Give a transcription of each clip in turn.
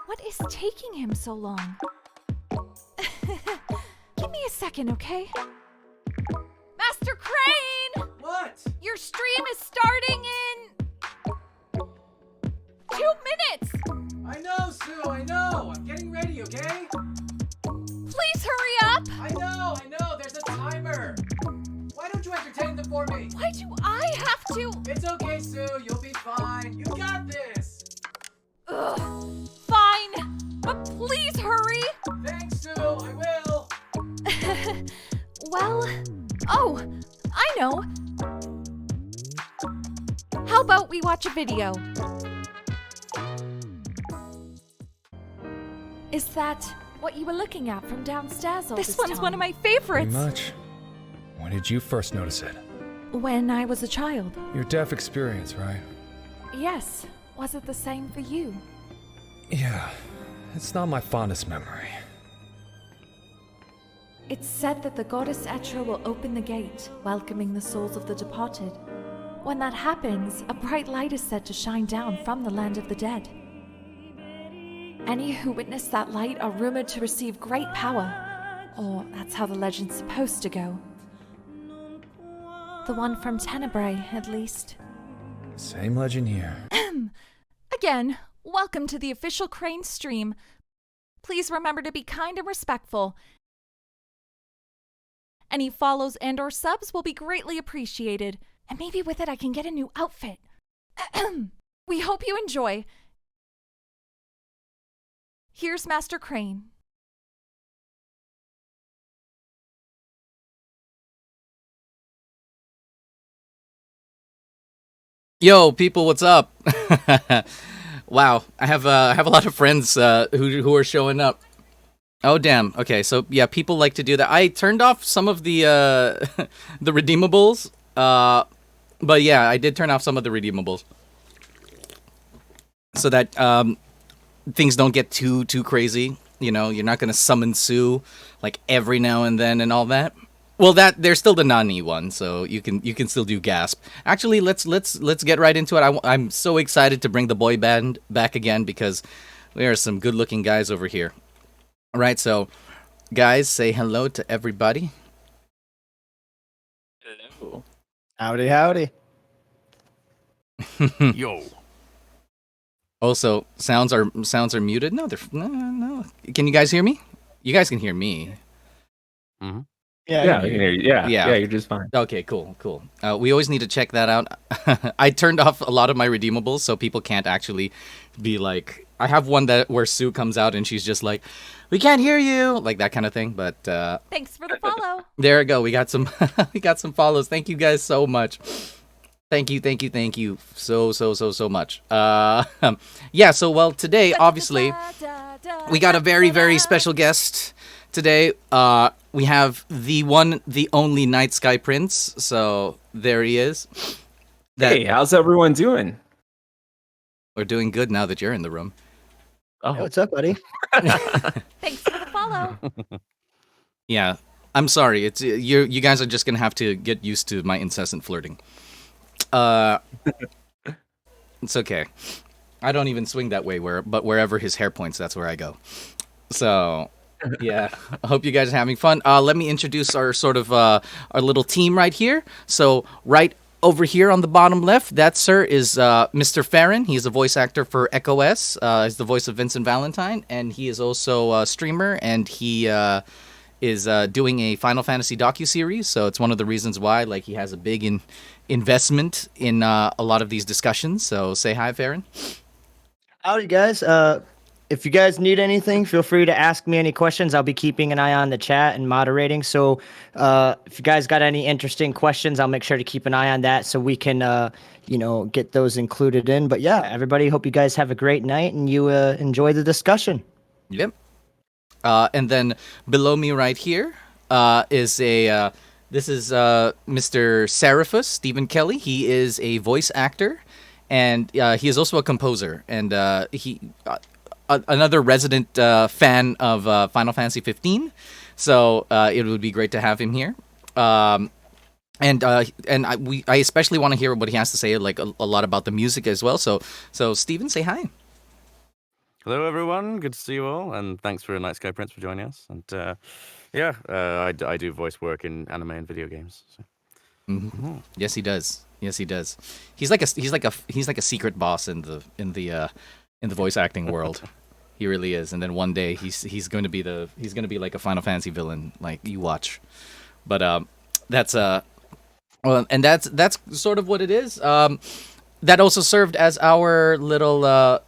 What is taking him so long? Give me a second, okay? Master Crane! What? Your stream is starting in 2 minutes! I know, Sue, I know. I'm getting ready, okay? Please hurry up! I know. There's a timer. Why don't you entertain them for me? Why do I have to? It's okay, Sue. You'll be fine. You got this. Ugh, fine, but please hurry! Thanks, Sue. I will. Well, oh, I know. How about we watch a video? Is that what you were looking at from downstairs all this one's time? one of my favorites. Pretty much. When did you first notice it? When I was a child. Your deaf experience, right? Yes. Was it the same for you? Yeah. It's not my fondest memory. It's said that the goddess Etra will open the gate, welcoming the souls of the departed. When that happens, a bright light is said to shine down from the land of the dead. Any who witness that light are rumored to receive great power. Or that's how the legend's supposed to go. The one from Tenebrae, at least. Same legend here. Again, welcome to the official Crane stream. Please remember to be kind and respectful. Any follows and or subs will be greatly appreciated. And maybe with it I can get a new outfit. We hope you enjoy. Here's Master Crane. Yo, people, what's up? Wow, I have a lot of friends who are showing up. Oh damn. Okay, so yeah, people like to do that. I turned off some of the the redeemables, but yeah, I did turn off some of the redeemables so that things don't get too crazy. You know, you're not gonna summon Sue like every now and then and all that. Well, there's still the Nani one, so you can still do Gasp. Actually, let's get right into it. I'm so excited to bring the boy band back again because there are some good-looking guys over here. All right, so guys, say hello to everybody. Hello. Howdy, howdy. Yo. Also, sounds are muted. No, no. Can you guys hear me? You guys can hear me. Mm-hmm. Yeah, I can hear you. Yeah, you're just fine. Okay, cool. We always need to check that out. I turned off a lot of my redeemables so people can't actually be like... I have one where Sue comes out and she's just like, we can't hear you, like that kind of thing. But Thanks for the follow. There we go. We got some we got some follows. Thank you guys so much. Thank you so much. Yeah, so well today obviously we got a very special guest today. We have the one, the only TheNightSkyPrince. So there he is. Hey, how's everyone doing? We're doing good now that you're in the room. Oh, hey, what's up, buddy? Thanks for the follow. Yeah, I'm sorry. It's you guys are just gonna have to get used to my incessant flirting. It's okay. I don't even swing that way, but wherever his hair points, that's where I go. So. Yeah, I hope you guys are having fun. Let me introduce our sort of our little team right here. So right over here on the bottom left, that sir is Mr. Ferren. He's a voice actor for Echo S. He's the voice of Vincent Valentine, and he is also a streamer, and he is doing a Final Fantasy docuseries. So it's one of the reasons why he has a big investment in a lot of these discussions. So say hi, Ferren. Howdy, guys. If you guys need anything, feel free to ask me any questions. I'll be keeping an eye on the chat and moderating. So if you guys got any interesting questions, I'll make sure to keep an eye on that so we can, get those included in. But yeah, everybody, hope you guys have a great night and you enjoy the discussion. Yep. And then below me right here is this is Mr. Sarifus, Stephen Kelly. He is a voice actor and he is also a composer. And he... another resident fan of Final Fantasy 15, so it would be great to have him here. I especially want to hear what he has to say, a lot about the music as well. So Steven, say hi. Hello, everyone. Good to see you all, and thanks for TheNightSkyPrince for joining us. And I do voice work in anime and video games. So. Mm-hmm. Yes, he does. Yes, he does. He's like a secret boss in the voice acting world. He really is. And then one day he's going to be like a Final Fantasy villain. Like, you watch. But that's sort of what it is. That also served as our little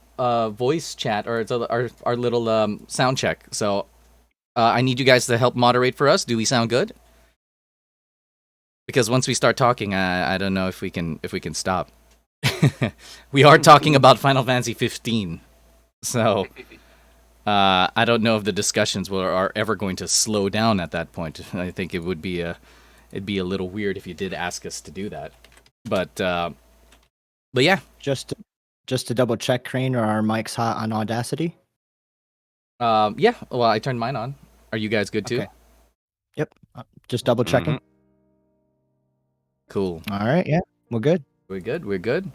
voice chat, or it's our little sound check. So I need you guys to help moderate for us. Do we sound good? Because once we start talking, I don't know if we can stop. We are talking about Final Fantasy 15, so I don't know if the discussions are ever going to slow down at that point. I think it'd be a little weird if you did ask us to do that. But yeah. Just to double check, Crane, are our mics hot on Audacity? Yeah. Well, I turned mine on. Are you guys good too? Okay. Yep. Just double checking. Mm-hmm. Cool. All right. Yeah, we're good. We're good.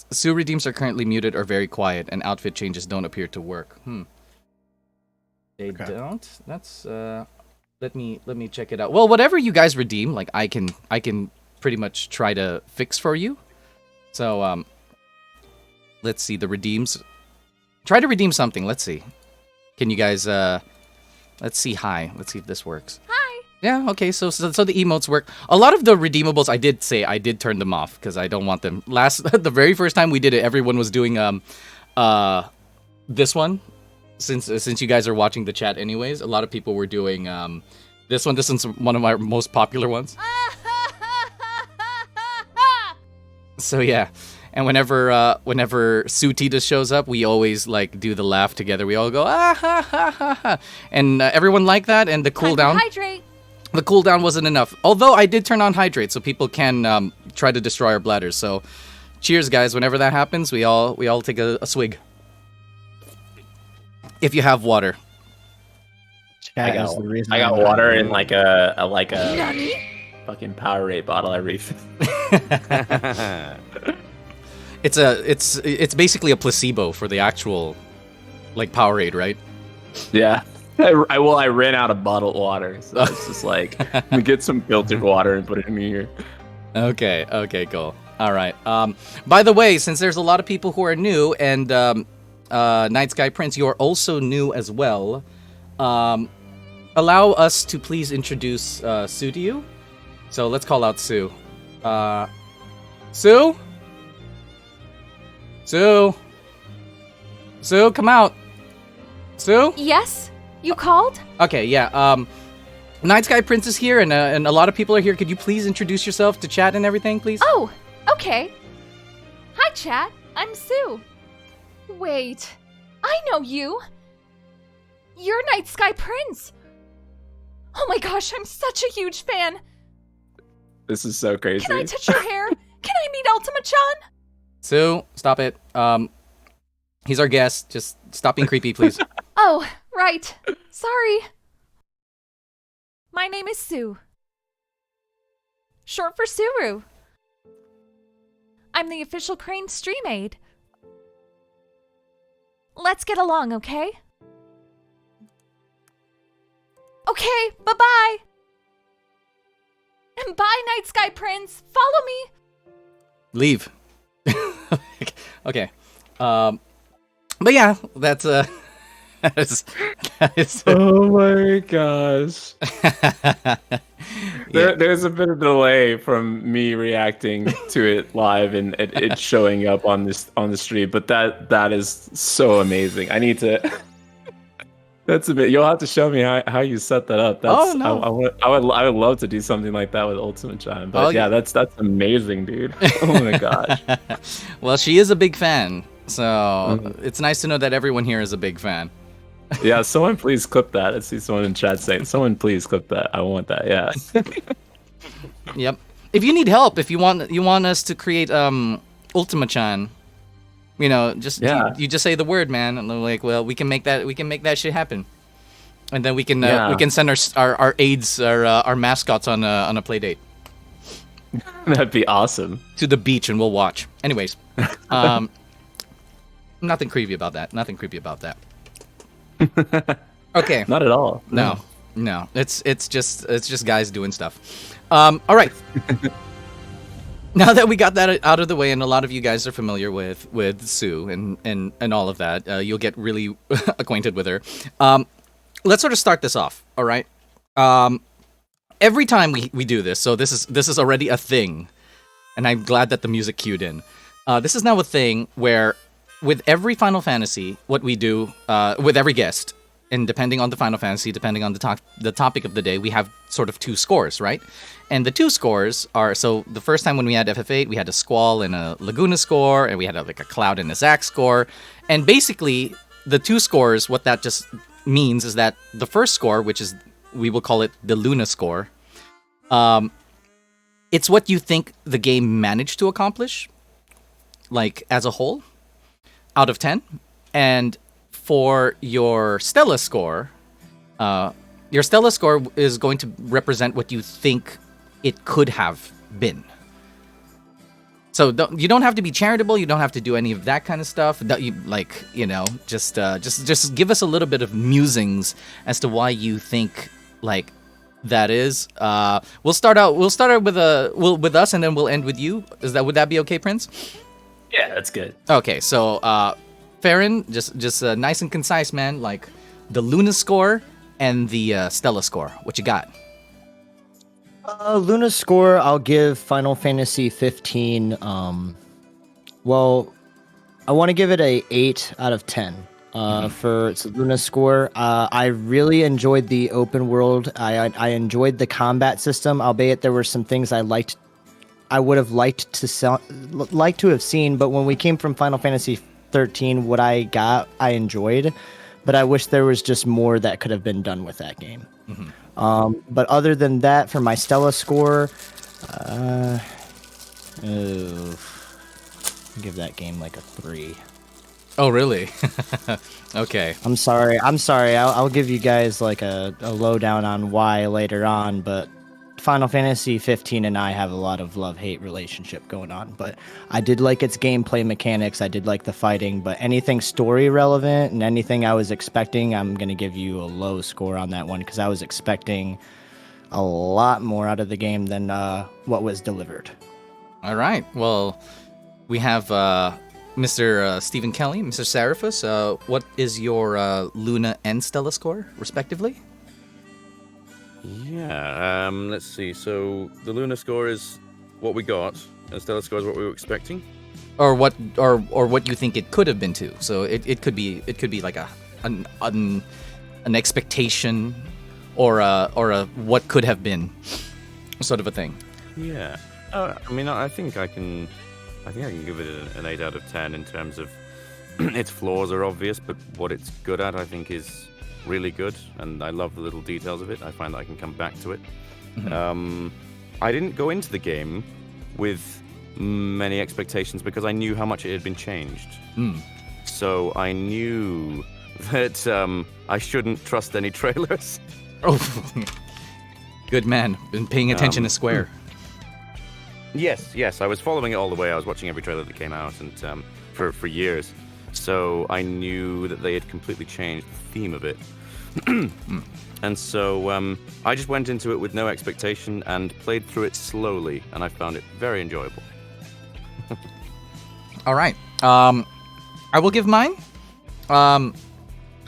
Sue redeems are currently muted or very quiet, and outfit changes don't appear to work. They don't. That's let me check it out. Well, whatever you guys redeem, like I can pretty much try to fix for you. So let's see the redeems. Try to redeem something. Let's see. Can you guys let's see hi. Let's see if this works. Hi. Yeah, okay, so the emotes work. A lot of the redeemables I did turn them off because I don't want them. The very first time we did it, everyone was doing this one. Since you guys are watching the chat anyways, a lot of people were doing this one. This one's one of my most popular ones. So yeah. And whenever Sutita shows up, we always like do the laugh together. We all go ah ha ha ha ha, and everyone liked that. And the cooldown. Hydrate. The cooldown wasn't enough. Although I did turn on hydrate, so people can try to destroy our bladders. So, cheers, guys! Whenever that happens, we all take a swig. If you have water. I got water in like a fucking Powerade bottle I refilled. It's basically a placebo for the actual like Powerade, right? Yeah. I ran out of bottled water, so it's just like we get some filtered water and put it in here. Okay, cool. All right. By the way, since there's a lot of people who are new, and TheNightSkyPrince, you are also new as well. Allow us to please introduce Sue to you. So let's call out Sue. Sue, come out. Sue? Yes? You called? Okay, yeah. TheNightSkyPrince is here, and a lot of people are here. Could you please introduce yourself to chat and everything, please? Oh, okay. Hi, chat. I'm Sue. Wait, I know you. You're TheNightSkyPrince. Oh my gosh, I'm such a huge fan. This is so crazy. Can I touch your hair? Can I meet Ultima-chan? Sue, stop it. He's our guest. Just stop being creepy, please. Oh, right. Sorry. My name is Sue. Short for Suru. I'm the official Crane stream aide. Let's get along, okay? Okay, bye-bye. And bye, TheNightSkyPrince. Follow me. Leave. Okay. But yeah, that's that is Oh my gosh. There's a bit of delay from me reacting to it live and it showing up on the stream, but that is so amazing. I need to. That's a bit. You'll have to show me how you set that up. That's, oh no! I would love to do something like that with Ultima-chan. But yeah, that's amazing, dude. Oh my gosh. Well, she is a big fan, so it's nice to know that everyone here is a big fan. Yeah, someone please clip that. I see someone in chat saying, "Someone please clip that. I want that." Yeah. Yep. If you need help, if you want us to create Ultima-chan. You know, just you just say the word, man, and they're like, well, we can make that shit happen, and then we can send our aides, our mascots on a play date. That'd be awesome. To the beach, and we'll watch. Anyways, Nothing creepy about that. Nothing creepy about that. Okay. Not at all. No. It's just guys doing stuff. All right. Now that we got that out of the way, and a lot of you guys are familiar with Sue and all of that, you'll get really acquainted with her. Let's sort of start this off. All right. Every time we do this, so this is already a thing, and I'm glad that the music cued in. This is now a thing where, with every Final Fantasy, what we do with every guest, and depending on the Final Fantasy, depending on the topic of the day, we have sort of 2 scores, right? And the 2 scores are, so the first time when we had FF8, we had a Squall and a Laguna score, and we had like a Cloud and a Zack score. And basically, the 2 scores, what that just means is that the first score, which is, we will call it the Luna score, it's what you think the game managed to accomplish, like as a whole, out of 10. And for your Stella score is going to represent what you think it could have been. So you don't have to be charitable. You don't have to do any of that kind of stuff. Just give us a little bit of musings as to why you think like that is. We'll start out with us, and then we'll end with you. Would that be okay, Prince? Yeah, that's good. Okay, so Ferren, just nice and concise, man. Like the Luna score and the Stella score. What you got? Luna score, I'll give Final Fantasy 15. Well, I want to give it a 8 out of 10. For its Luna score, I really enjoyed the open world. I enjoyed the combat system, albeit there were some things I would have liked to have seen. But when we came from Final Fantasy 13, what I got, I enjoyed. But I wish there was just more that could have been done with that game. Mm-hmm. But other than that, for my Stella score, give that game like a 3. Oh, really? Okay. I'm sorry. I'll give you guys like a lowdown on why later on, but Final Fantasy 15 and I have a lot of love-hate relationship going on. But I did like its gameplay mechanics. I did like the fighting, but anything story relevant and anything I was expecting, I'm going to give you a low score on that one because I was expecting a lot more out of the game than what was delivered. All right. Well, we have Mr. Stephen Kelly, Mr. Sarifus. What is your Luna and Stella score, respectively? Yeah, let's see. So the Luna score is what we got, and Stella score is what we were expecting. Or what you think it could have been too. So it could be like an expectation or a what could have been sort of a thing. Yeah. I mean, I think I can give it an 8 out of 10 in terms of its flaws are obvious, but what it's good at, I think, is really good, and I love the little details of it. I find that I can come back to it. Mm-hmm. I didn't go into the game with many expectations because I knew how much it had been changed. So I knew that I shouldn't trust any trailers. Oh, good man. Been paying attention to Square. Yes, I was following it all the way. I was watching every trailer that came out, and for years. So I knew that they had completely changed the theme of it. And so I just went into it with no expectation and played through it slowly, and I found it very enjoyable. All right. I will give mine.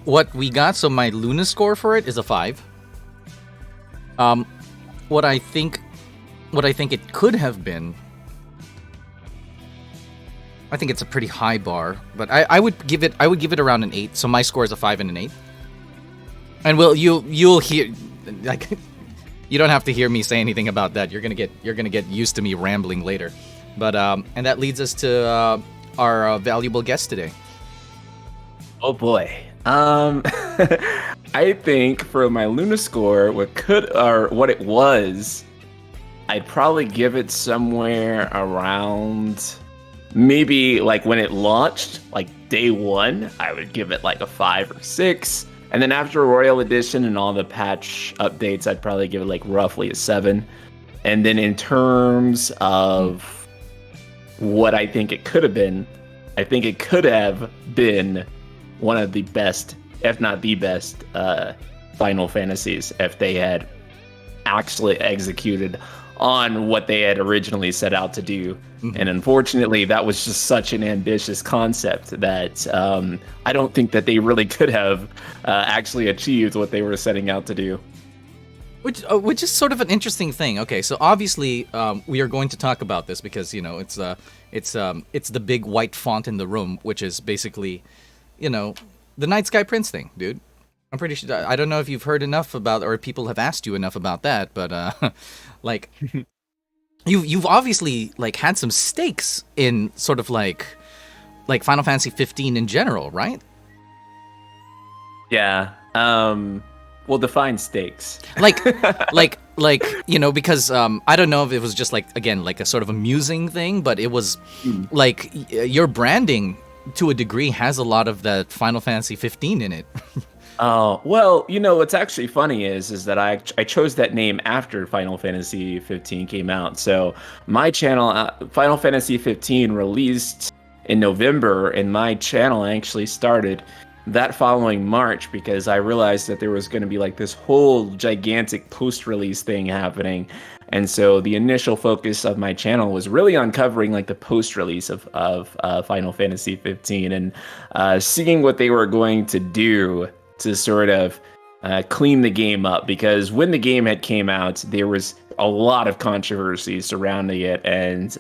What we got, so my Luna score for it is a 5. What I think it could have been, I think it's a pretty high bar, but I would give it around an 8. So my score is a 5 and an 8. And you'll hear, like, you don't have to hear me say anything about that. You're gonna get used to me rambling later. But and that leads us to our valuable guest today. Oh boy. I think for my Luna score, what it was, I'd probably give it somewhere around, maybe like when it launched, like day 1, I would give it like a 5 or 6. And then after Royal Edition and all the patch updates, I'd probably give it like roughly a 7. And then in terms of what I think it could have been, I think it could have been one of the best, if not the best, Final Fantasies if they had actually executed on what they had originally set out to do. Mm-hmm. And unfortunately, that was just such an ambitious concept that I don't think that they really could have actually achieved what they were setting out to do. Which is sort of an interesting thing. Okay, so obviously we are going to talk about this because it's the big white font in the room, which is basically, the TheNightSkyPrince thing, dude. I'm pretty sure. I don't know if you've heard enough about, or people have asked you enough about that, but like, you've obviously like had some stakes in sort of like Final Fantasy 15 in general, right? Yeah. Well, define stakes. Like, because I don't know if it was just like, again, like a sort of amusing thing, but it was like your branding to a degree has a lot of that Final Fantasy 15 in it. Oh, well, what's actually funny is that I chose that name after Final Fantasy 15 came out. So my channel, Final Fantasy 15 released in November, and my channel actually started that following March because I realized that there was going to be like this whole gigantic post-release thing happening. And so the initial focus of my channel was really on covering like the post-release of Final Fantasy 15 and seeing what they were going to do to sort of clean the game up, because when the game had came out, there was a lot of controversy surrounding it, and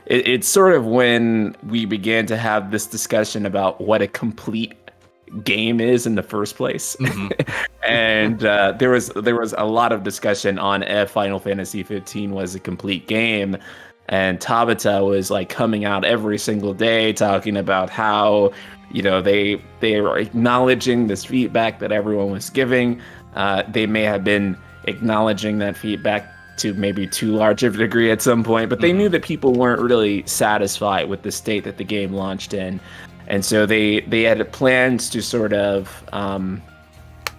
it's sort of when we began to have this discussion about what a complete game is in the first place. Mm-hmm. And there was a lot of discussion on if Final Fantasy 15 was a complete game. And Tabata was like coming out every single day talking about how they were acknowledging this feedback that everyone was giving. They may have been acknowledging that feedback to maybe too large of a degree at some point, but they knew that people weren't really satisfied with the state that the game launched in. And so they had plans to sort of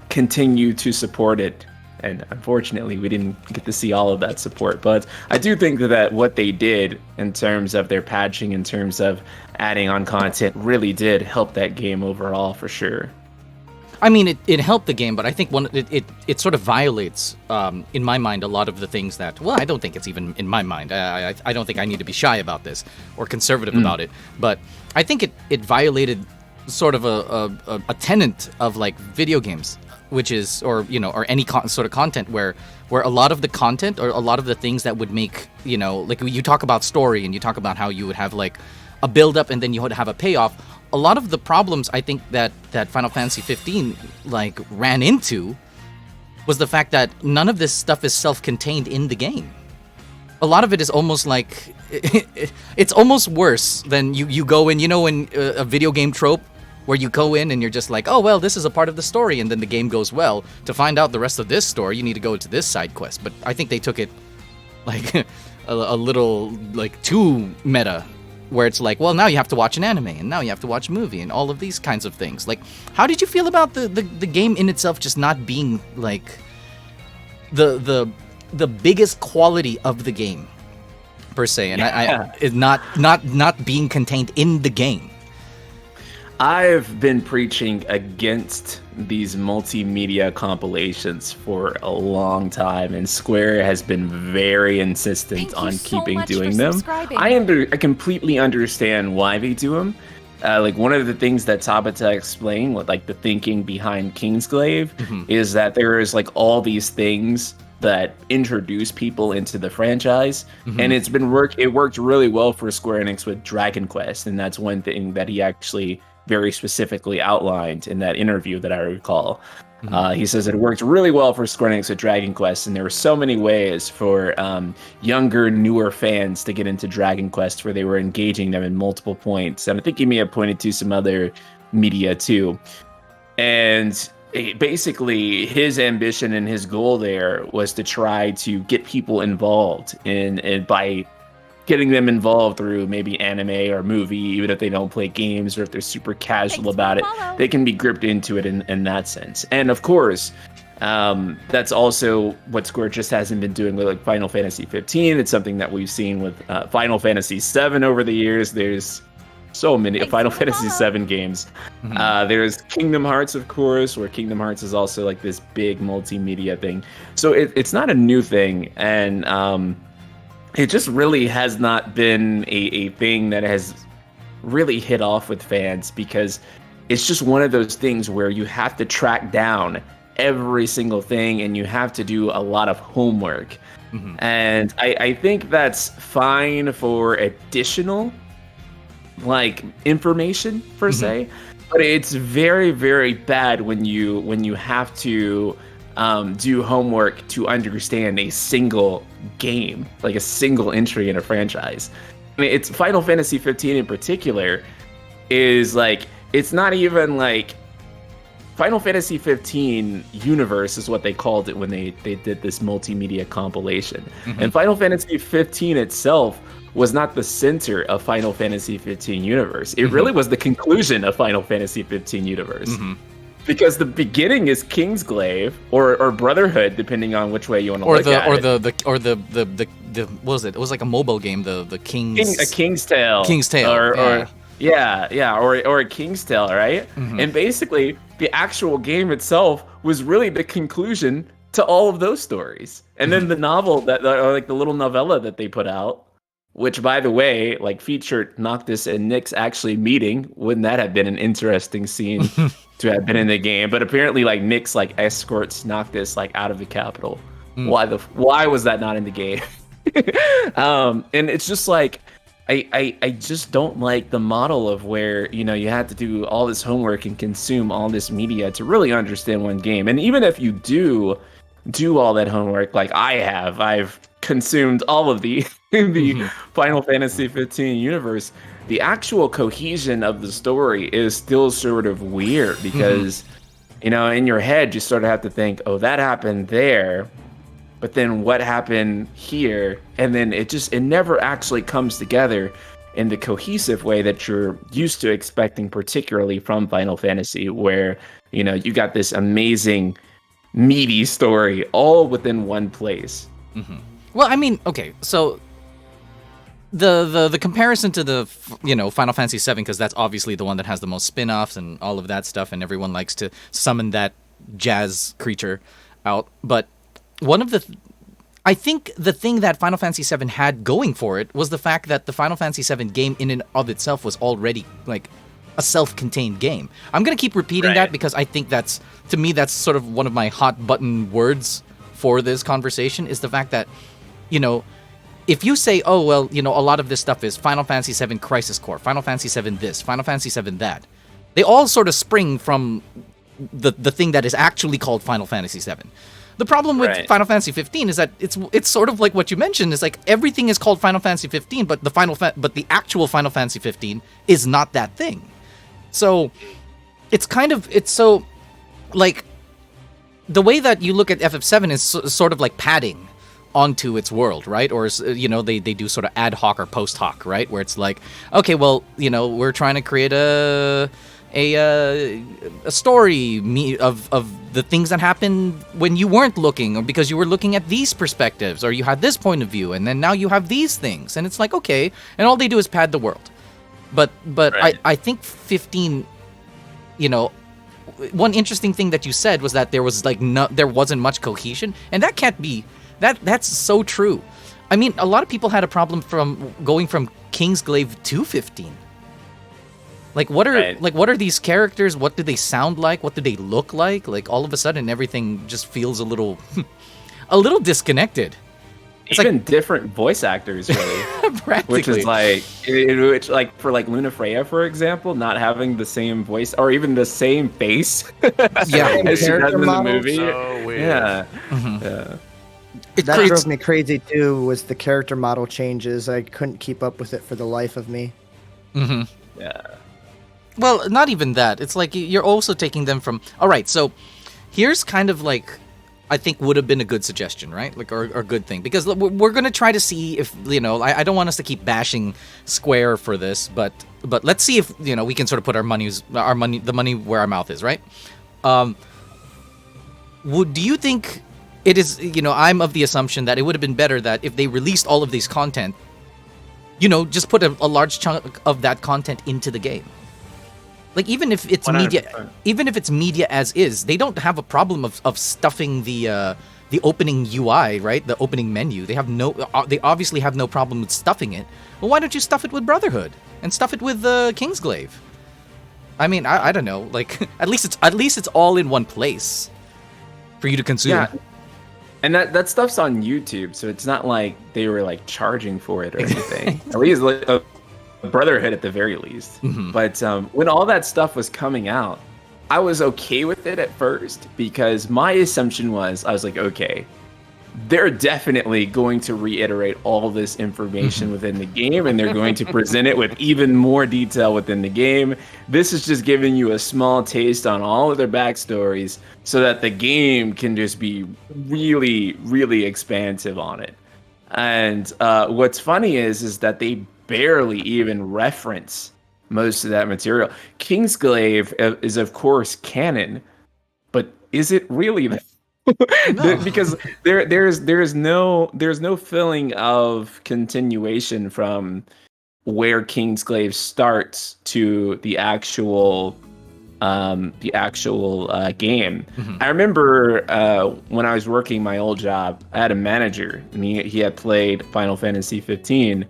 continue to support it. And unfortunately, we didn't get to see all of that support. But I do think that what they did in terms of their patching, in terms of adding on content, really did help that game overall, for sure. I mean, it helped the game, but I think it sort of violates, in my mind, a lot of the things that, well, I don't think it's even in my mind. I don't think I need to be shy about this or conservative about it. But I think it violated sort of a tenet of like video games, which is, or any sort of content where a lot of the content or a lot of the things that would make, like you talk about story and you talk about how you would have like a build up and then you would have a payoff. A lot of the problems I think that Final Fantasy 15 like ran into was the fact that none of this stuff is self-contained in the game. A lot of it is almost like it's almost worse than you go in, in a video game trope where you go in and you're just like, oh, well, this is a part of the story, and then the game goes, well, to find out the rest of this story, you need to go to this side quest. But I think they took it like a little like too meta, where it's like, well, now you have to watch an anime, and now you have to watch a movie, and all of these kinds of things. Like, how did you feel about the game in itself just not being like the biggest quality of the game per se, and I not being contained in the game? I've been preaching against these multimedia compilations for a long time, and Square has been very insistent on keeping doing them. I completely understand why they do them. Like one of the things that Tabata explained, with like the thinking behind Kingsglaive, is that there is like all these things that introduce people into the franchise, and it worked really well for Square Enix with Dragon Quest, and that's one thing that he actually very specifically outlined in that interview that I recall. He says it worked really well for Square Enix with Dragon Quest, and there were so many ways for younger, newer fans to get into Dragon Quest where they were engaging them in multiple points. And I think he may have pointed to some other media too. And basically, his ambition and his goal there was to try to get people involved by getting them involved through maybe anime or movie, even if they don't play games or if they're super casual about it, they can be gripped into it in that sense. And of course, that's also what Square just hasn't been doing with like Final Fantasy 15. It's something that we've seen with Final Fantasy 7 over the years. There's so many Final Fantasy VII games. There's Kingdom Hearts, of course, where Kingdom Hearts is also like this big multimedia thing. So it's not a new thing, and it just really has not been a thing that has really hit off with fans, because it's just one of those things where you have to track down every single thing and you have to do a lot of homework. And I think that's fine for additional like information per se, but it's very, very bad when you have to do homework to understand a single game, like a single entry in a franchise. I mean, it's Final Fantasy 15 in particular is like, it's not even like Final Fantasy 15 universe is what they called it when they did this multimedia compilation. And Final Fantasy 15 itself was not the center of Final Fantasy 15 universe. It really was the conclusion of Final Fantasy 15 universe. Because the beginning is Kingsglaive or Brotherhood, depending on which way you want to look at it. Or the what was it? It was like a mobile game, the King's a King's Tale. King's Tale. Or a King's Tale, right? And basically the actual game itself was really the conclusion to all of those stories. And then the novel or like the little novella that they put out, which by the way, like featured Noctis and Nyx actually meeting. Wouldn't that have been an interesting scene to have been in the game? But apparently like Nyx like escorts Noctis like out of the capital. Why was that not in the game? And it's just like I just don't like the model of where, you know, you have to do all this homework and consume all this media to really understand one game. And even if you do all that homework, like I've consumed all of the Final Fantasy 15 universe, the actual cohesion of the story is still sort of weird because, you know, in your head, you sort of have to think, oh, that happened there. But then what happened here? And then it never actually comes together in the cohesive way that you're used to expecting, particularly from Final Fantasy, where, you know, you got this amazing, meaty story all within one place. Well, I mean, okay, so the comparison to the, you know, Final Fantasy VII, because that's obviously the one that has the most spin-offs and all of that stuff, and everyone likes to summon that jazz creature out, but one of I think the thing that Final Fantasy VII had going for it was the fact that the Final Fantasy VII game in and of itself was already like a self-contained game. I'm going to keep repeating that because I think that's, to me, that's sort of one of my hot button words for this conversation, is the fact that, you know, if you say, oh, well, you know, a lot of this stuff is Final Fantasy VII Crisis Core, Final Fantasy VII this, Final Fantasy VII that, they all sort of spring from the thing that is actually called Final Fantasy VII. The problem with Final Fantasy 15 is that it's sort of like what you mentioned. Is like everything is called Final Fantasy 15, but the actual Final Fantasy 15 is not that thing. So it's so like the way that you look at FF7 is sort of like padding onto its world, right? Or, you know, they do sort of ad hoc or post hoc, right? Where it's like, okay, well, you know, we're trying to create a story of the things that happened when you weren't looking, or because you were looking at these perspectives, or you had this point of view, and then now you have these things, and it's like, okay, and all they do is pad the world. But I think 15, you know, one interesting thing that you said was that there was like there wasn't much cohesion, and that can't be that's so true. I mean, a lot of people had a problem from going from Kingsglaive to 15. Like what are these characters? What do they sound like? What do they look like? Like all of a sudden everything just feels a little disconnected. It's even like different voice actors, really. Practically. Which is like, it's like for like Luna Freya, for example, not having the same voice or even the same face. As she does in the movie. So weird. Yeah. Yeah. That drove me crazy too. Was the character model changes? I couldn't keep up with it for the life of me. Yeah. Well, not even that. It's like you're also taking them from... All right, so here's kind of like, I think would have been a good suggestion, right? Like, or a good thing. Because we're going to try to see if, you know, I don't want us to keep bashing Square for this, but let's see if, you know, we can sort of put the money where our mouth is, right? Do you think it is, you know, I'm of the assumption that it would have been better that if they released all of these content just put a large chunk of that content into the game. Like even if it's 100%. even if it's media as is, they don't have a problem of stuffing the opening UI, right? The opening menu. They obviously have no problem with stuffing it. Well, why don't you stuff it with Brotherhood and stuff it with Kingsglaive? I mean, I don't know. Like at least it's all in one place for you to consume. Yeah. And that stuff's on YouTube, so it's not like they were like charging for it or anything. At least like a Brotherhood at the very least. Mm-hmm. But when all that stuff was coming out, I was okay with it at first because my assumption was, I was like, okay, they're definitely going to reiterate all this information within the game, and they're going to present it with even more detail within the game. This is just giving you a small taste on all of their backstories so that the game can just be really, really expansive on it. And what's funny is that they barely even reference most of that material. Kingsglaive is of course canon, but is it really? No. Because there's no feeling of continuation from where Kingsglaive starts to the actual game. Mm-hmm. I remember when I was working my old job, I had a manager, and he had played Final Fantasy 15.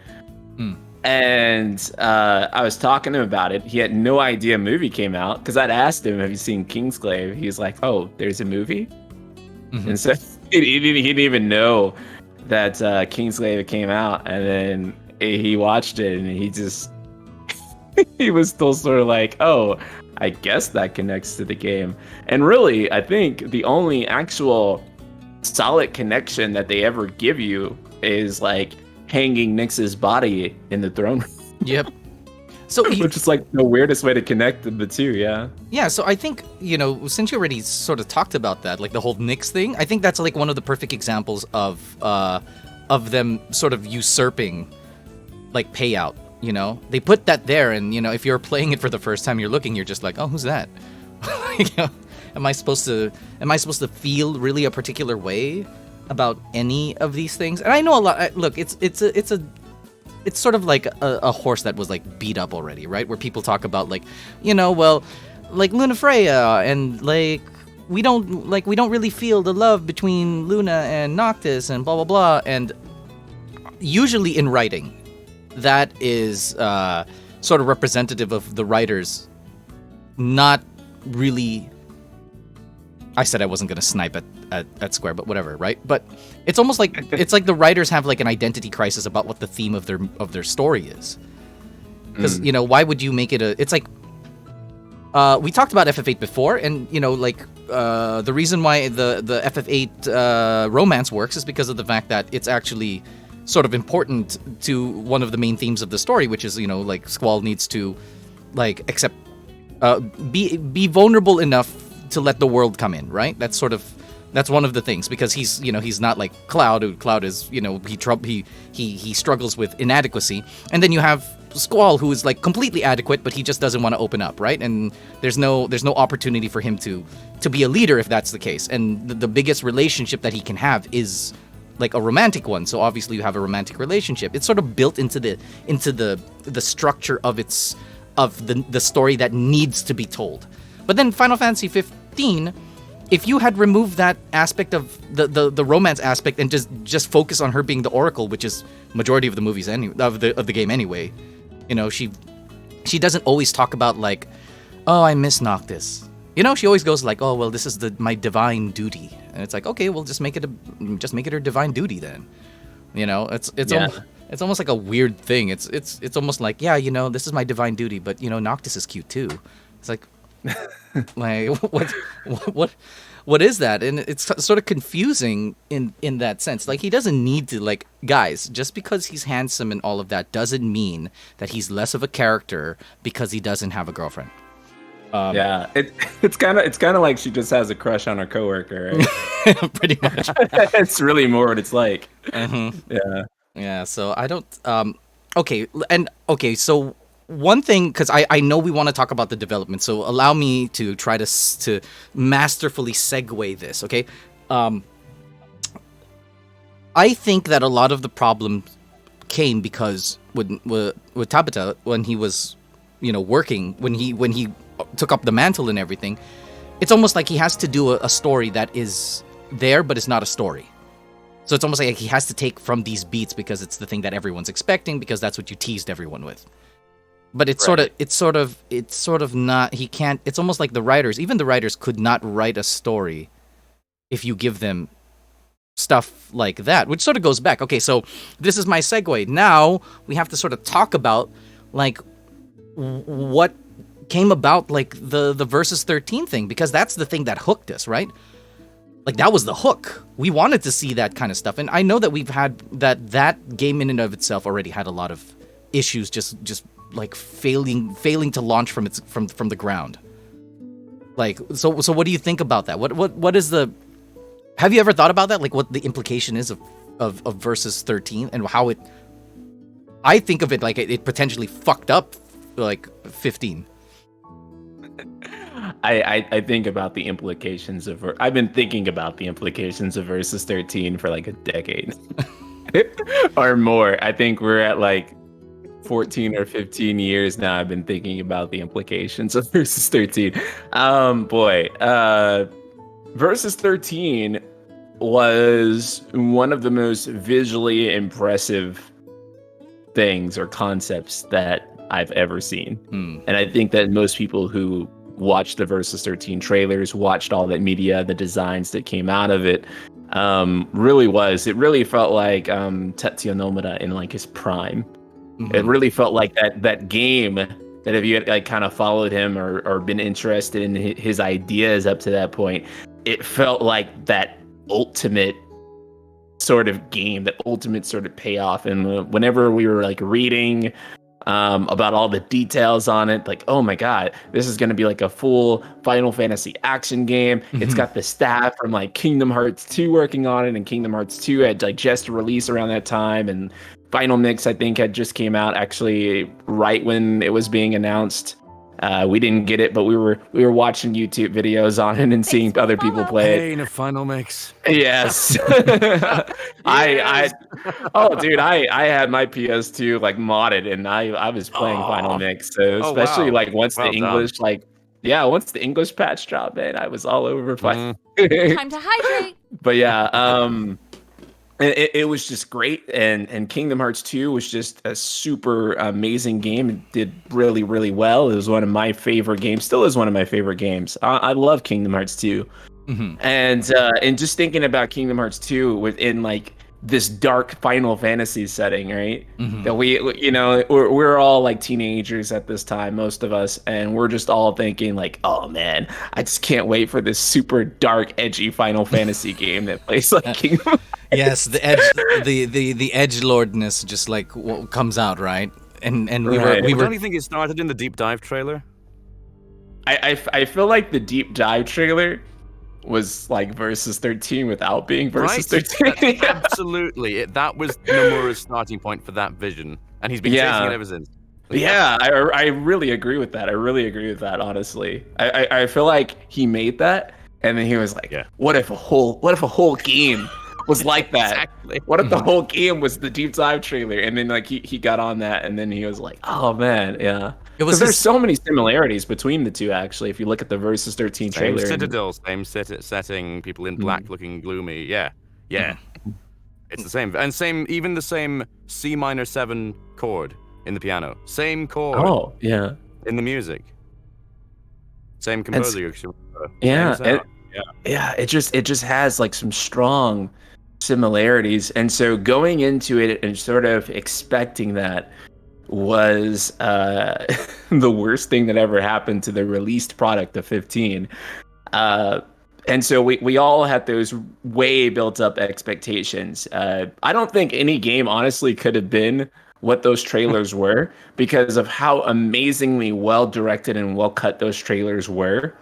And I was talking to him about it. He had no idea a movie came out because I'd asked him, "Have you seen Kingsglaive?" He's like, "Oh, there's a movie." Mm-hmm. And so he didn't even know that Kingsglaive came out. And then he watched it, and he was still sort of like, "Oh, I guess that connects to the game." And really, I think the only actual solid connection that they ever give you is like hanging Nyx's body in the throne room. Yep. So which is like the weirdest way to connect the two, yeah. Yeah, so I think, since you already sort of talked about that, like the whole Nyx thing, I think that's like one of the perfect examples of them sort of usurping like payout, They put that there, and if you're playing it for the first time, you're just like, "Oh, who's that?" Am I supposed to feel really a particular way about any of these things? And I know a lot. Look, it's sort of like a horse that was like beat up already, right? Where people talk about like, like Luna Freya, and like we don't really feel the love between Luna and Noctis and blah blah blah. And usually in writing, that is sort of representative of the writers not really. I said I wasn't gonna snipe at Square, but whatever, right? But it's almost like the writers have like an identity crisis about what the theme of their story is. Because why would you make it it's like we talked about FF8 before, and the reason why the FF8 romance works is because of the fact that it's actually sort of important to one of the main themes of the story, which is like Squall needs to like accept be vulnerable enough to let the world come in, right? That's one of the things, because he's not like Cloud. Cloud is he struggles with inadequacy, and then you have Squall, who is like completely adequate, but he just doesn't want to open up, right? And there's no opportunity for him to be a leader if that's the case. And the biggest relationship that he can have is like a romantic one. So obviously you have a romantic relationship. It's sort of built into the structure of the story that needs to be told. But then Final Fantasy 15, if you had removed that aspect of the romance aspect and just focus on her being the Oracle, which is majority of the movies of the game anyway, she doesn't always talk about like, "Oh, I miss Noctis." She always goes like, "Oh, well, this is my divine duty," and it's like, okay, well, just make it her divine duty then. It's almost like a weird thing. It's almost like, yeah, this is my divine duty, but Noctis is cute too. It's like. Like what is that? And it's sort of confusing in that sense. Like, he doesn't need to, like, guys, just because he's handsome and all of that doesn't mean that he's less of a character because he doesn't have a girlfriend. Yeah, it's kind of like she just has a crush on her coworker, right? Pretty much. It's really more what it's like. Mm-hmm. Yeah. So I don't. Okay. So. One thing, because I know we want to talk about the development, so allow me to try to masterfully segue this, okay? I think that a lot of the problem came because with Tabata, when he was, working, when he took up the mantle and everything, it's almost like he has to do a story that is there, but it's not a story. So it's almost like he has to take from these beats because it's the thing that everyone's expecting, because that's what you teased everyone with. But it's sort of not, he can't, it's almost like even the writers could not write a story if you give them stuff like that, which sort of goes back. Okay, so this is my segue. Now we have to sort of talk about like what came about, like the Versus 13 thing, because that's the thing that hooked us, right? Like that was the hook. We wanted to see that kind of stuff, and I know that we've had that game in and of itself already had a lot of issues, just like failing to launch from the ground. Like so what do you think about that? What is the, have you ever thought about that? Like what the implication is of Versus 13 and how it, I think of it like it potentially fucked up like 15. I think about the implications of, I've been thinking about the implications of Versus 13 for like a decade or more. I think we're at like 14 or 15 years now. I've been thinking about the implications of Versus 13. Versus 13 was one of the most visually impressive things or concepts that I've ever seen. And I think that most people who watched the Versus 13 trailers, watched all that media, the designs that came out of it, it really felt like Tetsuya Nomura in like his prime. It really felt like that game that if you had like kind of followed him or been interested in his ideas up to that point, it felt like that ultimate sort of game, that ultimate sort of payoff. And whenever we were like reading about all the details on it, like, oh my god, this is going to be like a full Final Fantasy action game. It's got the staff from like Kingdom Hearts 2 working on it, and Kingdom Hearts 2 had like just released around that time, and Final Mix I think had just came out actually right when it was being announced. We didn't get it, but we were watching YouTube videos on it and seeing other people play it. Pain of Final Mix. Yes. I had my PS2 like modded, and I was playing Final Mix. So especially like once the English patch dropped, man, I was all over Final. Time to hydrate. But yeah, it was just great, and Kingdom Hearts 2 was just a super amazing game. It did really, really well. It was one of my favorite games. Still is one of my favorite games. I love Kingdom Hearts 2. And just thinking about Kingdom Hearts 2 within like this dark Final Fantasy setting, right? That we're all like teenagers at this time, most of us, and we're just all thinking like, oh man, I just can't wait for this super dark, edgy Final Fantasy game that plays like Kingdom Hearts. Yes, the edgelordness just like comes out, right? And we were. Don't you think it started in the deep dive trailer? I feel like the deep dive trailer was like Versus 13 without being Versus 13. Absolutely, that was Nomura's starting point for that vision, and he's been chasing it ever since. Yeah, I really agree with that. I really agree with that. Honestly, I feel like he made that, and then he was like, what if a whole game was like that? Exactly. What if the whole game was the deep dive trailer? And then like he got on that, and then he was like, oh man, yeah. There's so many similarities between the two, actually. If you look at the Versus 13 trailer, same Citadel, same setting, people in black looking gloomy. Yeah. It's the same, and even the same C minor 7 chord in the piano, same chord. Oh yeah, in the music, same composer. It just has like some strong similarities, and so going into it and sort of expecting that was the worst thing that ever happened to the released product of 15. And so we all had those way built up expectations. I don't think any game honestly could have been what those trailers were, because of how amazingly well directed and well cut those trailers were.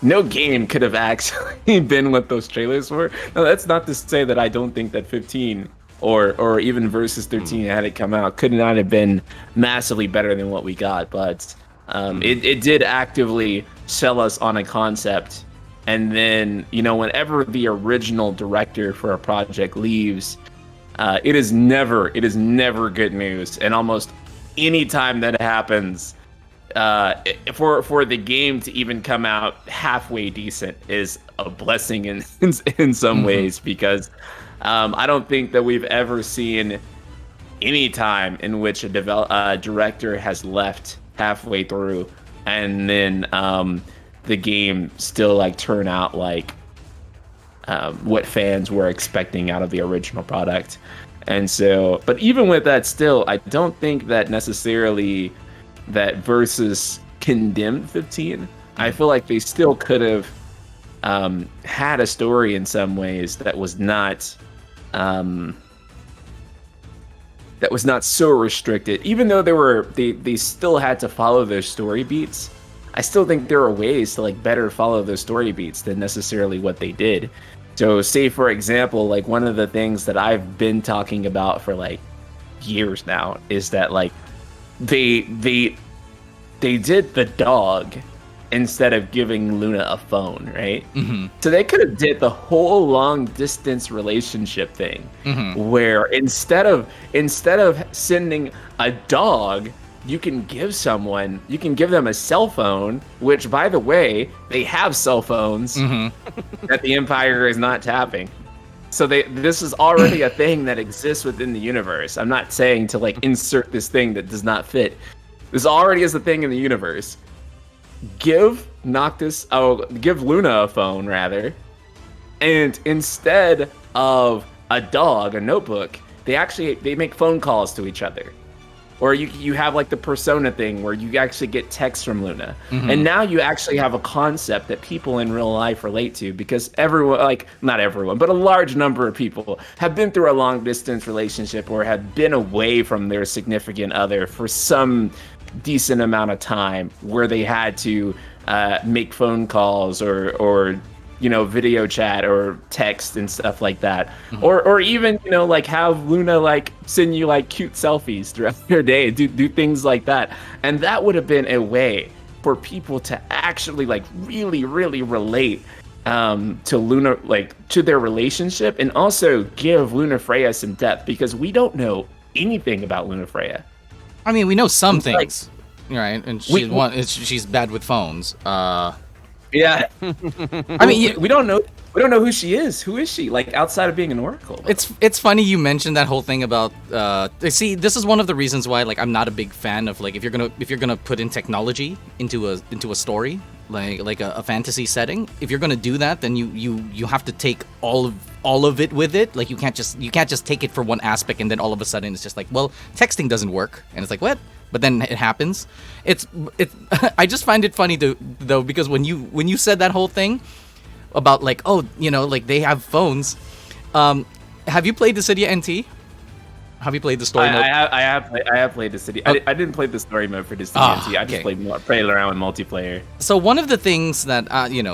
No game could have actually been what those trailers were. Now, that's not to say that I don't think that 15 or even Versus 13 had it come out could not have been massively better than what we got, but it did actively sell us on a concept. And then, whenever the original director for a project leaves, it is never good news. And almost any time that happens, for the game to even come out halfway decent is a blessing in some ways, because I don't think that we've ever seen any time in which a director has left halfway through and then the game still like turn out like what fans were expecting out of the original product. And so, but even with that, still, I don't think that necessarily that Versus condemned 15. I feel like they still could have had a story in some ways that was not so restricted. Even though they still had to follow those story beats, I still think there are ways to like better follow those story beats than necessarily what they did. So say, for example, like one of the things that I've been talking about for like years now is that like they did the dog instead of giving Luna a phone, right? Mm-hmm. So they could have did the whole long distance relationship thing, where instead of sending a dog, you can give them a cell phone, which, by the way, they have cell phones that the Empire is not tapping. So this is already a thing that exists within the universe. I'm not saying to like insert this thing that does not fit. This already is a thing in the universe. Give Luna a phone rather, and instead of a dog, a notebook, they make phone calls to each other. Or you have like the Persona thing where you actually get texts from Luna. And now you actually have a concept that people in real life relate to, because everyone, like not everyone, but a large number of people have been through a long distance relationship or have been away from their significant other for some decent amount of time, where they had to make phone calls or video chat or text and stuff like that, or even like have Luna like send you like cute selfies throughout your day, do things like that. And that would have been a way for people to actually like really relate to Luna, like to their relationship, and also give Luna Freya some depth, because we don't know anything about Luna Freya. I mean, we know some things, right? And she's bad with phones. Yeah. I mean, we don't know who she is. Who is she? Like outside of being an oracle. It's funny you mentioned that whole thing about see, this is one of the reasons why like I'm not a big fan of like if you're gonna put in technology into a story, like a fantasy setting. If you're gonna do that, then you have to take all of it with it. Like you can't just take it for one aspect and then all of a sudden it's just like, well, texting doesn't work, and it's like, what? But then it happens. It's I just find it funny though, because when you said that whole thing about like, oh, like they have phones. Have you played Dissidia NT? Have you played the story mode? I have played Dissidia. I didn't play the story mode for Dissidia NT. I just played around with multiplayer. So one of the things that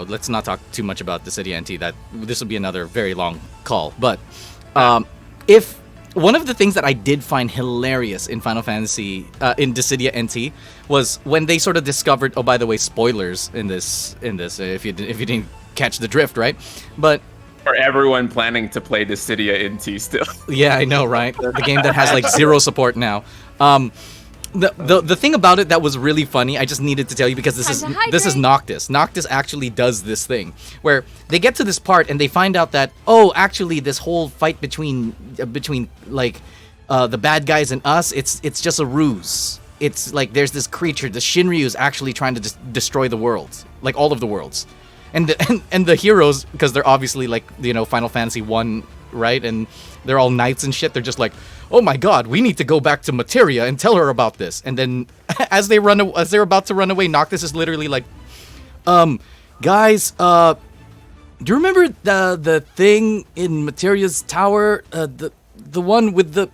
let's not talk too much about Dissidia NT. That this will be another very long call. But if one of the things that I did find hilarious in Final Fantasy in Dissidia NT was when they sort of discovered. Oh, by the way, spoilers in this. If you didn't catch the drift, right? But for everyone planning to play Dissidia NT still. Yeah, I know, right? The game that has like zero support now. The thing about it that was really funny, I just needed to tell you, because this is Noctis. Noctis actually does this thing where they get to this part and they find out that, oh, actually this whole fight between like the bad guys and us, it's just a ruse. It's like there's this creature, the Shinryu, is actually trying to destroy the world, like all of the worlds. And the heroes, because they're obviously like, Final Fantasy 1, right? And they're all knights and shit. They're just like, oh my god, we need to go back to Materia and tell her about this. And then as they're about to run away, Noctis is literally like, guys, do you remember the thing in Materia's tower? The one with the,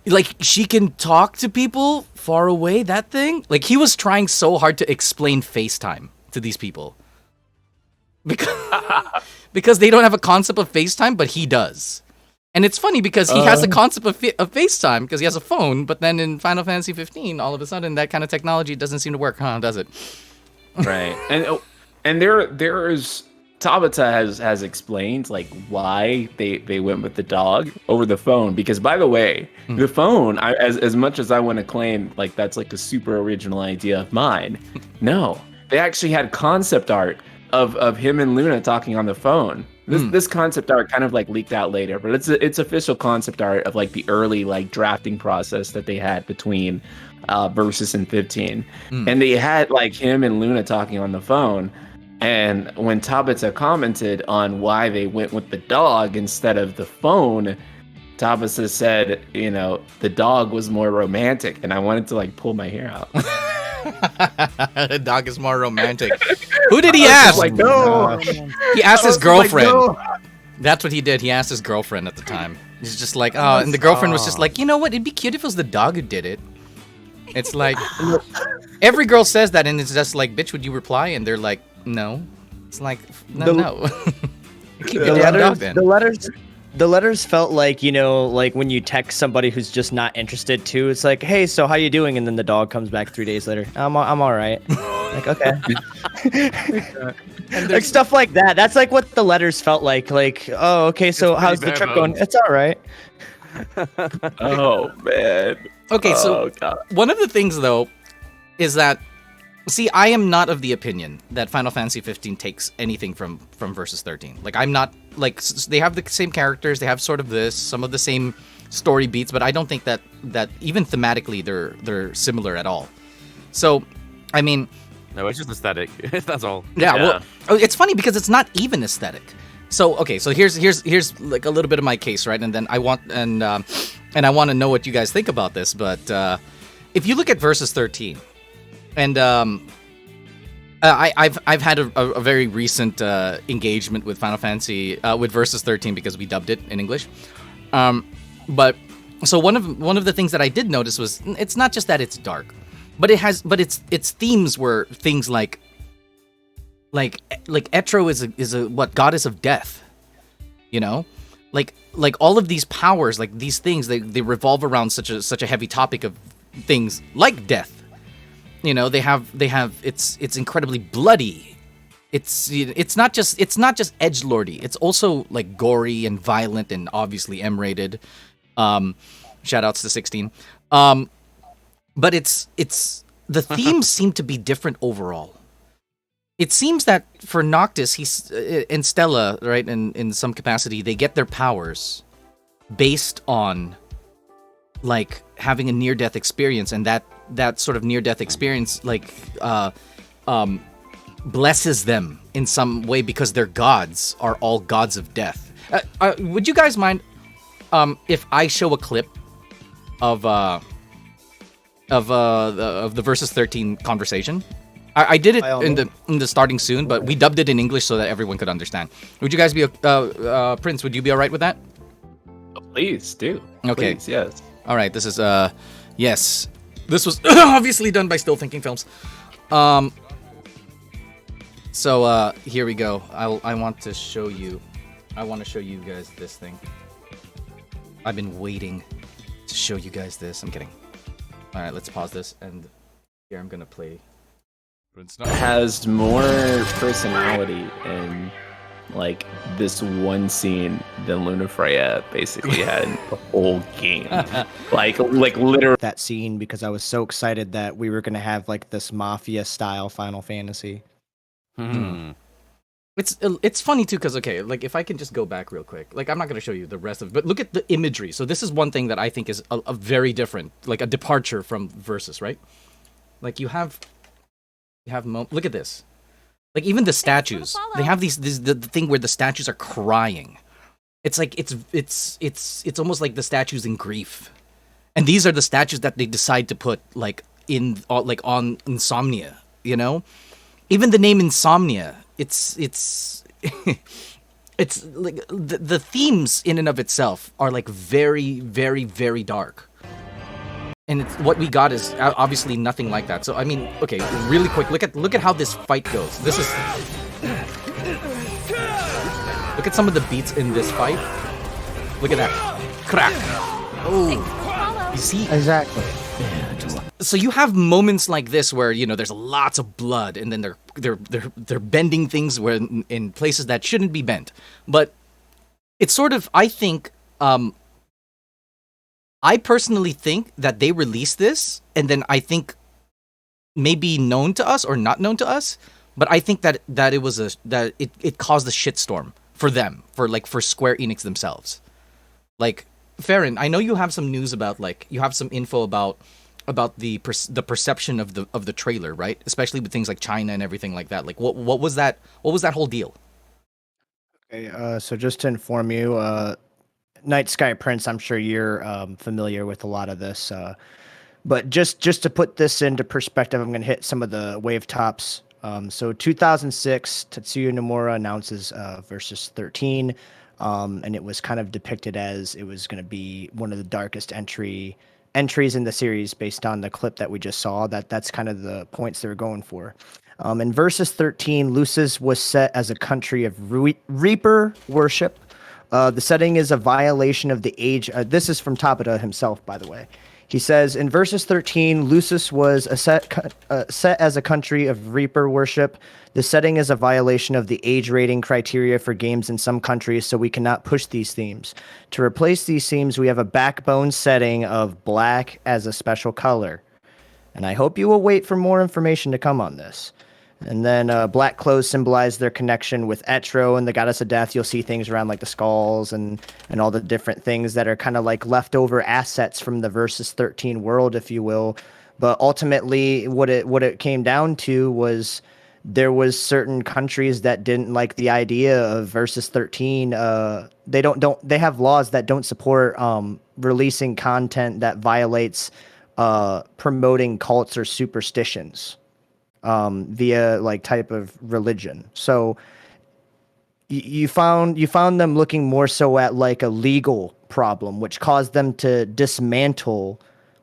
like, she can talk to people far away, that thing? Like, he was trying so hard to explain FaceTime to these people. Because they don't have a concept of FaceTime, but he does. And it's funny because he has a concept of FaceTime because he has a phone, but then in Final Fantasy 15, all of a sudden that kind of technology doesn't seem to work, does it? Right. And there is Tabata has explained like why they went with the dog over the phone, because by the way, the phone, as much as I want to claim like that's like a super original idea of mine, no, they actually had concept art of him and Luna talking on the phone. This concept art kind of like leaked out later, but it's official concept art of like the early like drafting process that they had between Versus and 15, and they had like him and Luna talking on the phone. And when Tabata commented on why they went with the dog instead of the phone, Tabata said, you know, the dog was more romantic, and I wanted to like pull my hair out. The dog is more romantic. Who did he ask? Like, no. He asked his girlfriend. Like, no. That's what he did. He asked his girlfriend at the time. He's just like, oh, and the girlfriend was just like, you know what? It'd be cute if it was the dog who did it. It's like, every girl says that, and it's just like, bitch, would you reply? And they're like, no. It's like, no. Keep your damn dog then. The letters felt like, you know, like when you text somebody who's just not interested too. It's like, hey, so how you doing? And then the dog comes back 3 days later. I'm all right. Like, okay. Like stuff like that. That's like what the letters felt like. Like, oh, okay, so how's the trip going? It's all right. Oh man. Okay, so one of the things though is that, see, I am not of the opinion that Final Fantasy 15 takes anything from Versus 13. Like, I'm not, like, they have the same characters, they have sort of some of the same story beats, but I don't think that even thematically they're similar at all. So, I mean, no, it's just aesthetic. That's all. Yeah, well, it's funny because it's not even aesthetic. So, okay, so here's like a little bit of my case, right? And then I want I want to know what you guys think about this. But if you look at Versus 13, and I've had a very recent engagement with Final Fantasy with Versus 13 because we dubbed it in English. But so one of the things that I did notice was it's not just that it's dark, but its themes were things like Etro is a what, goddess of death, you know, like all of these powers, like these things, they revolve around such a heavy topic of things like death. You know, they have it's incredibly bloody. It's not just edgelordy. It's also like gory and violent and obviously M-rated. Shout outs to 16. But it's the themes seem to be different overall. It seems that for Noctis, he's and Stella, right, in some capacity, they get their powers based on like having a near-death experience, and that sort of near-death experience like blesses them in some way because their gods are all gods of death. Would you guys mind if I show a clip of the Versus 13 conversation? I did it in the starting soon, but we dubbed it in English so that everyone could understand. Would you guys be Prince? Would you be all right with that? Please do. Okay. Please, yes. All right. This is yes. This was obviously done by Still Thinking Films. So here we go. I want to show you guys this thing. I've been waiting to show you guys this. I'm kidding. All right, let's pause this, and here I'm gonna play. Has more personality in like this one scene than Lunafreya basically had in the whole game. like literally That scene, because I was so excited that we were gonna have like this mafia style Final Fantasy. It's funny too, because okay, like if I can just go back real quick, like I'm not gonna show you the rest of it, but look at the imagery. So this is one thing that I think is a very different, like a departure from Versus, right? Like you have look at this. Like even the statues, they have the thing where the statues are crying. It's like it's almost like the statues in grief, and these are the statues that they decide to put like in like on Insomnia. You know, even the name Insomnia. It's it's like the themes in and of itself are like very, very, very dark. And what we got is obviously nothing like that. So I mean, okay, really quick, look at how this fight goes. This is look at some of the beats in this fight. Look at that, crack. Oh, you see Exactly. so you have moments like this where there's lots of blood, and then they're bending things where in places that shouldn't be bent. But it's sort of, I think, I personally think that they released this, and then I think maybe known to us or not known to us, but I think that it was it caused a shitstorm for them, for Square Enix themselves. Like, Ferren, I know you have some news about, you have some info about the perception of the trailer, right? Especially with things like China and everything like that. Like, what was that whole deal? Okay, so just to inform you, TheNightSkyPrince, I'm sure you're familiar with a lot of this. But just to put this into perspective, I'm going to hit some of the wave tops. So 2006, Tetsuya Nomura announces Versus 13, and it was kind of depicted as it was going to be one of the darkest entries in the series based on the clip that we just saw. That's kind of the points they were going for. In Versus 13, Lucis was set as a country of Reaper worship. The setting is a violation of the age. This is from Tabata himself, by the way. He says, in Versus 13, Lucis was set as a country of Reaper worship. The setting is a violation of the age rating criteria for games in some countries, so we cannot push these themes. To replace these themes, we have a backbone setting of black as a special color. And I hope you will wait for more information to come on this. And then black clothes symbolize their connection with Etro and the goddess of death. You'll see things around like the skulls and all the different things that are kind of like leftover assets from the Versus 13 world, if you will. But ultimately, what it came down to was there was certain countries that didn't like the idea of Versus 13. They have laws that don't support releasing content that violates promoting cults or superstitions. Via like type of religion. So you found them looking more so at like a legal problem, which caused them to dismantle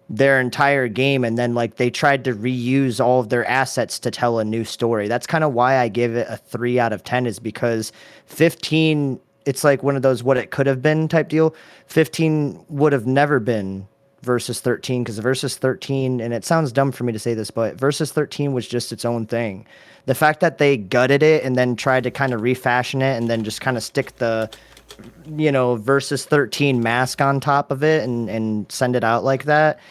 their entire game, and then like they tried to reuse all of their assets to tell a new story. That's kind of why I give it a 3 out of 10, is because 15, it's like one of those what it could have been type deal. 15 would have never been Versus 13, because Versus 13, and it sounds dumb for me to say this, but Versus 13 was just its own thing. The fact that they gutted it and then tried to kind of refashion it and then just kind of stick the Versus 13 mask on top of it and send it out like that,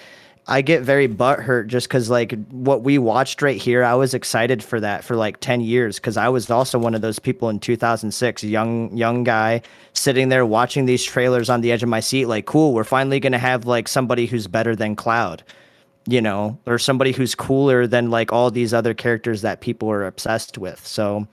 I get very butthurt, just because like what we watched right here, I was excited for that for like 10 years, because I was also one of those people in 2006, young guy sitting there watching these trailers on the edge of my seat, like, cool, we're finally going to have like somebody who's better than Cloud, or somebody who's cooler than like all these other characters that people are obsessed with. So,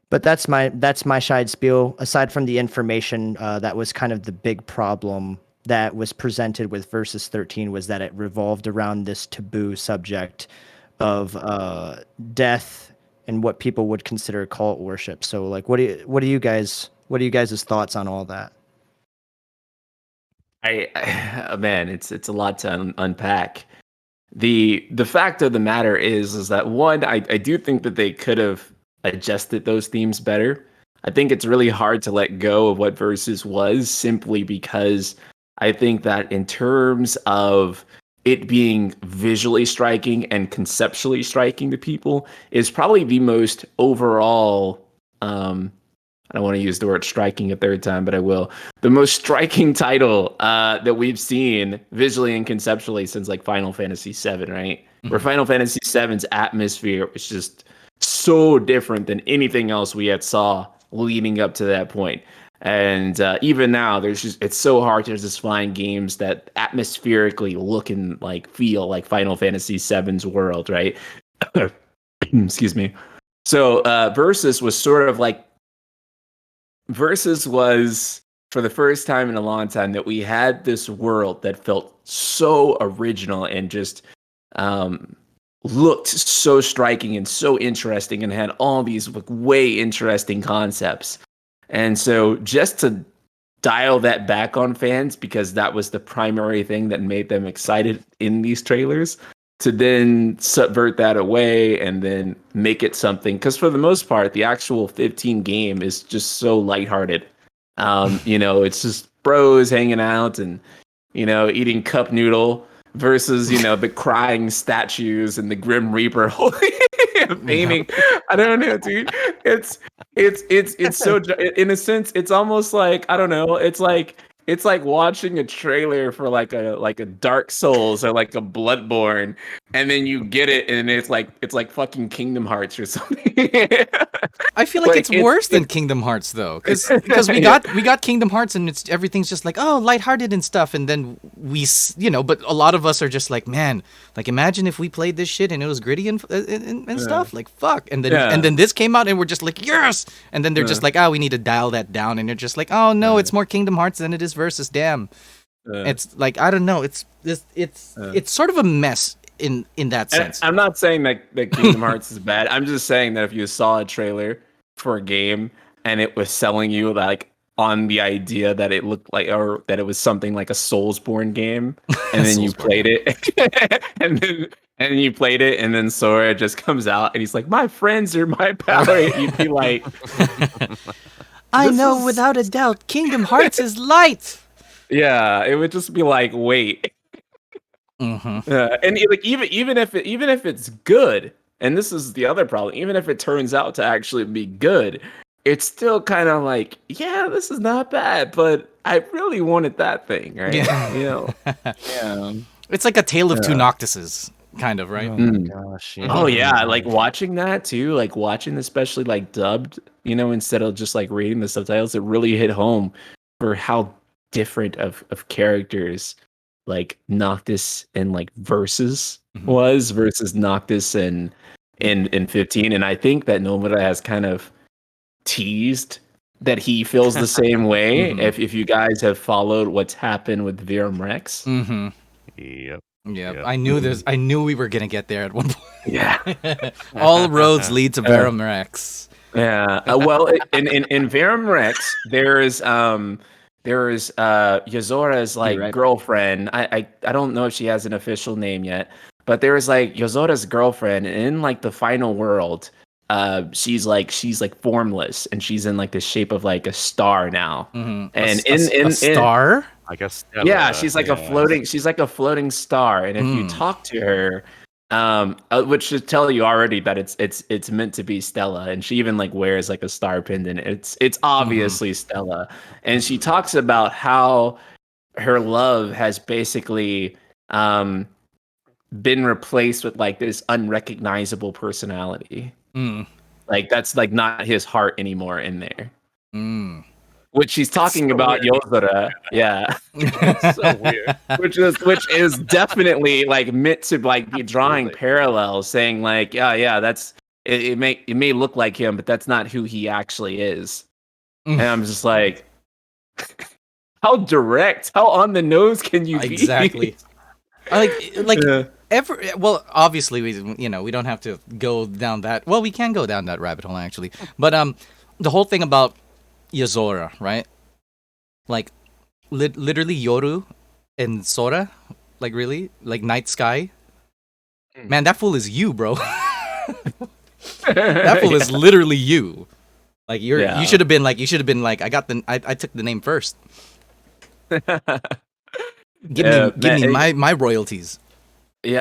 but that's my side spiel. Aside from the information, that was kind of the big problem that was presented with Versus 13, was that it revolved around this taboo subject of death and what people would consider cult worship. So like, what are you guys' thoughts on all that? Man, it's a lot to unpack. The fact of the matter is that, one, I do think that they could have adjusted those themes better. I think it's really hard to let go of what Versus was, simply because I think that in terms of it being visually striking and conceptually striking to people, is probably the most overall, I don't want to use the word striking a third time, but I will. The most striking title that we've seen visually and conceptually since like Final Fantasy VII, right? Mm-hmm. Where Final Fantasy VII's atmosphere was just so different than anything else we had saw leading up to that point. And even now, it's so hard to just find games that atmospherically look and like feel like Final Fantasy VII's world, right? Excuse me. So Versus was sort of like, Versus was, for the first time in a long time, that we had this world that felt so original and just looked so striking and so interesting and had all these like, way interesting concepts. And so just to dial that back on fans, because that was the primary thing that made them excited in these trailers, to then subvert that away and then make it something. Because for the most part, the actual 15 game is just so lighthearted. It's just bros hanging out and, eating cup noodle versus the crying statues and the Grim Reaper holding painting. I don't know, dude. It's so, in a sense, it's almost like, I don't know. It's like watching a trailer for like a Dark Souls or like a Bloodborne, and then you get it, and it's like fucking Kingdom Hearts or something. I feel like it's worse than Kingdom Hearts though, because we got Kingdom Hearts and everything's just like, oh, lighthearted and stuff, and then but a lot of us are just like, man, like imagine if we played this shit and it was gritty and stuff, like fuck, and then this came out and we're just like, yes, and then they're just like, oh, we need to dial that down, and you're just like, oh no, it's more Kingdom Hearts than it is versus damn. It's like, I don't know, it's sort of a mess in that sense. I'm not saying that Kingdom Hearts is bad. I'm just saying that if you saw a trailer for a game and it was selling you like on the idea that it looked like, or that it was something like a Soulsborne game, and then you played it, and you played it, and then Sora just comes out and he's like, my friends are my power, you'd be like, I know without a doubt Kingdom Hearts is light. Yeah, it would just be like, wait. Mm-hmm. And like even if it's good, and this is the other problem, even if it turns out to actually be good, it's still kind of like, yeah, this is not bad, but I really wanted that thing, right? Yeah. Yeah. It's like a tale of two Noctises, kind of, right? Oh my gosh. Yeah. Oh yeah, like watching that too, like watching especially like dubbed, instead of just like reading the subtitles, it really hit home for how different of characters like Noctis and like Versus was versus Noctis in 15. And I think that Nomura has kind of teased that he feels the same way. If you guys have followed what's happened with Virum Rex. Yep. I knew we were gonna get there at one point. Yeah. All roads lead to Virum Rex. Yeah. Well, in Virum Rex, there's Yozora's like girlfriend. I don't know if she has an official name yet, but there's like Yozora's girlfriend, and in like the final world, she's like formless, and she's in like the shape of like a star now. And in star, I guess. Yeah, she's like a floating star, and if you talk to her, which should tell you already that it's meant to be Stella, and she even like wears like a star pendant. It's obviously Stella, and she talks about how her love has basically been replaced with like this unrecognizable personality. Like that's like not his heart anymore in there. Which she's talking about Yozora, yeah. So weird. Which is definitely like meant to like be drawing parallels, saying like, yeah, that's it may look like him, but that's not who he actually is. And I'm just like, how direct, how on the nose can you be? Exactly. Well, obviously we don't have to go down that. Well, we can go down that rabbit hole actually, but the whole thing about Yozora, right? Like, literally Yoru and Sora, like really, like night sky. Man, that fool is you, bro. That fool is literally you. Like you should have been like I took the name first. Give me my royalties. Yeah,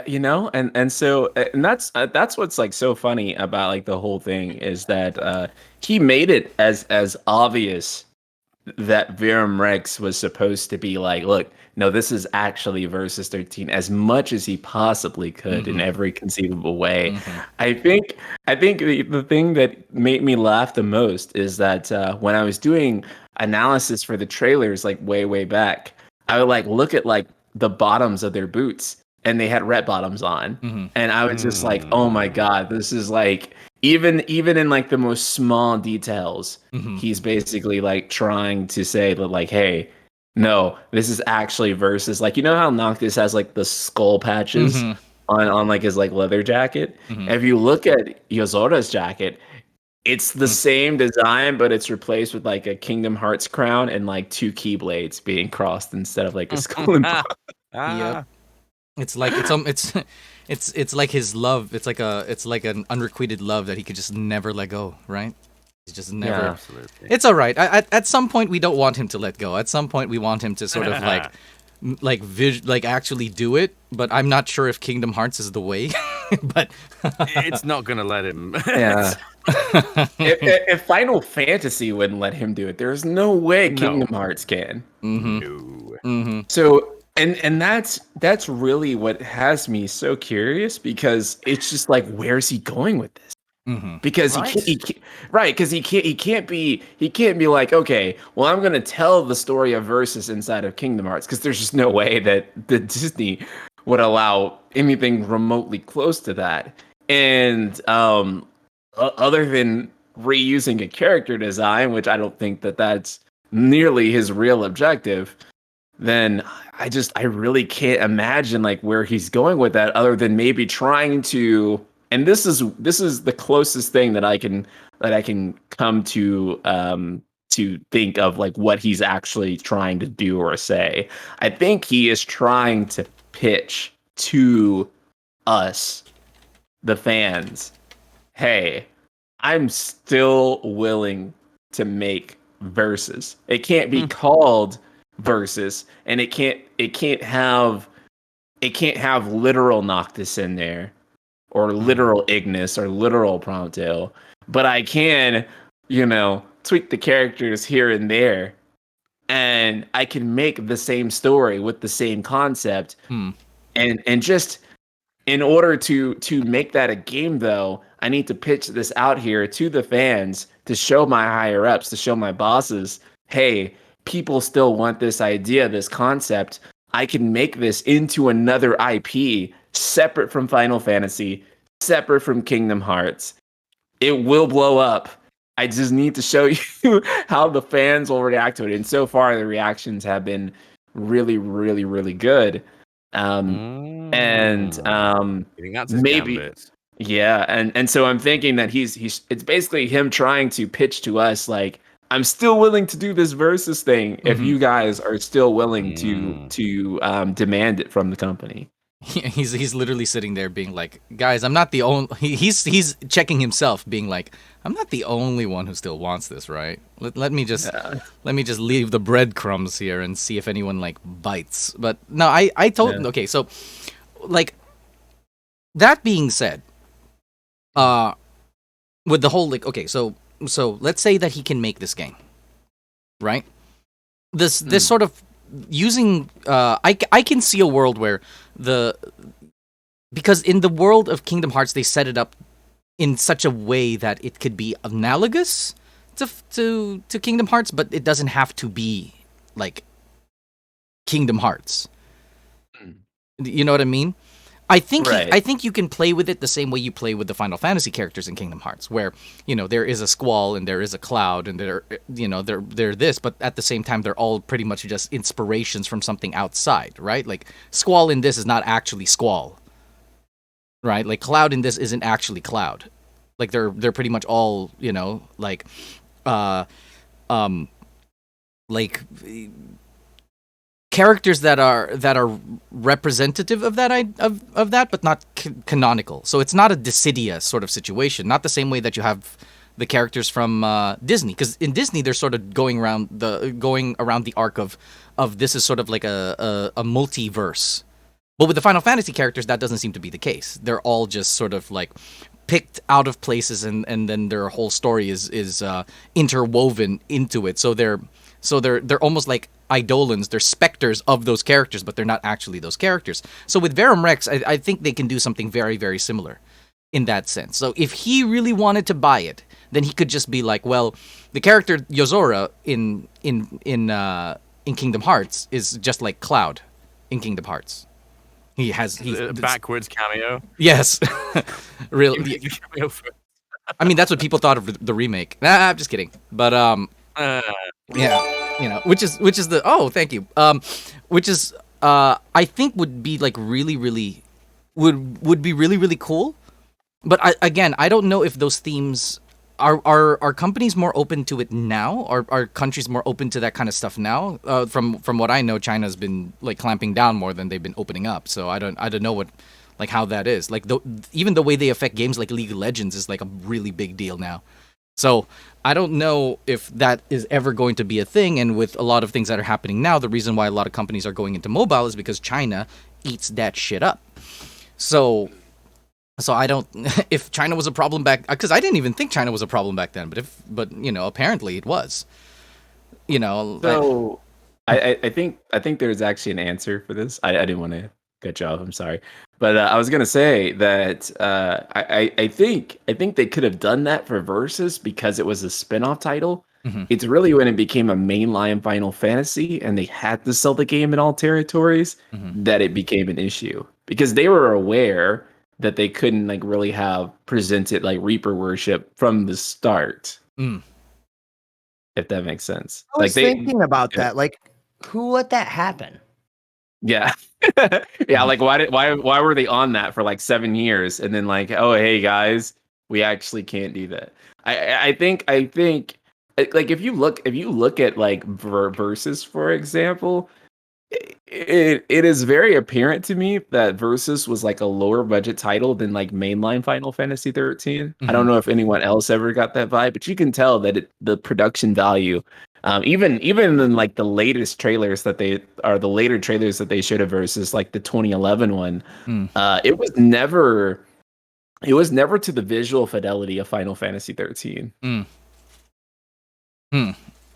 and so that's what's like so funny about like the whole thing is that he made it as obvious that Virum Rex was supposed to be like, look, no, this is actually Versus 13 as much as he possibly could in every conceivable way. I think the thing that made me laugh the most is that when I was doing analysis for the trailers like way back, I would like look at like the bottoms of their boots, and they had red bottoms on, and I was just like, oh my god, this is like even in like the most small details, he's basically like trying to say that like, hey, no, this is actually Versus. Like, you know how Noctis has like the skull patches on like his like leather jacket? If you look at Yozora's jacket, it's the same design, but it's replaced with like a Kingdom Hearts crown and like two keyblades being crossed instead of like a skull and bones. Yep. It's like it's like his love. It's like an unrequited love that he could just never let go, right? He's just never. Yeah, absolutely. It's all right. At some point, we don't want him to let go. At some point, we want him to sort of like like actually do it. But I'm not sure if Kingdom Hearts is the way. But It's not gonna let him. Yeah. if Final Fantasy wouldn't let him do it, there's no way Kingdom Hearts can. No. So and that's really what has me so curious, because it's just like, where's he going with this? Because he can't be like, okay, well, I'm gonna tell the story of Versus inside of Kingdom Hearts, because there's just no way that the Disney would allow anything remotely close to that. And other than reusing a character design, which I don't think that's nearly his real objective, then I really can't imagine like where he's going with that, other than maybe trying to. And this is the closest thing that I can come to think of, like what he's actually trying to do or say. I think he is trying to pitch to us, the fans, hey, I'm still willing to make Versus. It can't be called Versus, and it can't have literal Noctis in there, or literal Ignis, or literal Prompto, but I can, tweak the characters here and there, and I can make the same story with the same concept. And just in order to make that a game, though, I need to pitch this out here to the fans, to show my higher ups, to show my bosses, hey, people still want this idea, this concept. I can make this into another IP, separate from Final Fantasy, separate from Kingdom Hearts. It will blow up. I just need to show you how the fans will react to it. And so far, the reactions have been really, really, really good. And I think that's his maybe, gambit. yeah. And so I'm thinking that it's basically him trying to pitch to us, like, I'm still willing to do this Versus thing if you guys are still willing to demand it from the company. He's literally sitting there being like, guys, I'm not the only. He's checking himself, being like, I'm not the only one who still wants this, right? Let me just leave the breadcrumbs here and see if anyone like bites. But no, I told okay. So, like, that being said, with the whole like, okay, so let's say that he can make this game, right? This sort of using I can see a world where because in the world of Kingdom Hearts they set it up in such a way that it could be analogous to Kingdom Hearts, but it doesn't have to be like Kingdom Hearts. You know what I mean? I think you can play with it the same way you play with the Final Fantasy characters in Kingdom Hearts, where there is a Squall and there is a Cloud and they're this, but at the same time they're all pretty much just inspirations from something outside, right? Like Squall in this is not actually Squall, right? Like Cloud in this isn't actually Cloud. Like they're pretty much all like characters that are representative of that of that, but not canonical. So it's not a Dissidia sort of situation. Not the same way that you have the characters from Disney, because in Disney they're sort of going around the arc of this is sort of like a multiverse. But with the Final Fantasy characters, that doesn't seem to be the case. They're all just sort of like picked out of places, and then their whole story is interwoven into it. So they're almost like eidolons. They're specters of those characters, but they're not actually those characters. So with Verum Rex, I think they can do something very, very similar in that sense. So if he really wanted to buy it, then he could just be like, well, the character Yozora in Kingdom Hearts is just like Cloud in Kingdom Hearts. He's backwards cameo. Yes, really. I mean, that's what people thought of the remake. Nah, I'm just kidding. But yeah, which is the thank you. Which is I think would be like really, really would be really, really cool. But I don't know if those themes are companies more open to it now. Are countries more open to that kind of stuff now? From what I know, China's been like clamping down more than they've been opening up. So I don't know what how that is. Like even the way they affect games like League of Legends is like a really big deal now. So I don't know if that is ever going to be a thing. And with a lot of things that are happening now, the reason why a lot of companies are going into mobile is because China eats that shit up. So I don't. If China was a problem back, because I didn't even think China was a problem back then. But apparently it was. So I think there's actually an answer for this. I didn't want to cut you off. I'm sorry, but I was gonna say that I think they could have done that for Versus because it was a spin-off title. Mhm. It's really when it became a mainline Final Fantasy and they had to sell the game in all territories that it became an issue because they were aware that they couldn't like really have presented like Reaper worship from the start. If that makes sense. I was thinking about that. Like, who let that happen? Yeah. Yeah, like why were they on that for like 7 years and then like, oh hey guys, we actually can't do that. I think like if you look at like Versus, for example, it is very apparent to me that Versus was like a lower budget title than like mainline Final Fantasy 13. I don't know if anyone else ever got that vibe, but you can tell that the production value, even in like the latest trailers that they showed of Versus, like the 2011 one, it was never to the visual fidelity of Final Fantasy 13.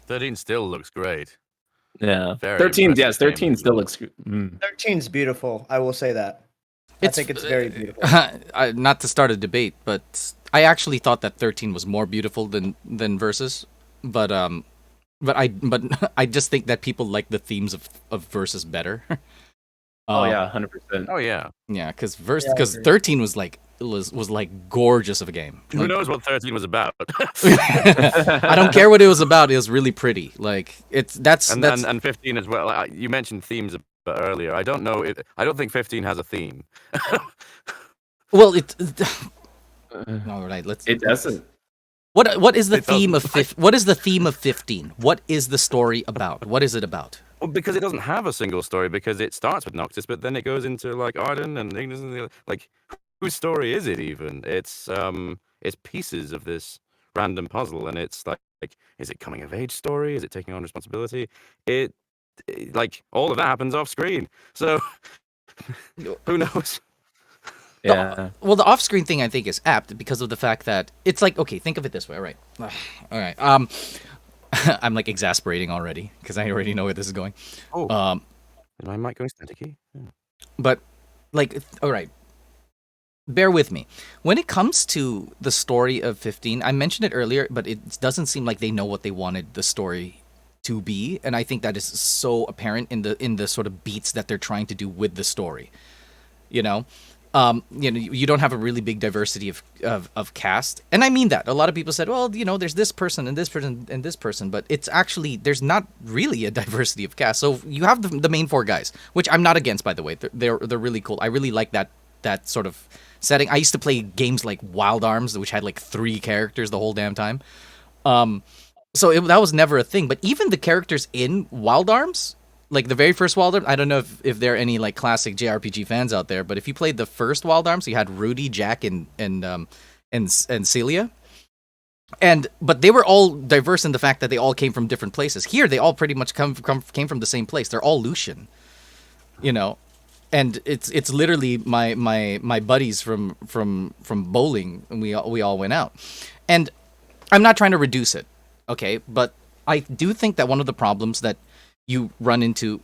13 still looks great. Yeah, Very 13. impressive Yes, 13 game. still looks. 13's beautiful. I will say that. I think it's very beautiful. Not to start a debate, but I actually thought that 13 was more beautiful than Versus, but I just think that people like the themes of Versus better. Oh yeah, 100%. Oh yeah. Yeah, because 13 was like gorgeous of a game. Who knows what 13 was about? I don't care what it was about. It was really pretty. Like that's and 15 as well. You mentioned themes a bit earlier. I don't know. I don't think 15 has a theme. Well, all right. It doesn't. What is the theme of doesn't. What is the theme of 15? What is the story about? What is it about? Well, because it doesn't have a single story. Because it starts with Noctis, but then it goes into like Arden and Ignis and the other, like. Whose story is it even? It's pieces of this random puzzle, and it's like is it coming of age story? Is it taking on responsibility? It like all of that happens off screen. So who knows? Yeah. The off-screen thing I think is apt because of the fact that it's like, okay, think of it this way. All right. All right. I'm like exasperating already because I already know where this is going. Oh. Is my mic going staticky? But like, all right. Bear with me. When it comes to the story of 15, I mentioned it earlier, but it doesn't seem like they know what they wanted the story to be, and I think that is so apparent in the sort of beats that they're trying to do with the story. You don't have a really big diversity of cast, and I mean that. A lot of people said, well, there's this person and this person and this person, but it's actually there's not really a diversity of cast. So you have the main four guys, which I'm not against, by the way. They're really cool. I really like that sort of setting. I used to play games like Wild Arms, which had like 3 characters the whole damn time. So that was never a thing. But even the characters in Wild Arms, like the very first Wild Arms, I don't know if there are any like classic JRPG fans out there, but if you played the first Wild Arms, you had Rudy, Jack, and Celia. But they were all diverse in the fact that they all came from different places. Here, they all pretty much came from the same place. They're all Lucian, And it's literally my buddies from bowling, and we all went out. And I'm not trying to reduce it, okay? But I do think that one of the problems that you run into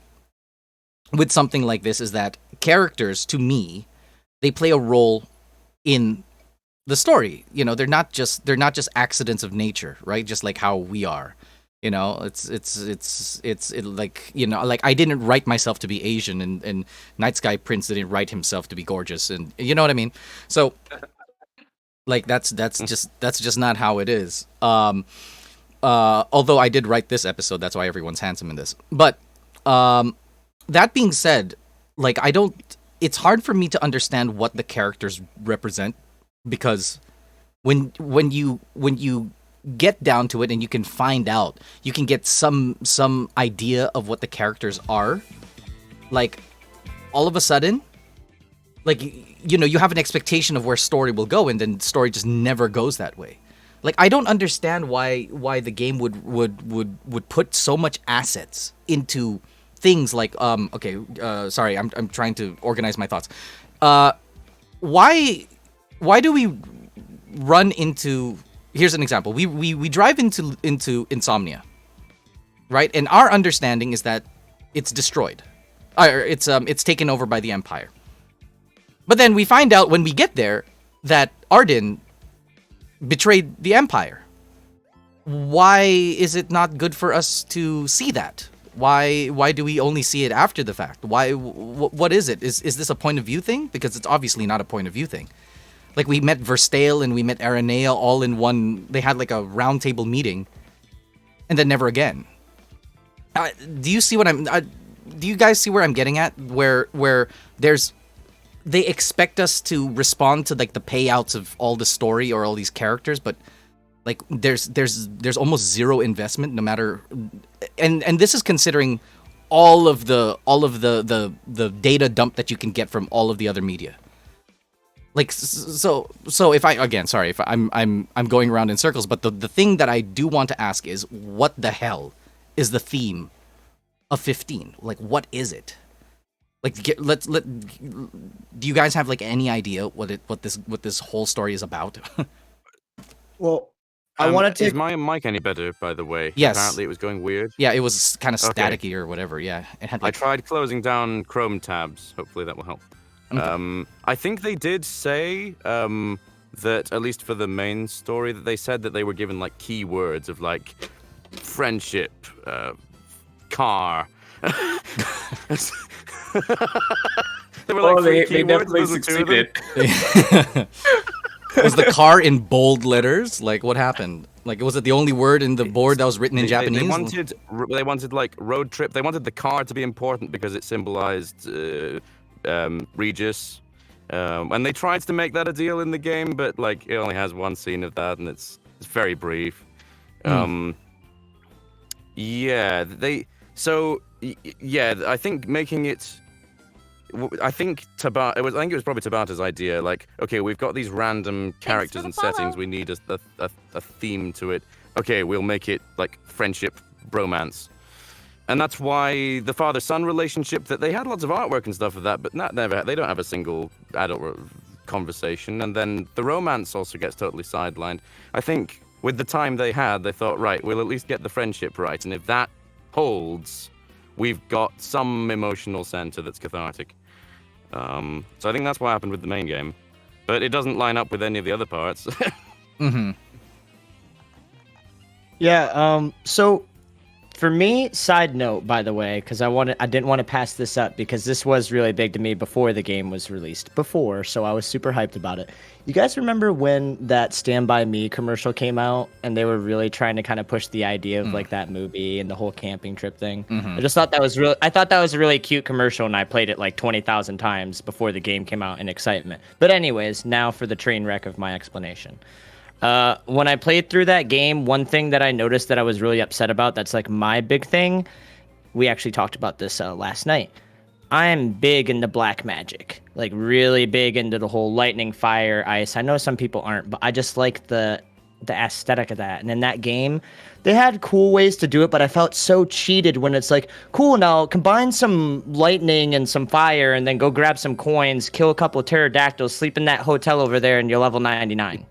with something like this is that characters, to me, they play a role in the story. They're not just accidents of nature, right? Just like how we are. It's like, like I didn't write myself to be Asian, and TheNightSkyPrince didn't write himself to be gorgeous, and you know what I mean? So like that's just not how it is. Although I did write this episode, that's why everyone's handsome in this. But that being said, like it's hard for me to understand what the characters represent, because when you get down to it and you can find out, you can get some idea of what the characters are, like all of a sudden, like you have an expectation of where story will go, and then story just never goes that way. Like, I don't understand why the game would put so much assets into things like sorry, I'm trying to organize my thoughts. Why do we run into? Here's an example. We drive into Insomnia, right? And our understanding is that it's destroyed, it's taken over by the Empire. But then we find out when we get there that Arden betrayed the Empire. Why is it not good for us to see that? Why do we only see it after the fact? What is it? Is this a point of view thing? Because it's obviously not a point of view thing. Like, we met Verstale and we met Aranea all in one. They had like a round table meeting, and then never again. Do you see what I'm? Do you guys see where I'm getting at? Where they expect us to respond to like the payouts of all the story or all these characters, but like there's almost zero investment, no matter. And this is considering all of the data dump that you can get from all of the other media. Like, so if I, again, sorry if I'm going around in circles, but the thing that I do want to ask is, what the hell is the theme of 15? Like, what is it? Like, do you guys have like any idea what this whole story is about? Well, I wanted to. Is my mic any better, by the way? Yes. Apparently it was going weird. Yeah, it was kind of staticky Okay. or whatever. Yeah, it had I like. tried closing down Chrome tabs. Hopefully that will help. Okay. I think they did say that, at least for the main story, that they said that they were given like keywords of like friendship, car. They were like they three keywords, definitely those are two of them. succeeded. Was the car in bold letters? Like, what happened? Like, was it the only word in the board that was written in Japanese? They wanted like road trip. They wanted the car to be important because it symbolized Regis. And they tried to make that a deal in the game, but like it only has one scene of that, and it's very brief. Yeah, I think making it. I think it was probably Tabata's idea. Like, okay, we've got these random characters and settings. We need a theme to it. Okay, we'll make it like friendship, bromance, and that's why the father-son relationship. That they had lots of artwork and stuff of that, but they don't have a single adult conversation. And then the romance also gets totally sidelined. I think with the time they had, they thought, right, we'll at least get the friendship right, and if that holds, we've got some emotional center that's cathartic. So I think that's what happened with the main game, but it doesn't line up with any of the other parts. Mm-hmm. Yeah. So for me, side note, by the way, because I didn't want to pass this up because this was really big to me before the game was released. So I was super hyped about it. You guys remember when that Stand By Me commercial came out and they were really trying to kind of push the idea of like that movie and the whole camping trip thing? I just thought that was I thought that was a really cute commercial, and I played it like 20,000 times before the game came out in excitement. But anyways, now for the train wreck of my explanation. When I played through that game, one thing that I noticed that I was really upset about, that's like my big thing, we actually talked about this last night. I'm big into black magic, like really big into the whole lightning, fire, ice. I know some people aren't, but I just like the aesthetic of that. And in that game, they had cool ways to do it, but I felt so cheated when it's like, cool, now combine some lightning and some fire and then go grab some coins, kill a couple of pterodactyls, sleep in that hotel over there, and you're level 99.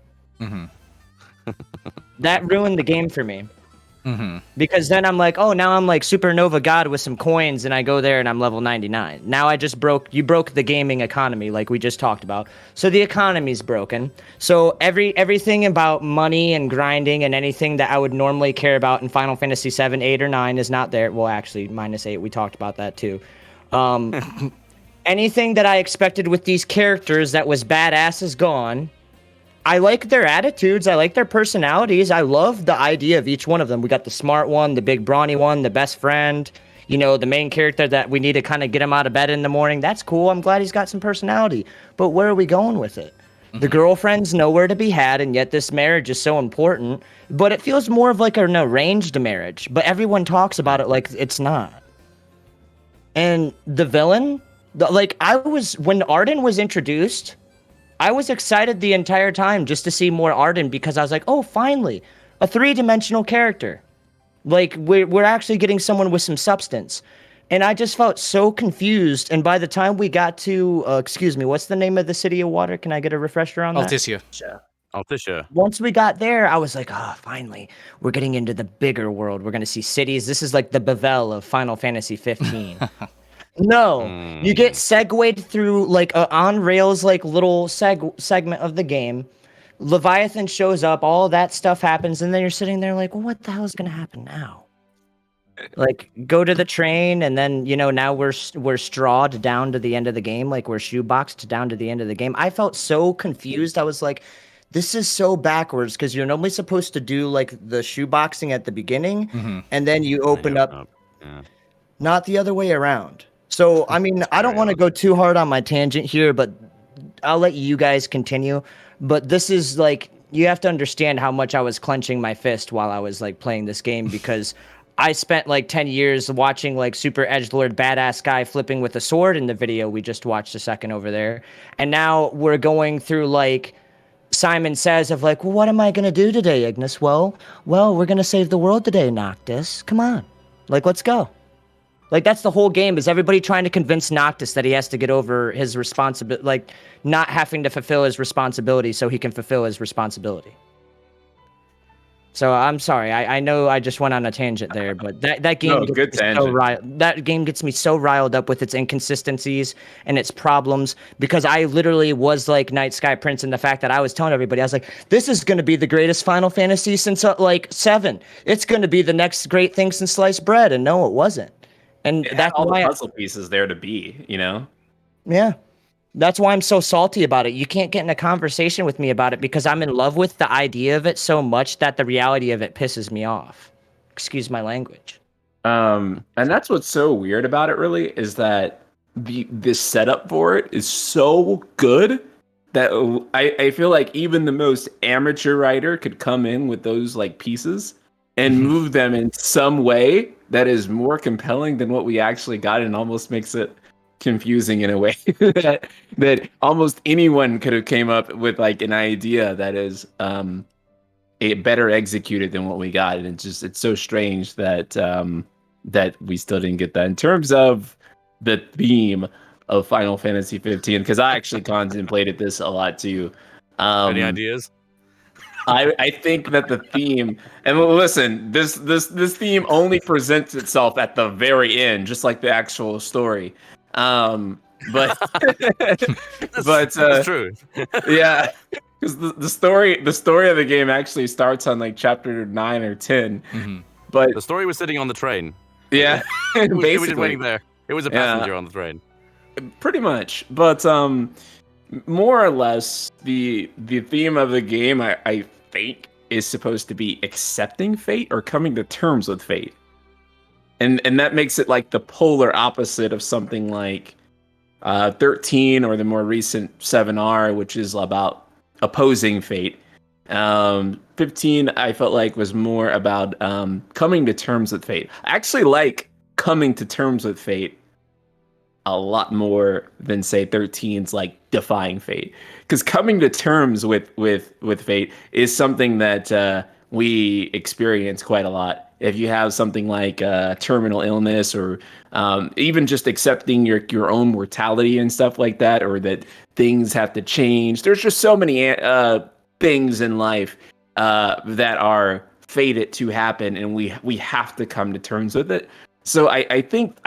That ruined the game for me. Because then I'm like, oh, now I'm like Supernova God with some coins, and I go there and I'm level 99. Now you broke the gaming economy like we just talked about. So the economy's broken. So everything about money and grinding and anything that I would normally care about in Final Fantasy 7, 8, or 9 is not there. Well, actually, -8, we talked about that too. Anything that I expected with these characters that was badass is gone. I like their attitudes. I like their personalities. I love the idea of each one of them. We got the smart one, the big brawny one, the best friend, the main character that we need to kind of get him out of bed in the morning. That's cool. I'm glad he's got some personality. But where are we going with it? The girlfriend's nowhere to be had, and yet this marriage is so important. But it feels more of like an arranged marriage. But everyone talks about it like it's not. And the villain, when Arden was introduced, I was excited the entire time just to see more Arden because I was like, oh, finally, a 3-dimensional character. Like, we're actually getting someone with some substance. And I just felt so confused. And by the time we got to, excuse me, what's the name of the City of Water? Can I get a refresher on that? Alticia. Altisha. Once we got there, I was like, finally, we're getting into the bigger world. We're going to see cities. This is like the Bavel of Final Fantasy 15. No, you get segued through like a on rails like little segment of the game. Leviathan shows up, all that stuff happens, and then you're sitting there like, well, what the hell is going to happen now? Like, go to the train, and then now we're strawed down to the end of the game, like we're shoeboxed down to the end of the game. I felt so confused. I was like, this is so backwards because you're normally supposed to do like the shoeboxing at the beginning, and then you open up, not the other way around. So, I mean, I don't want to go too hard on my tangent here, but I'll let you guys continue. But this is like, you have to understand how much I was clenching my fist while I was like playing this game because I spent like 10 years watching like super edgelord badass guy flipping with a sword in the video we just watched a second over there. And now we're going through like Simon Says of like, well, what am I going to do today, Ignis? Well, we're going to save the world today, Noctis. Come on. Like, let's go. Like, that's the whole game, is everybody trying to convince Noctis that he has to get over his responsibility, like, not having to fulfill his responsibility so he can fulfill his responsibility. So I'm sorry, I know I just went on a tangent there, but that game gets me so riled up with its inconsistencies and its problems, because I literally was like TheNightSkyPrince in the fact that I was telling everybody, I was like, this is going to be the greatest Final Fantasy since like 7. It's going to be the next great thing since sliced bread, and no, it wasn't. And It that's had all why the puzzle pieces there to be, Yeah. That's why I'm so salty about it. You can't get in a conversation with me about it because I'm in love with the idea of it so much that the reality of it pisses me off. Excuse my language. And that's what's so weird about it, really, is that this setup for it is so good that I feel like even the most amateur writer could come in with those like pieces and move them in some way that is more compelling than what we actually got, and almost makes it confusing in a way that almost anyone could have came up with like an idea that is better executed than what we got. And it's so strange that that we still didn't get that in terms of the theme of Final Fantasy 15, because I actually contemplated this a lot too. Any ideas? I think that the theme, and listen, this theme only presents itself at the very end, just like the actual story. But That's true. Yeah, because the story of the game actually starts on like chapter 9 or 10. But the story was sitting on the train. Yeah, it was basically just waiting there. It was a passenger on the train. Pretty much, but more or less, the theme of the game, I think, is supposed to be accepting fate or coming to terms with fate. And that makes it like the polar opposite of something like 13 or the more recent 7R, which is about opposing fate. 15, I felt like, was more about coming to terms with fate. I actually like coming to terms with fate a lot more than, say, 13's like defying fate, because coming to terms with fate is something that we experience quite a lot. If you have something like terminal illness, or even just accepting your own mortality and stuff like that, or that things have to change, there's just so many things in life that are fated to happen, and we have to come to terms with it. So I think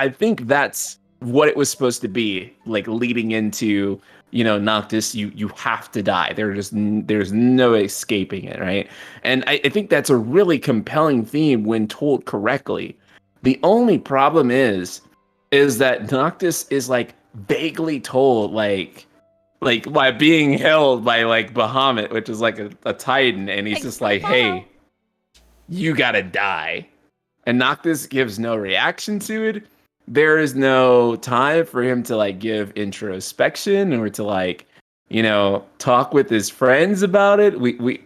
that's what it was supposed to be, like, leading into, Noctis, you have to die. There's no escaping it, right? And I think that's a really compelling theme when told correctly. The only problem is that Noctis is like vaguely told, like by being held by like Bahamut, which is like a titan, and he's just like, hey, you gotta die. And Noctis gives no reaction to it. There is no time for him to like give introspection or to like, talk with his friends about it.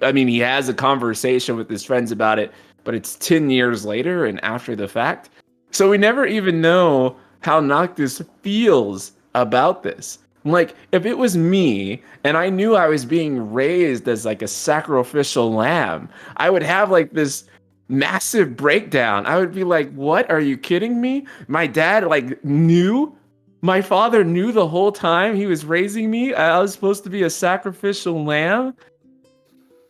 I mean, he has a conversation with his friends about it, but it's 10 years later and after the fact. So we never even know how Noctis feels about this. Like, if it was me and I knew I was being raised as like a sacrificial lamb, I would have like this massive breakdown. I would be like, what? Are you kidding me? My dad like knew. My father knew the whole time he was raising me. I was supposed to be a sacrificial lamb.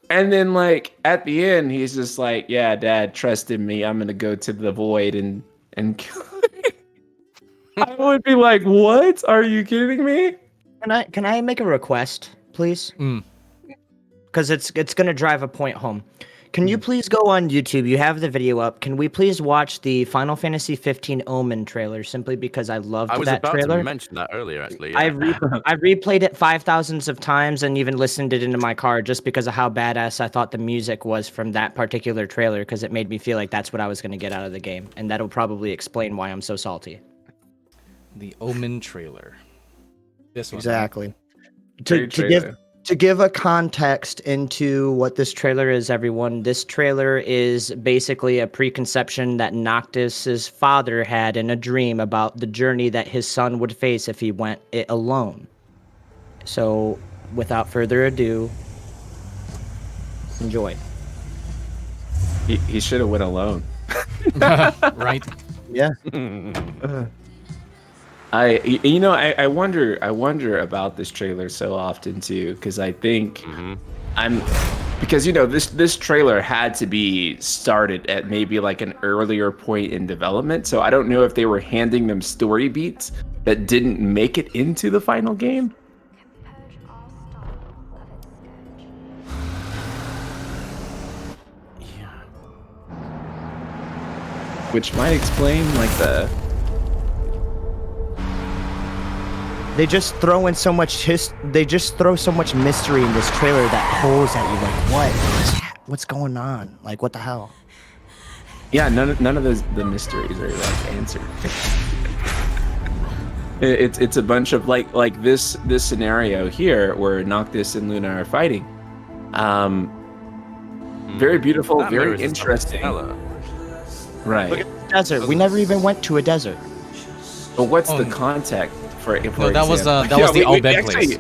And then like at the end, he's just like, yeah, Dad, trust in me. I'm going to go to the void and kill I would be like, what? Are you kidding me? Can I make a request, please? Because it's gonna drive a point home. Can you please go on YouTube? You have the video up. Can we please watch the Final Fantasy 15 Omen trailer? Simply because I loved I was that about trailer. to mention that earlier, actually. I replayed it 5,000s of times and even listened it into my car just because of how badass I thought the music was from that particular trailer. Because it made me feel like that's what I was gonna get out of the game, and that'll probably explain why I'm so salty. The Omen trailer. This one. Exactly. Great trailer. To give a context into what this trailer is, everyone, this trailer is basically a preconception that Noctis's father had in a dream about the journey that his son would face if he went it alone. So, without further ado, enjoy. He should have went alone. Right? Yeah. I wonder about this trailer so often too, because I think because this trailer had to be started at maybe like an earlier point in development, so I don't know if they were handing them story beats that didn't make it into the final game. Which might explain like They just throw in so much they just throw so much mystery in this trailer that pulls at you like, what's going on? Like, what the hell? Yeah, none of the mysteries are like answered. It's a bunch of like this scenario here where Noctis and Luna are fighting. Very beautiful, That very mirrors interesting. Right. Look at the desert. We never even went to a desert. But what's the context for No, that was example? that was the we Albed place.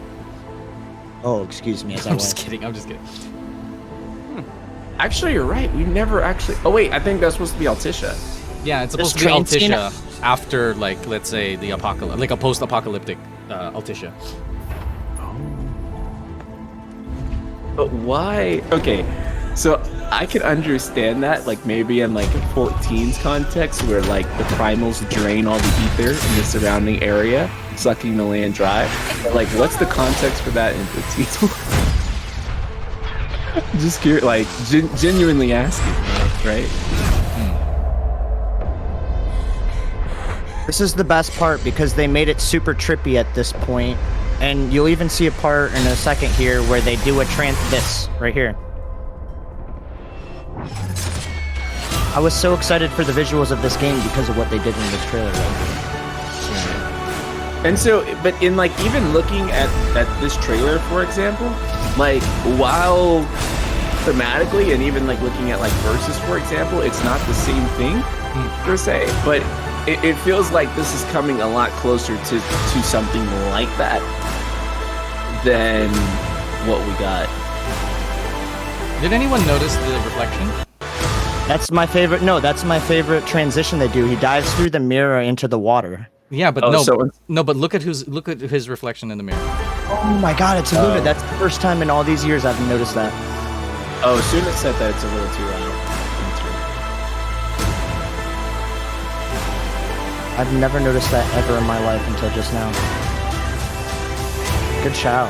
Oh, excuse me. As I I'm went. just kidding. I'm just kidding. Actually, you're right. We never actually. Oh wait, I think that's supposed to be Altissia. Yeah, it's supposed This to be train scene- Altissia after, like, let's say the apocalypse, like a post-apocalyptic Altissia. But why? Okay, so I could understand that, like maybe in like a 14's context, where like the primals drain all the ether in the surrounding area, sucking the land dry. But like, what's the context for that in 15? Just curious, like genuinely asking, right? This is the best part because they made it super trippy at this point, and you'll even see a part in a second here where they do this right here. I was so excited for the visuals of this game because of what they did in this trailer. And so, but in like even looking at this trailer, for example, like while thematically and even like looking at like verses, for example, it's not the same thing per se, but it feels like this is coming a lot closer to something like that than what we got. Did anyone notice the reflection? That's my favorite. No, that's my favorite transition they do. He dives through the mirror into the water. Yeah, but Oh, but look at his reflection in the mirror. Oh my god, it's Luna. That's the first time in all these years I've noticed that. Oh, as soon as said that, it's a little too loud. I've never noticed that ever in my life until just now. Good shout.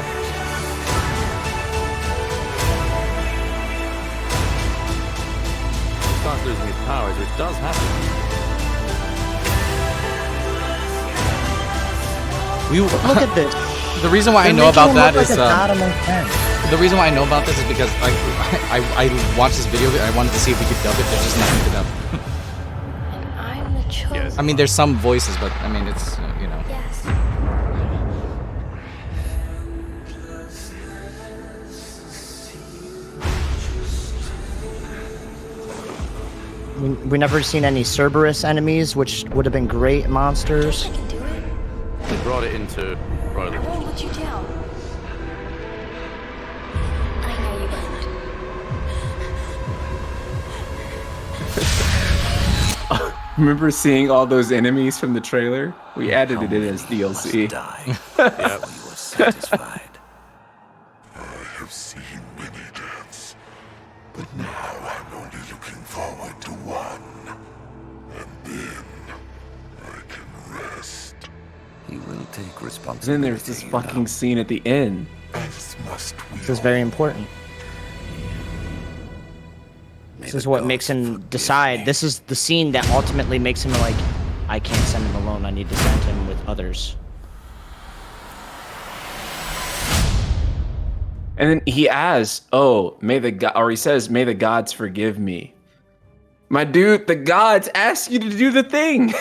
He starts losing his powers, which does happen. Look at this. The reason why I They're know making about him that look is like a god amongst men. the reason why I know about this is because I watched this video. I wanted to see if we could dub it. There's just nothing to dub. I'm the chosen. Yes. I mean, there's some voices, but I mean, it's you know. Yes. We never seen any Cerberus enemies, which would have been great monsters. I can do it. They brought it into Riley. I won't let you down. I know you won't. Remember seeing all those enemies from the trailer? We added it in as DLC. Yep. Satisfied. I have seen many deaths, but now I'm only looking forward to one. And then I can rest. He will take responsibility. Then there's this fucking scene at the end. As must we This is very important. This is what makes him decide. This is the scene that ultimately makes him like, I can't send him alone. I need to send him with others. And then he asks, "Oh, may the god," or he says, "May the gods forgive me." My dude, the gods ask you to do the thing.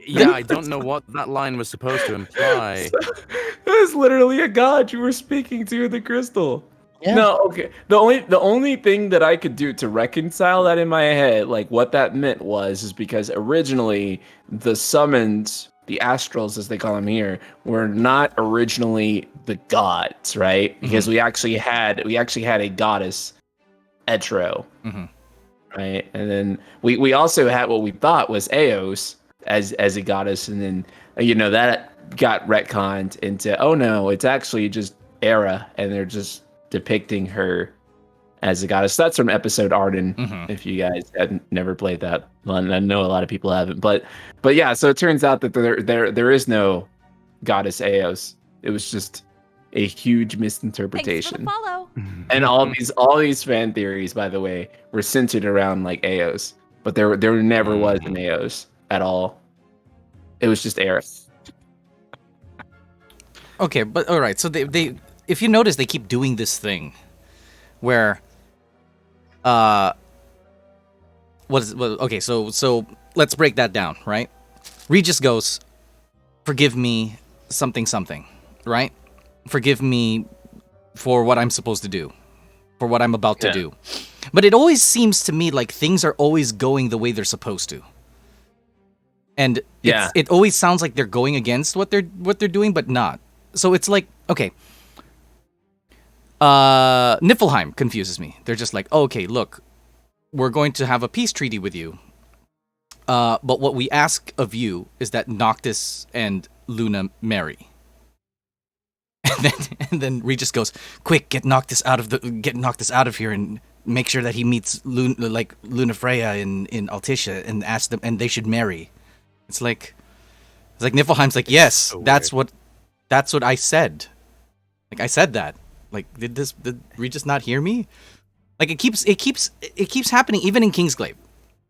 Yeah, I don't know what that line was supposed to imply. It was literally a god you were speaking to in the crystal. Yeah. No, okay. The only thing that I could do to reconcile that in my head, like what that meant is because originally the summons, the astrals as they call them here, were not originally the gods, right? Because we actually had a goddess, Etro, right? And then we also had what we thought was Eos as a goddess, and then that got retconned into, oh no, it's actually just Era, and they're just depicting her as a goddess. That's from episode Arden. If you guys had never played that one, I know a lot of people haven't, but yeah. So it turns out that there is no goddess Eos. It was just a huge misinterpretation. Thanks for the follow. And all these fan theories, by the way, were centered around like Eos, but there never was an Eos at all. It was just Eris. Okay, but all right. So they if you notice, they keep doing this thing where okay, so let's break that down, right? Regis goes, "Forgive me something, right? Forgive me for what I'm supposed to do, for what I'm about to do." But it always seems to me like things are always going the way they're supposed to. And it always sounds like they're going against what they're doing, but not. So it's like, okay, Niflheim confuses me. They're just like, oh, okay, look, we're going to have a peace treaty with you. But what we ask of you is that Noctis and Luna marry. And then Regis goes, quick, get Noctis out of here and make sure that he meets Luna Freya in Altissia and ask them, and they should marry. It's like Niflheim's like, yes, so that's what I said. Like I said that. Like did Regis not hear me? Like it keeps happening even in Kingsglaive.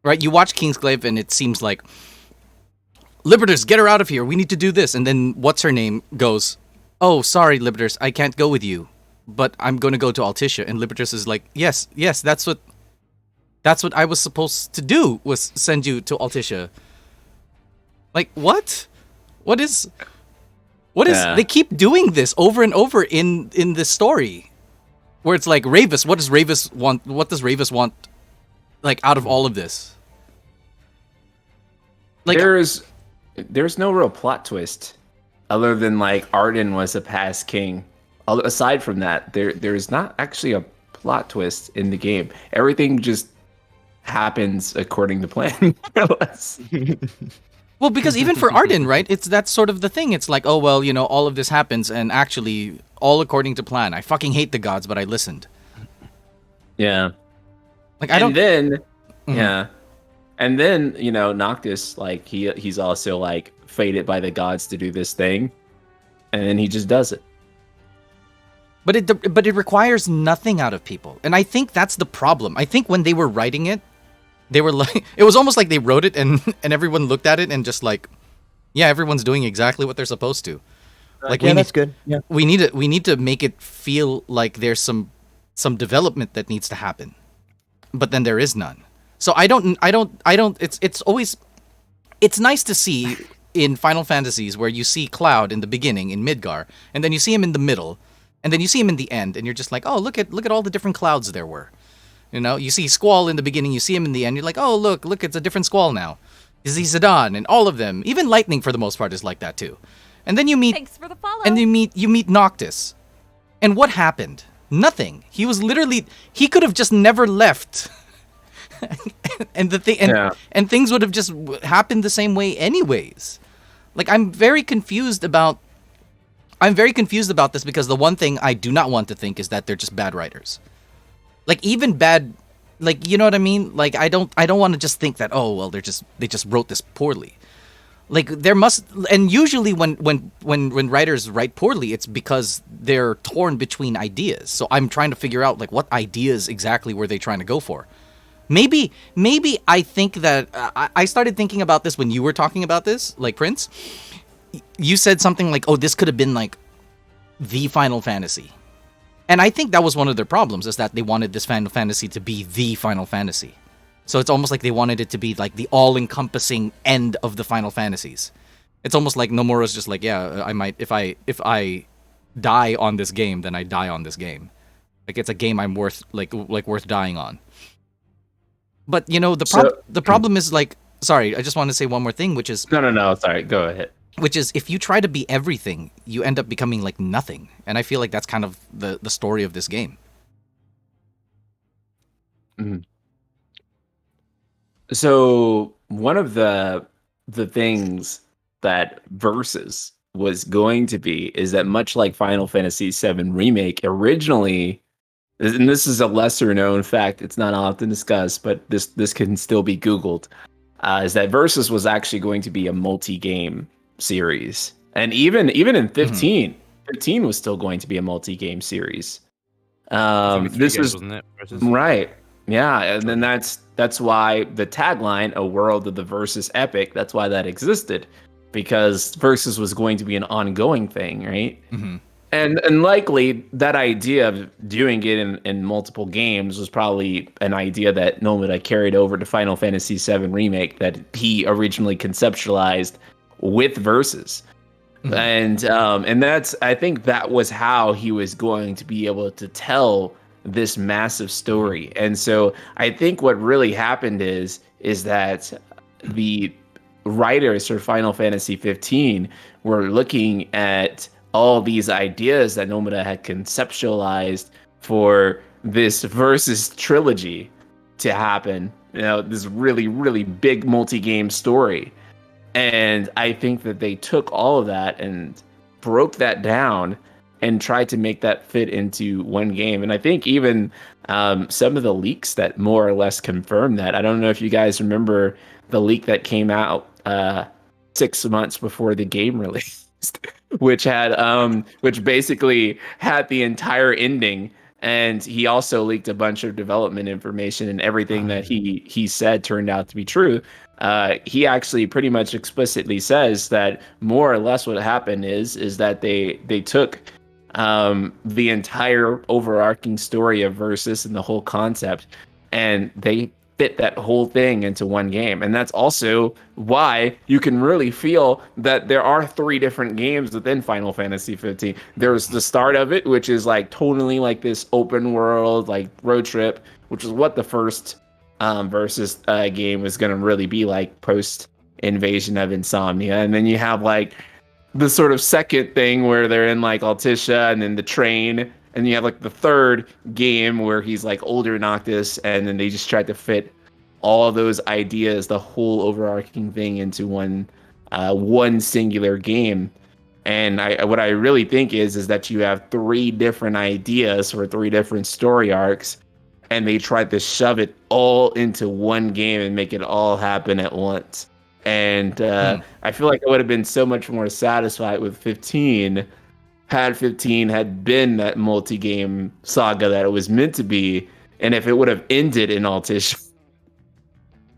Right? You watch Kingsglaive and it seems like, Liberters, get her out of here. We need to do this. And then what's her name goes, oh, sorry, Liberters, I can't go with you, but I'm going to go to Altissia. And Liberters is like, yes, that's what I was supposed to do, was send you to Altissia. Like, what? What is they keep doing this over and over in this story where it's like, Ravis, what does Ravis want like out of all of this? Like there's no real plot twist other than like Arden was a past king. Aside from that, there's not actually a plot twist in the game. Everything just happens according to plan, more or less. Well, because even for Arden, right? That's sort of the thing. It's like, oh well, all of this happens and actually all according to plan. I fucking hate the gods, but I listened. Yeah. Like And then Noctis, like he's also like fated by the gods to do this thing, and then he just does it. But it requires nothing out of people, and I think that's the problem. I think when they were writing it, they were like, it was almost like they wrote it and everyone looked at it and just like, yeah, everyone's doing exactly what they're supposed to. Like, that's good. Yeah, we need to make it feel like there's some development that needs to happen, but then there is none. So I don't. It's nice to see in Final Fantasies where you see Cloud in the beginning in Midgar, and then you see him in the middle, and then you see him in the end, and you're just like, oh, look at all the different Clouds there were. You see Squall in the beginning, you see him in the end, you're like, oh, look, it's a different Squall now. You see Zidane and all of them. Even Lightning, for the most part, is like that, too. And then you meet Thanks for the follow. and you meet Noctis. And what happened? Nothing. He was literally he could have just never left. and the thing and things would have just happened the same way anyways. Like I'm very confused about this because the one thing I do not want to think is that they're just bad writers. Like even bad, like you know what I mean? Like I don't want to just think that they just wrote this poorly. Like there must, and usually when writers write poorly, it's because they're torn between ideas. So I'm trying to figure out like what ideas exactly were they trying to go for. Maybe I think that I started thinking about this when you were talking about this, like Prince. You said something like, "Oh, this could have been like the Final Fantasy," and I think that was one of their problems is that they wanted this Final Fantasy to be the Final Fantasy. So it's almost like they wanted it to be like the all-encompassing end of the Final Fantasies. It's almost like Nomura's just like, yeah, I might if I die on this game, then I die on this game. Like it's a game I'm worth worth dying on. But you know the problem is like, sorry, I just want to say one more thing, which is no, sorry, go ahead. Which is if you try to be everything, you end up becoming like nothing, and I feel like that's kind of the story of this game. Mm-hmm. So one of the things that Versus was going to be is that much like Final Fantasy VII Remake originally, and this is a lesser known fact, it's not often discussed, but this can still be Googled, is that Versus was actually going to be a multi-game series. And even in 15, 15 was still going to be a multi-game series. This is wasn't it? Versus? Right. Yeah, and then that's why the tagline, "A World of the Versus Epic," that's why that existed, because Versus was going to be an ongoing thing, right? Mm-hmm. And likely that idea of doing it in multiple games was probably an idea that Nomura carried over to Final Fantasy VII Remake that he originally conceptualized with Versus. Mm-hmm. And that's, I think that was how he was going to be able to tell this massive story. And so I think what really happened is that the writers for Final Fantasy 15 were looking at all these ideas that Nomura had conceptualized for this Versus trilogy to happen. You know, this really, really big multi-game story. And I think that they took all of that and broke that down and tried to make that fit into one game. And I think even some of the leaks that more or less confirm that. I don't know if you guys remember the leak that came out 6 months before the game released, which basically had the entire ending. And he also leaked a bunch of development information, and everything that he said turned out to be true. He actually pretty much explicitly says that more or less what happened is that they took the entire overarching story of Versus and the whole concept, and they fit that whole thing into one game. And that's also why you can really feel that there are 3 different games within Final Fantasy 15. There's the start of it, which is like totally like this open world, like road trip, which is what the first Versus game was going to really be like post Invasion of Insomnia. And then you have like the sort of second thing where they're in like Altissia and then the train, and you have like the third game where he's like older Noctis, and then they just tried to fit all of those ideas, the whole overarching thing, into one singular game. And what I really think is that you have 3 different ideas for 3 different story arcs, and they tried to shove it all into one game and make it all happen at once. And I feel like I would have been so much more satisfied with 15 had 15 had been that multi-game saga that it was meant to be. And if it would have ended in Altissia,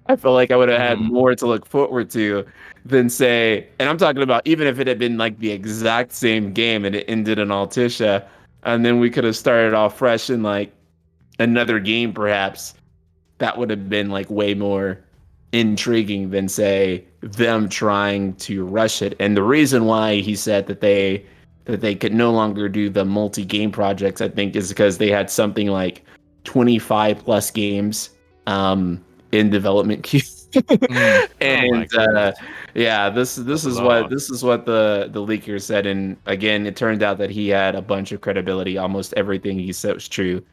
I feel like I would have had more to look forward to than say, and I'm talking about even if it had been like the exact same game and it ended in Altissia, and then we could have started off fresh in like another game perhaps, that would have been like way more intriguing than say them trying to rush it. And the reason why he said that they could no longer do the multi-game projects, I think, is because they had something like 25 plus games in development queue. And yeah, this is what the leaker said, and again, it turned out that he had a bunch of credibility. Almost everything he said was true.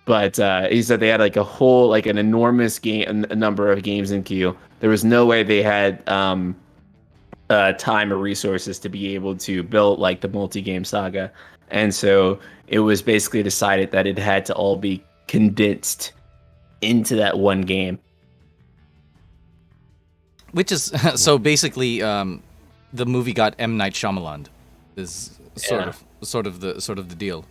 But he said they had like an enormous a number of games in queue. There was no way they had time or resources to be able to build like the multi-game saga. And so it was basically decided that it had to all be condensed into that one game. Which is so basically the movie got M. Night Shyamalan is sort of the deal.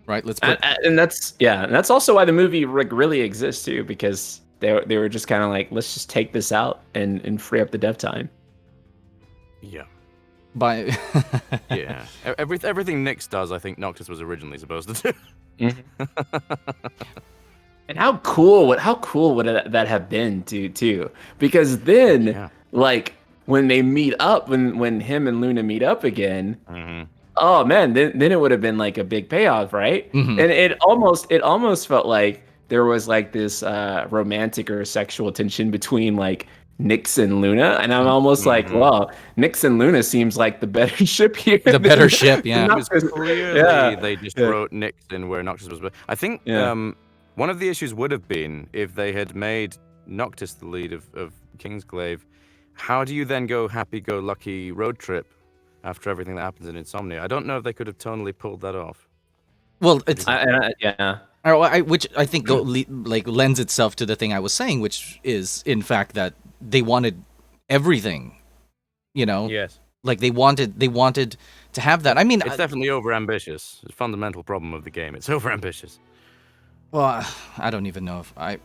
Right, let's put... and that's also why the movie really exists too, because they were just kind of like, let's just take this out and free up the dev time. Yeah. By yeah, everything Nyx does, I think Noctis was originally supposed to do. And how cool would that have been too? Because then, like when they meet up, when him and Luna meet up again. Oh man, then it would have been like a big payoff, right? And it almost felt like there was like this romantic or sexual tension between like Nyx and Luna, and I'm almost like, wow, Nyx and Luna seems like the better ship here. The better ship, yeah. It was clearly they just wrote Nyx in where Noctis was. I think one of the issues would have been if they had made Noctis the lead of Kingsglaive. How do you then go happy-go-lucky road trip after everything that happens in Insomnia? I don't know if they could have tonally pulled that off. Well, it's yeah. Which I think lends itself to the thing I was saying, which is in fact that they wanted everything, you know. Yes. Like they wanted to have that. I mean, it's definitely overambitious. It's a fundamental problem of the game. It's overambitious. Well, I don't even know if I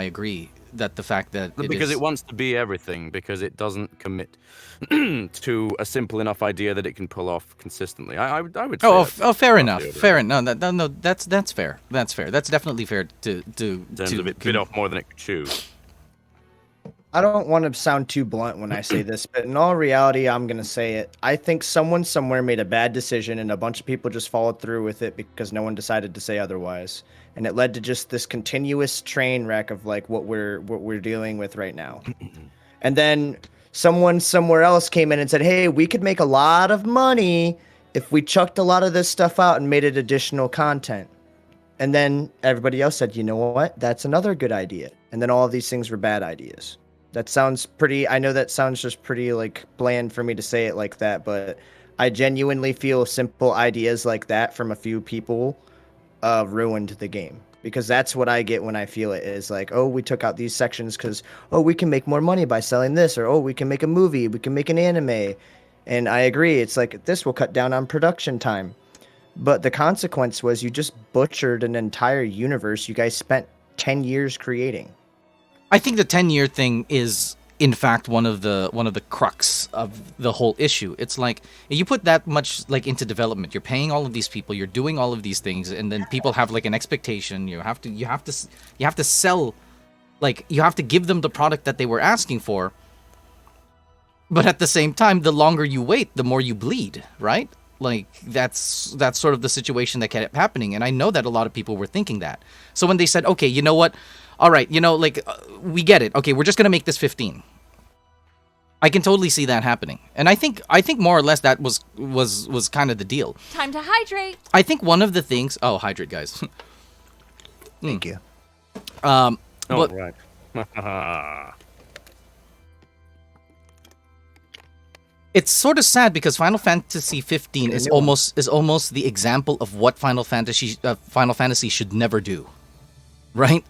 agree that the fact that it wants to be everything, because it doesn't commit to a simple enough idea that it can pull off consistently. I would say. Fair enough. Fair enough. No, that's fair. That's fair. That's definitely fair to in terms of it bit off more than it could chew. I don't want to sound too blunt when I say this, but in all reality, I'm going to say it. I think someone somewhere made a bad decision and a bunch of people just followed through with it because no one decided to say otherwise. And it led to just this continuous train wreck of like what we're dealing with right now. And then someone somewhere else came in and said, hey, we could make a lot of money if we chucked a lot of this stuff out and made it additional content. And then everybody else said, you know what? That's another good idea. And then all of these things were bad ideas. That sounds pretty, I know that sounds just pretty like bland for me to say it like that, but I genuinely feel simple ideas like that from a few people ruined the game. Because that's what I get when I feel it, is like, oh, we took out these sections because, oh, we can make more money by selling this, or, oh, we can make a movie, we can make an anime. And I agree, it's like, this will cut down on production time. But the consequence was you just butchered an entire universe you guys spent 10 years creating. I think the 10-year thing is, in fact, one of the crux of the whole issue. It's like you put that much like into development. You're paying all of these people. You're doing all of these things, and then people have like an expectation. You have to sell, like you have to give them the product that they were asking for. But at the same time, the longer you wait, the more you bleed, right? Like that's sort of the situation that kept happening, and I know that a lot of people were thinking that. So when they said, "Okay, you know what? All right, you know, like we get it. Okay, we're just gonna make this 15." I can totally see that happening, and I think more or less that was kind of the deal. Time to hydrate. I think one of the things. Oh, hydrate, guys. Thank you. But, Right. It's sort of sad because Final Fantasy 15 is almost the example of what Final Fantasy should never do, right?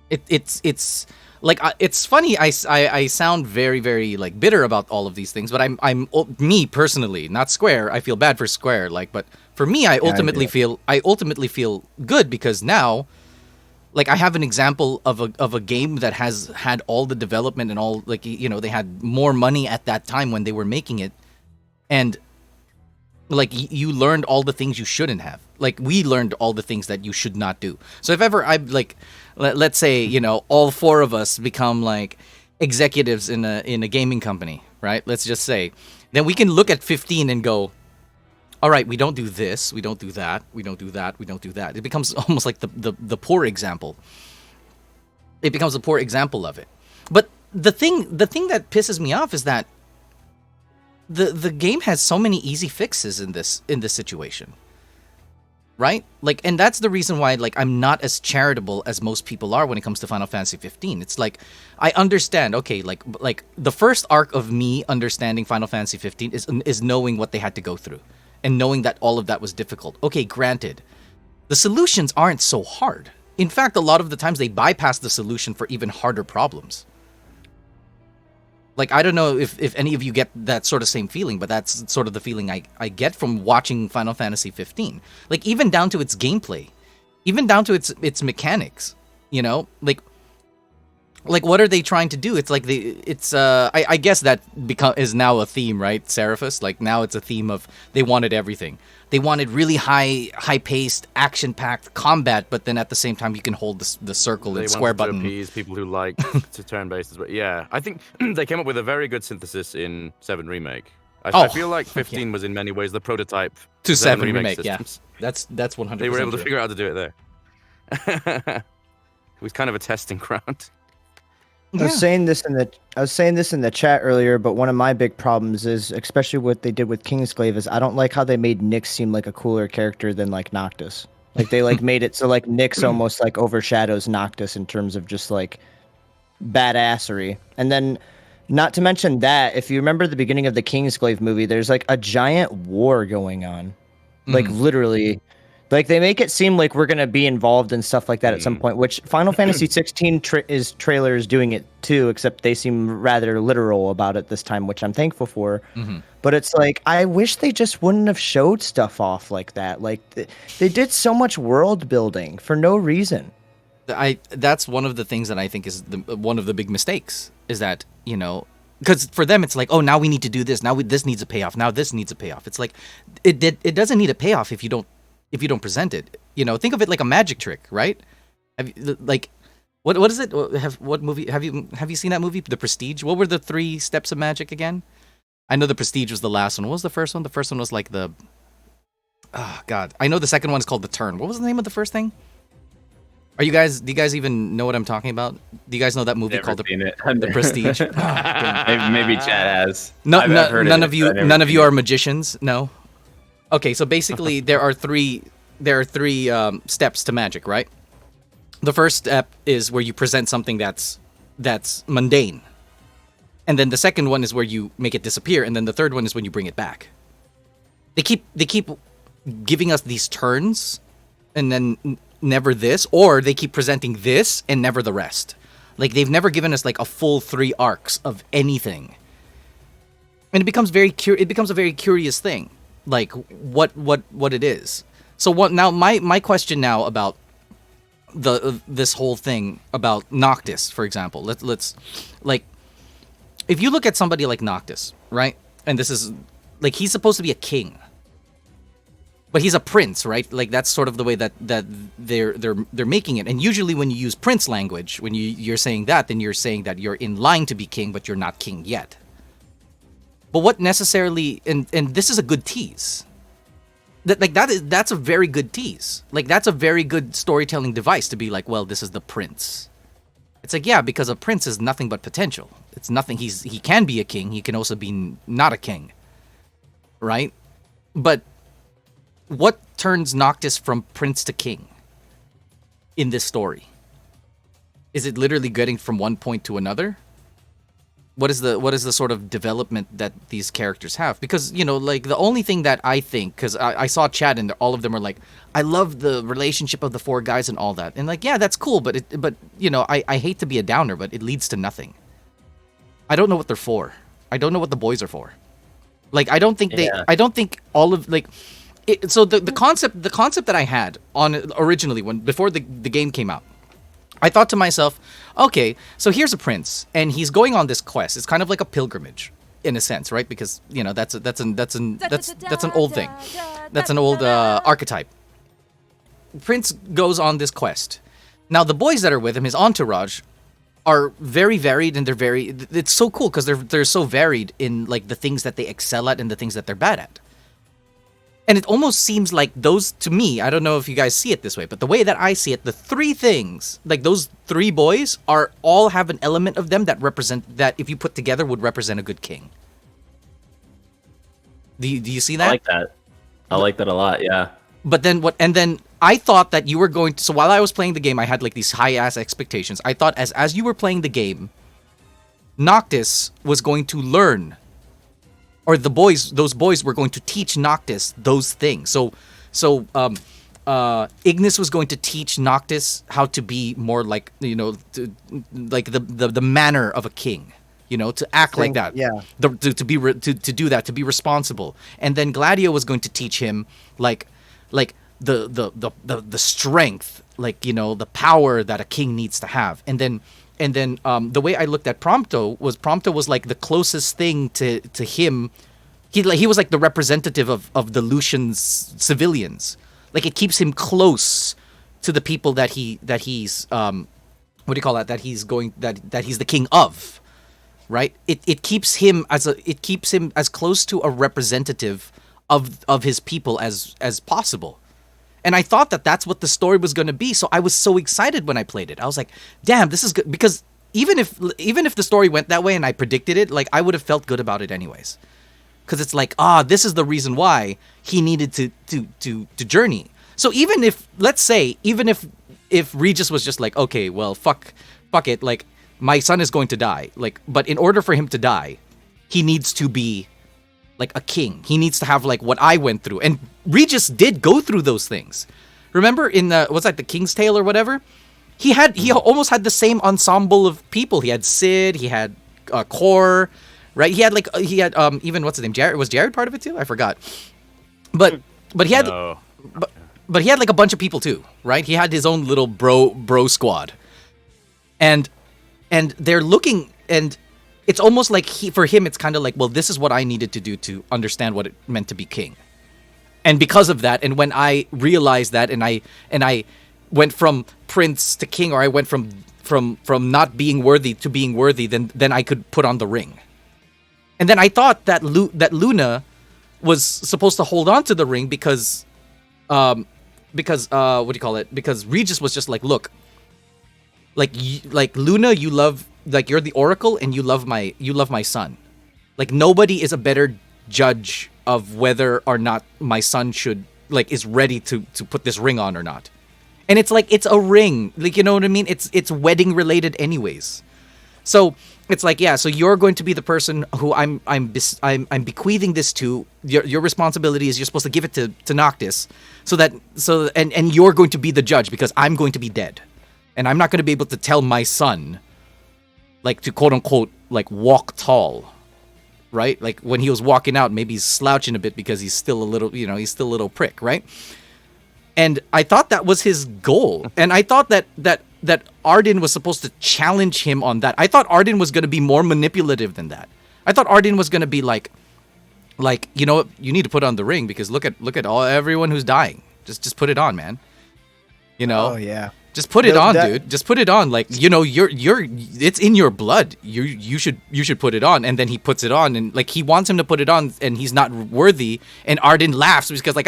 It's like it's funny. I sound very, very like bitter about all of these things, but I'm me personally, not Square. I feel bad for Square, like, but for me, I ultimately feel good because now, like, I have an example of a game that has had all the development and all, like, you know, they had more money at that time when they were making it, and like you learned all the things you shouldn't have. Like we learned all the things that you should not do. So if ever I like, let's say, you know, all four of us become like executives in a gaming company, right? Let's just say, then we can look at 15 and go, all right, we don't do this, we don't do that, we don't do that, we don't do that. It becomes almost like the poor example. It becomes a poor example of it. But the thing that pisses me off is that the game has so many easy fixes in this situation. Right? Like, and that's the reason why, like, I'm not as charitable as most people are when it comes to Final Fantasy 15. It's like, I understand, okay, like the first arc of me understanding Final Fantasy 15 is knowing what they had to go through and knowing that all of that was difficult. Okay, granted, the solutions aren't so hard. In fact, a lot of the times they bypass the solution for even harder problems. Like, I don't know if any of you get that sort of same feeling, but that's sort of the feeling I get from watching Final Fantasy 15. Like, even down to its gameplay. Even down to its mechanics. You know? Like, what are they trying to do? It's like, I guess that is now a theme, right, Sarifus? Like, now it's a theme of they wanted everything. They wanted really high-paced, action-packed combat, but then at the same time you can hold the circle and square button. To appease people who like to turn-based, but yeah, I think they came up with a very good synthesis in 7 Remake. I feel like 15 was in many ways the prototype to 7 Remake. Systems. Yeah, that's 100%. They were able to true. figure out how to do it there. It was kind of a testing ground. I was saying this in the chat earlier, but one of my big problems is, especially what they did with Kingsglaive, is I don't like how they made Nyx seem like a cooler character than like Noctis. Like they like made it so like Nyx almost like overshadows Noctis in terms of just like badassery. And then, not to mention that, if you remember the beginning of the Kingsglaive movie, there's like a giant war going on, like literally. Like, they make it seem like we're going to be involved in stuff like that at some point, which Final Fantasy 16 trailer is doing it too, except they seem rather literal about it this time, which I'm thankful for. But it's like, I wish they just wouldn't have showed stuff off like that. Like, they did so much world building for no reason. That's one of the things that I think is one of the big mistakes, is that, you know, because for them it's like, oh, now we need to do this, now this needs a payoff, now this needs a payoff. It's like, it doesn't need a payoff if you don't present it. You know, think of it like a magic trick, right? Have you, like, what is it? What movie have you seen that movie, The Prestige? What were the 3 steps of magic again? I know The Prestige was the last one. What was the first one? The first one was like the, oh god, I know the second one is called The Turn. What was the name of the first thing? Do you guys even know what I'm talking about? Do you guys know that movie called The Prestige? Maybe Chad has. None of you are magicians. No. Okay, so basically there are three steps to magic, right? The first step is where you present something that's mundane, and then the second one is where you make it disappear, and then the third one is when you bring it back. They keep giving us these turns, and then never this, or they keep presenting this and never the rest. Like, they've never given us like a full 3 arcs of anything, and it becomes a very curious thing. Like, what it is. So what now? My question now about this whole thing about Noctis, for example. Let's like, if you look at somebody like Noctis, right? And this is like, he's supposed to be a king, but he's a prince, right? Like, that's sort of the way that they're making it. And usually when you use prince language, when you're saying that, then you're saying that you're in line to be king, but you're not king yet. But what necessarily, and this is a good tease. That's a very good tease. Like, that's a very good storytelling device to be like, well, this is the prince. It's like, yeah, because a prince is nothing but potential. It's nothing. He can be a king. He can also be not a king, right? But what turns Noctis from prince to king in this story? Is it literally getting from one point to another? What is the sort of development that these characters have? Because, you know, like, the only thing that I think, because I saw chat and all of them are like, I love the relationship of the 4 guys and all that, and like, yeah, that's cool, but you know, I hate to be a downer, but it leads to nothing. I don't know what they're for. I don't know what the boys are for. Like, I don't think I don't think all of, like, so the concept that I had on originally before the game came out, I thought to myself, okay, so here's a prince, and he's going on this quest. It's kind of like a pilgrimage, in a sense, right? Because, you know, that's an old thing. That's an old archetype. Prince goes on this quest. Now, the boys that are with him, his entourage, are very varied, and it's so cool because they're so varied in, like, the things that they excel at and the things that they're bad at. And it almost seems like those, to me, I don't know if you guys see it this way, but the way that I see it, the three things, like those three boys, are all have an element of them that represent, that if you put together would represent a good king. Do you see that? I like that. I like that a lot, yeah. But then what? And then I thought that you were going to. So while I was playing the game, I had like these high ass expectations. I thought as you were playing the game, Noctis was going to learn, or those boys were going to teach Noctis those things. So Ignis was going to teach Noctis how to be more like, like the manner of a king. To act like that. Yeah. To do that, to be responsible. And then Gladio was going to teach him like the strength, like, the power that a king needs to have. And then the way I looked at Prompto was like the closest thing to him. He was like the representative of the Lucian's civilians. Like, it keeps him close to the people that he's that he's the king of. Right? It keeps him as close to a representative of his people as possible. And I thought that that's what the story was going to be. So I was so excited when I played it. I was like, damn, this is good. Because even if the story went that way and I predicted it, like, I would have felt good about it anyways. Because it's like, this is the reason why he needed to journey. So even if Regis was just like, okay, well, fuck it, like, my son is going to die, like, but in order for him to die, he needs to be like a king. He needs to have like what I went through. And Regis did go through those things. Remember in the King's Tale or whatever? He almost had the same ensemble of people. He had Sid, he had Core, right? He had even what's his name? Jared, was Jared part of it too? I forgot. But he had but he had like a bunch of people too, right? He had his own little bro squad. And they're looking, and it's almost like for him, it's kind of like, well, this is what I needed to do to understand what it meant to be king. And because of that, and when I realized that, and I went from prince to king, or I went from not being worthy to being worthy, then I could put on the ring. And then I thought that Luna was supposed to hold on to the ring because Because Regis was just like, look, like Luna, you love, like, you're the Oracle and you love my son. Like, nobody is a better judge of whether or not my son should, like, is ready to put this ring on or not. And it's like, it's a ring, like, you know what I mean? It's wedding related anyways. So it's like, yeah, so you're going to be the person who I'm bequeathing this to. Your responsibility is you're supposed to give it to Noctis, and you're going to be the judge because I'm going to be dead. And I'm not going to be able to tell my son, like, to quote unquote, like, walk tall, right? Like, when he was walking out, maybe he's slouching a bit because he's still a little prick, right? And I thought that was his goal. And I thought that Arden was supposed to challenge him on that. I thought Arden was going to be more manipulative than that. I thought Arden was going to be like, you know, you need to put on the ring because look at everyone who's dying. Just put it on, man. You know? Oh yeah. Just put it on, dude. Just put it on. Like, you know, it's in your blood. You should put it on. And then he puts it on, and like, he wants him to put it on, and he's not worthy. And Arden laughs because like,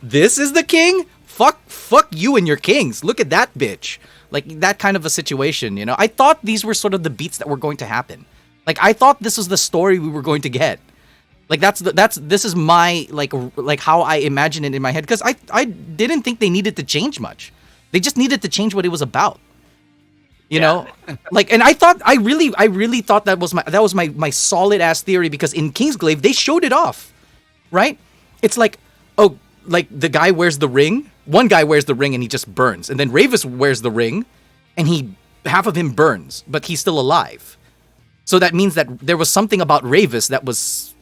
this is the king? Fuck you and your kings. Look at that bitch. Like, that kind of a situation, you know? I thought these were sort of the beats that were going to happen. Like, I thought this was the story we were going to get. Like, this is my, like how I imagine it in my head. Because I didn't think they needed to change much. They just needed to change what it was about. You know? Like, and I really thought that was my solid ass theory, because in Kingsglaive they showed it off. Right? It's like, oh, like, the guy wears the ring. One guy wears the ring and he just burns. And then Ravis wears the ring and half of him burns, but he's still alive. So that means that there was something about Ravis that was,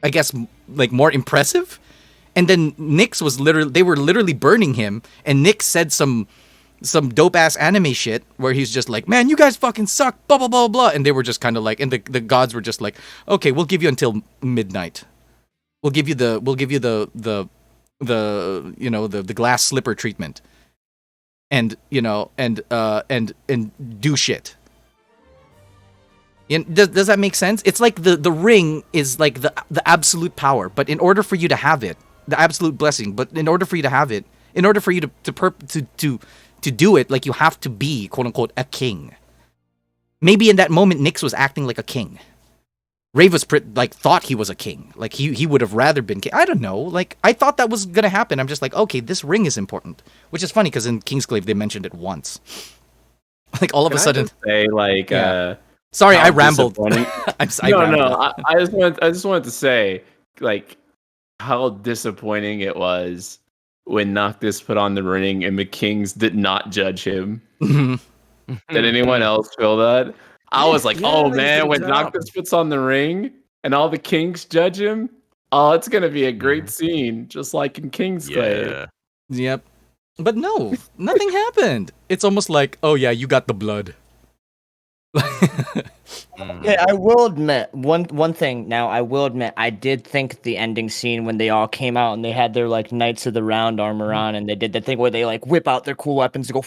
I guess, like, more impressive. And then Nyx they were literally burning him, and Nyx said some dope ass anime shit where he's just like, man, you guys fucking suck, blah blah blah blah. And they were just kind of like, and the gods were just like, okay, we'll give you until midnight. We'll give you the you know, the glass slipper treatment, and you know, and do shit. And does that make sense? It's like the ring is like the absolute power, but in order for you to have it, the absolute blessing. But in order for you to have it, in order for you to do it, like you have to be quote unquote a king. Maybe in that moment, Nyx was acting like a king. Ravus like thought he was a king. Like he would have rather been king. I don't know. Like I thought that was gonna happen. I'm just like, okay, this ring is important, which is funny because in Kingsglaive they mentioned it once. Like all of a sudden, say like, sorry, how I rambled. No, I just wanted to say like how disappointing it was when Noctis put on the ring and the Kings did not judge him. Did anyone else feel that? I was like, oh man, when Noctis puts on the ring and all the Kings judge him, oh, it's gonna be a great scene, just like in Kingsglaive. Yep. But no, nothing happened. It's almost like, oh yeah, you got the blood. Yeah, I will admit one thing. Now, I will admit I did think the ending scene when they all came out and they had their like Knights of the Round armor on and they did the thing where they like whip out their cool weapons and go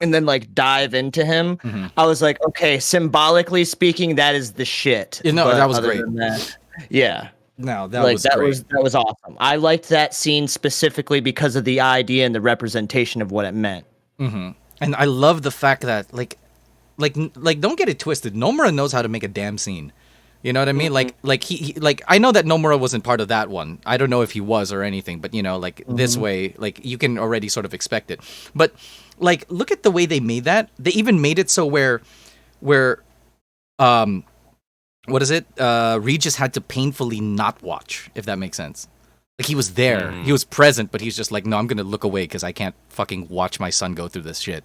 and then like dive into him. I was like, okay, symbolically speaking, that is the shit. You know, But that was other great. than that, yeah. No, that Like was that great. was awesome. I liked that scene specifically because of the idea and the representation of what it meant. And I love the fact that like don't get it twisted. Nomura knows how to make a damn scene. You know what I mean? Like he like I know that Nomura wasn't part of that one. I don't know if he was or anything, but you know, like this way, like you can already sort of expect it. But like look at the way they made that. They even made it so where what is it? Regis had to painfully not watch, if that makes sense. Like he was there, he was present, but he's just like, no, I'm gonna look away because I can't fucking watch my son go through this shit.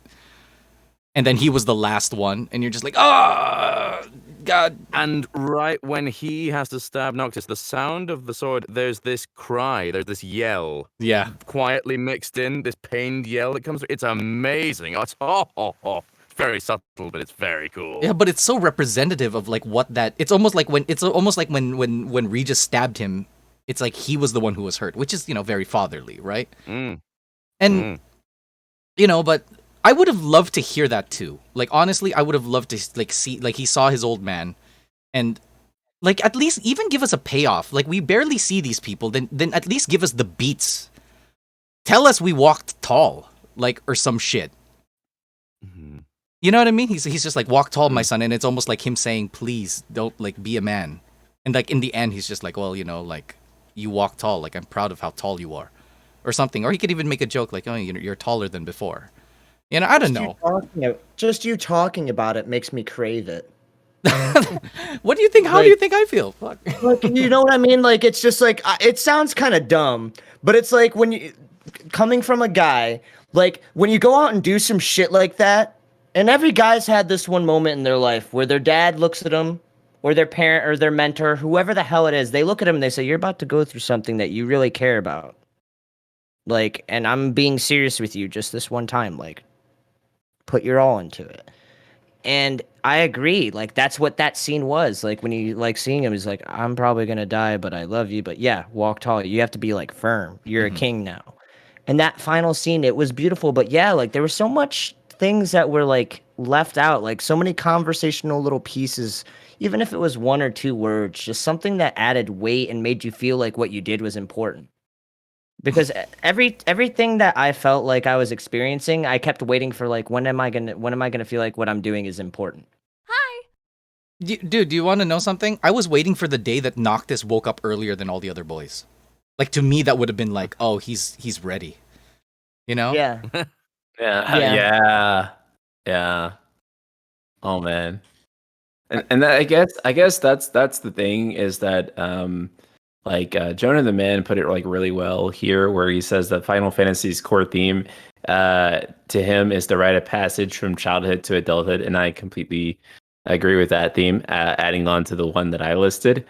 And then he was the last one, and you're just like, oh, God. And right when he has to stab Noctis, the sound of the sword, there's this cry, there's this yell. Yeah. Quietly mixed in, this pained yell that comes through. It's amazing. It's very subtle, but it's very cool. Yeah, but it's so representative of like what that. It's almost like when Regis stabbed him, it's like he was the one who was hurt, which is very fatherly, right? And you know, but I would have loved to hear that too. Like honestly, I would have loved to like see like he saw his old man, and like at least even give us a payoff. Like we barely see these people, then at least give us the beats. Tell us we walked tall, like or some shit. You know what I mean? He's just like, walk tall, my son, and it's almost like him saying, please don't like be a man. And like in the end, he's just like, well, like you walk tall, like I'm proud of how tall you are, or something. Or he could even make a joke like, oh, you're taller than before. I don't know. Just you talking about it makes me crave it. What do you think? How do you think I feel? Fuck. Like, you know what I mean? Like, it's just like, it sounds kind of dumb, but it's like when you, coming from a guy, like when you go out and do some shit like that, and every guy's had this one moment in their life where their dad looks at them, or their parent, or their mentor, whoever the hell it is, they look at them and they say, you're about to go through something that you really care about. Like, and I'm being serious with you just this one time. Like, put your all into it. And I agree. Like, that's what that scene was. Like, when you, like, seeing him, he's like, I'm probably going to die, but I love you. But yeah, walk tall. You have to be, like, firm. You're a king now. And that final scene, it was beautiful. But yeah, like, there was so much things that were, like, left out. Like, so many conversational little pieces, even if it was one or two words, just something that added weight and made you feel like what you did was important. Because everything that I felt like I was experiencing, I kept waiting for like, when am I gonna feel like what I'm doing is important? Hi. Dude, do you want to know something? I was waiting for the day that Noctis woke up earlier than all the other boys. Like to me, that would have been like, oh, he's ready. You know? Yeah. Yeah. Oh man. And that, I guess that's the thing is that Jonah the Man put it like really well here, where he says that Final Fantasy's core theme to him is the rite of passage from childhood to adulthood, and I completely agree with that theme. Adding on to the one that I listed,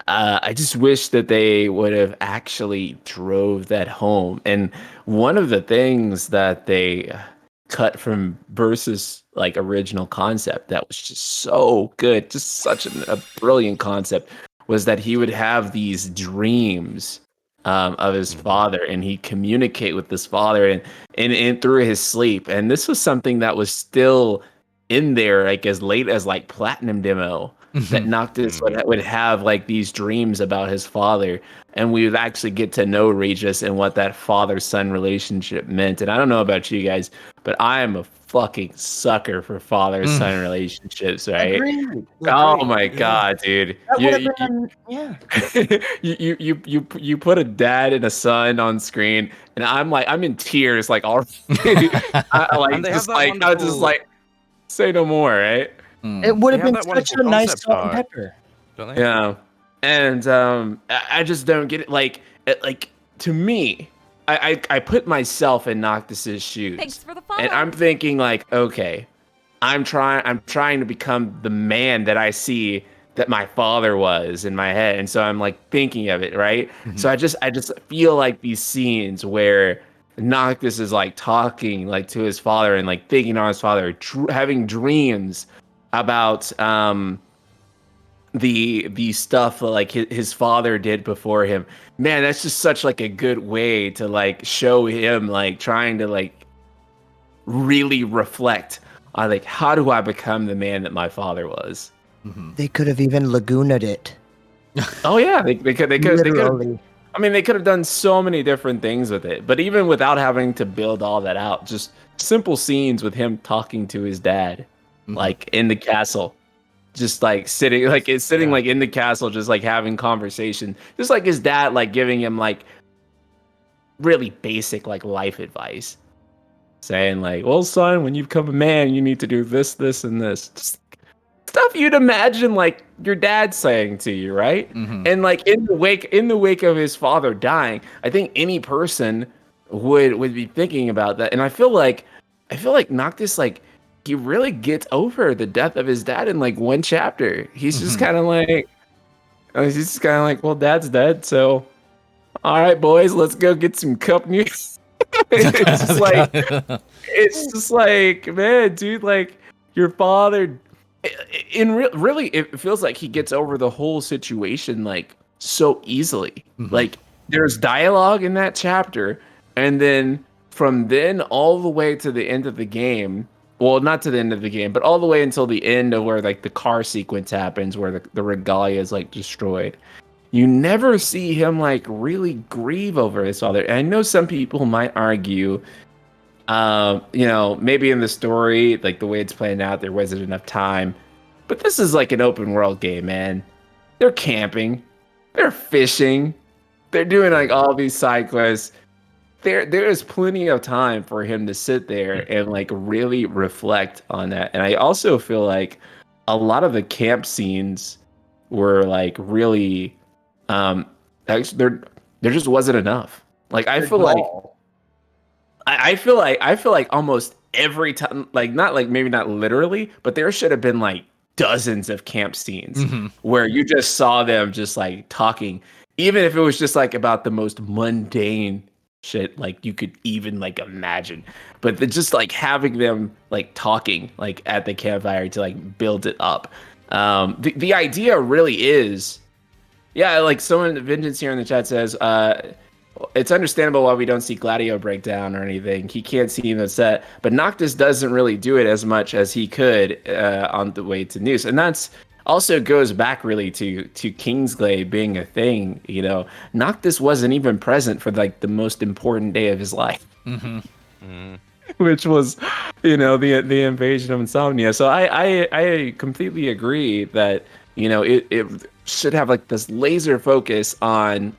I just wish that they would have actually drove that home. And one of the things that they cut from Versus like original concept that was just so good, just such a brilliant concept, was that he would have these dreams of his father, and he'd communicate with his father and through his sleep. And this was something that was still in there, like as late as like Platinum Demo. that Noctis would have like these dreams about his father, and we would actually get to know Regis and what that father-son relationship meant. And I don't know about you guys, but I am a fucking sucker for father-son relationships, right? Agreed. Oh my god, dude! That would have been, You put a dad and a son on screen, and I'm in tears, like already. I was just like, say no more, right? It would have been such a nice salt and pepper. Yeah, and I just don't get it. Like to me, I put myself in Noctis's shoes. Thanks for the follow. And I'm thinking like, okay, I'm trying to become the man that I see that my father was in my head, and so I'm like thinking of it, right? So I just feel like these scenes where Noctis is like talking like to his father and like thinking on his father, having dreams about the stuff like his father did before him. Man, that's just such like a good way to like show him like trying to like really reflect on like, how do I become the man that my father was? They could have even Lagoona'd it. Oh yeah, they could. I mean, they could have done so many different things with it, but even without having to build all that out, just simple scenes with him talking to his dad, like in the castle, just like sitting like in the castle, just like having conversation, just like his dad, like giving him like really basic like life advice, saying like, "Well, son, when you become a man, you need to do this, this, and this." Just stuff you'd imagine like your dad saying to you, right? And like in the wake of his father dying, I think any person would be thinking about that. And I feel like Noctis, like, he really gets over the death of his dad in like one chapter. He's just kind of like, well, dad's dead, so all right, boys, let's go get some cup news. It's just like, man, dude, like your father. Really, it feels like he gets over the whole situation like so easily. Like there's dialogue in that chapter, and then from then all the way to the end of the game. Well, not to the end of the game, but all the way until the end of where like the car sequence happens, where the regalia is like destroyed. You never see him like really grieve over his father. And I know some people might argue, maybe in the story, like the way it's playing out, there wasn't enough time. But this is like an open world game, man. They're camping, they're fishing, they're doing like all these side quests. There is plenty of time for him to sit there and like really reflect on that. And I also feel like a lot of the camp scenes were like really, actually, there just wasn't enough. Like I feel like almost every time, like not like maybe not literally, but there should have been like dozens of camp scenes where you just saw them just like talking, even if it was just like about the most mundane shit like you could even like imagine, but just like having them like talking like at the campfire to like build it up. The idea really is, like someone, Vengeance here in the chat says, it's understandable why we don't see Gladio break down or anything. He can't see the set, but Noctis doesn't really do it as much as he could on the way to Noose. And that's also goes back really to Kingsglaive being a thing. You know, Noctis wasn't even present for like the most important day of his life, which was, the invasion of Insomnia. So I completely agree that, it should have like this laser focus on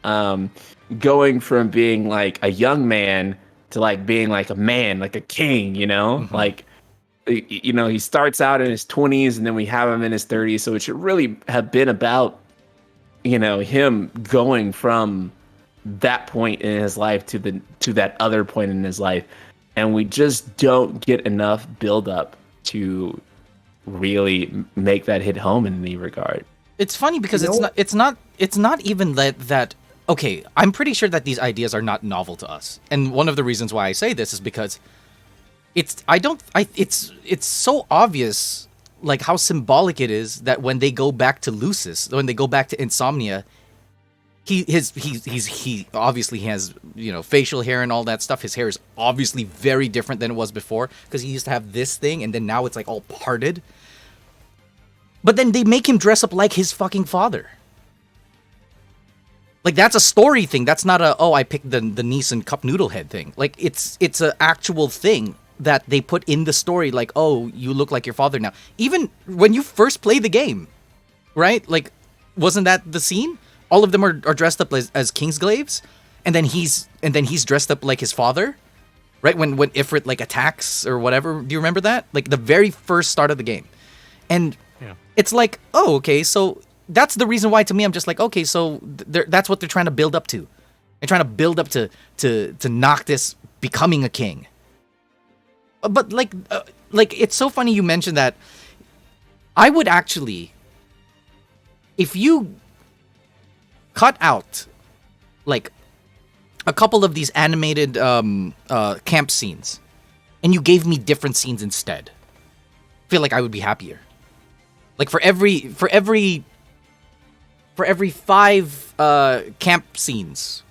going from being like a young man to like being like a man, like a king, like, he starts out in his 20s and then we have him in his 30s. So it should really have been about, him going from that point in his life to that other point in his life. And we just don't get enough build up to really make that hit home in any regard. It's funny because it's not even that. Okay, I'm pretty sure that these ideas are not novel to us. And one of the reasons why I say this is because it's so obvious, like how symbolic it is that when they go back to Lucis, when they go back to Insomnia, he obviously has, facial hair and all that stuff. His hair is obviously very different than it was before because he used to have this thing and then now it's like all parted. But then they make him dress up like his fucking father. Like, that's a story thing. That's not a, oh, I picked the Neeson cup noodle head thing. Like, it's an actual thing that they put in the story. Like, oh, you look like your father now. Even when you first play the game, right? Like, wasn't that the scene? All of them are dressed up as Kingsglaives, and then he's dressed up like his father, right? When Ifrit like attacks or whatever. Do you remember that? Like the very first start of the game, and it's like, oh, okay, so that's the reason why to me I'm just like, okay, so that's what they're trying to build up to. They're trying to build up to Noctis becoming a king. But like it's so funny you mentioned that. I would actually, if you cut out like a couple of these animated camp scenes and you gave me different scenes instead, I feel like I would be happier. Like for every 5 camp scenes,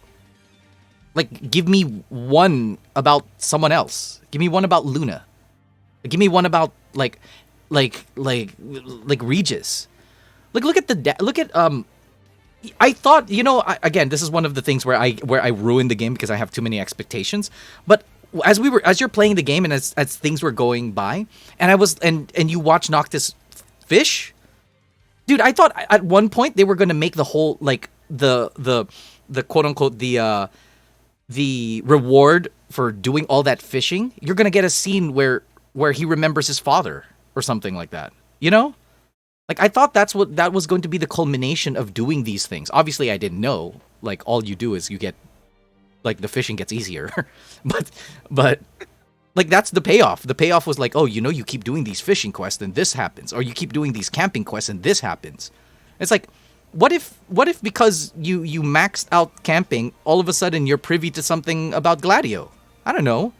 like give me one about someone else. Give me one about Luna. Give me one about like Regis. Like look at I thought, again, this is one of the things where I ruined the game because I have too many expectations. But as you're playing the game and as things were going by, and you watch Noctis fish, dude, I thought at one point they were going to make the whole like the quote unquote the reward for doing all that fishing. You're going to get a scene where he remembers his father or something like that. You know? Like, I thought that was going to be the culmination of doing these things. Obviously, I didn't know. Like, all you do is you get, like, the fishing gets easier. but, like, that's the payoff. The payoff was like, oh, you keep doing these fishing quests and this happens. Or you keep doing these camping quests and this happens. It's like, what if because you maxed out camping, all of a sudden you're privy to something about Gladio? I don't know.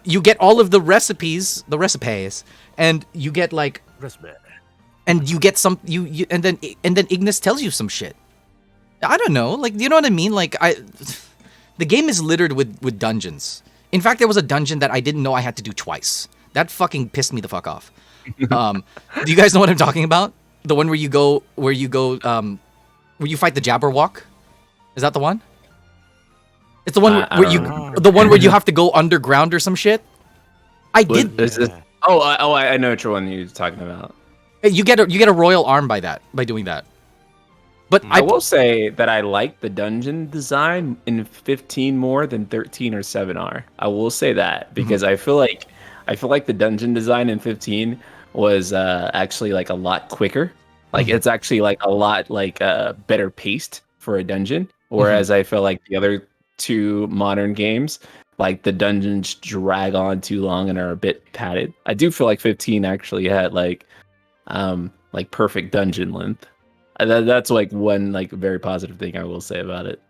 You get all of the recipes, and you get, like... And you get some and then Ignis tells you some shit. I don't know, like, you know what I mean? Like the game is littered with dungeons. In fact, there was a dungeon that I didn't know I had to do twice. That fucking pissed me the fuck off. Do you guys know what I'm talking about? The one where you fight the Jabberwock? Is that the one? It's the one where you have to go underground or some shit. I know which one you're talking about. You get a royal arm by doing that. But I will say that I like the dungeon design in 15 more than 13 or 7R. I will say that because I feel like the dungeon design in 15 was actually like a lot quicker. Like it's actually like a lot like better paced for a dungeon. Whereas I feel like the other two modern games, like the dungeons drag on too long and are a bit padded. I do feel like 15 actually had like perfect dungeon length. That's like one like very positive thing I will say about it.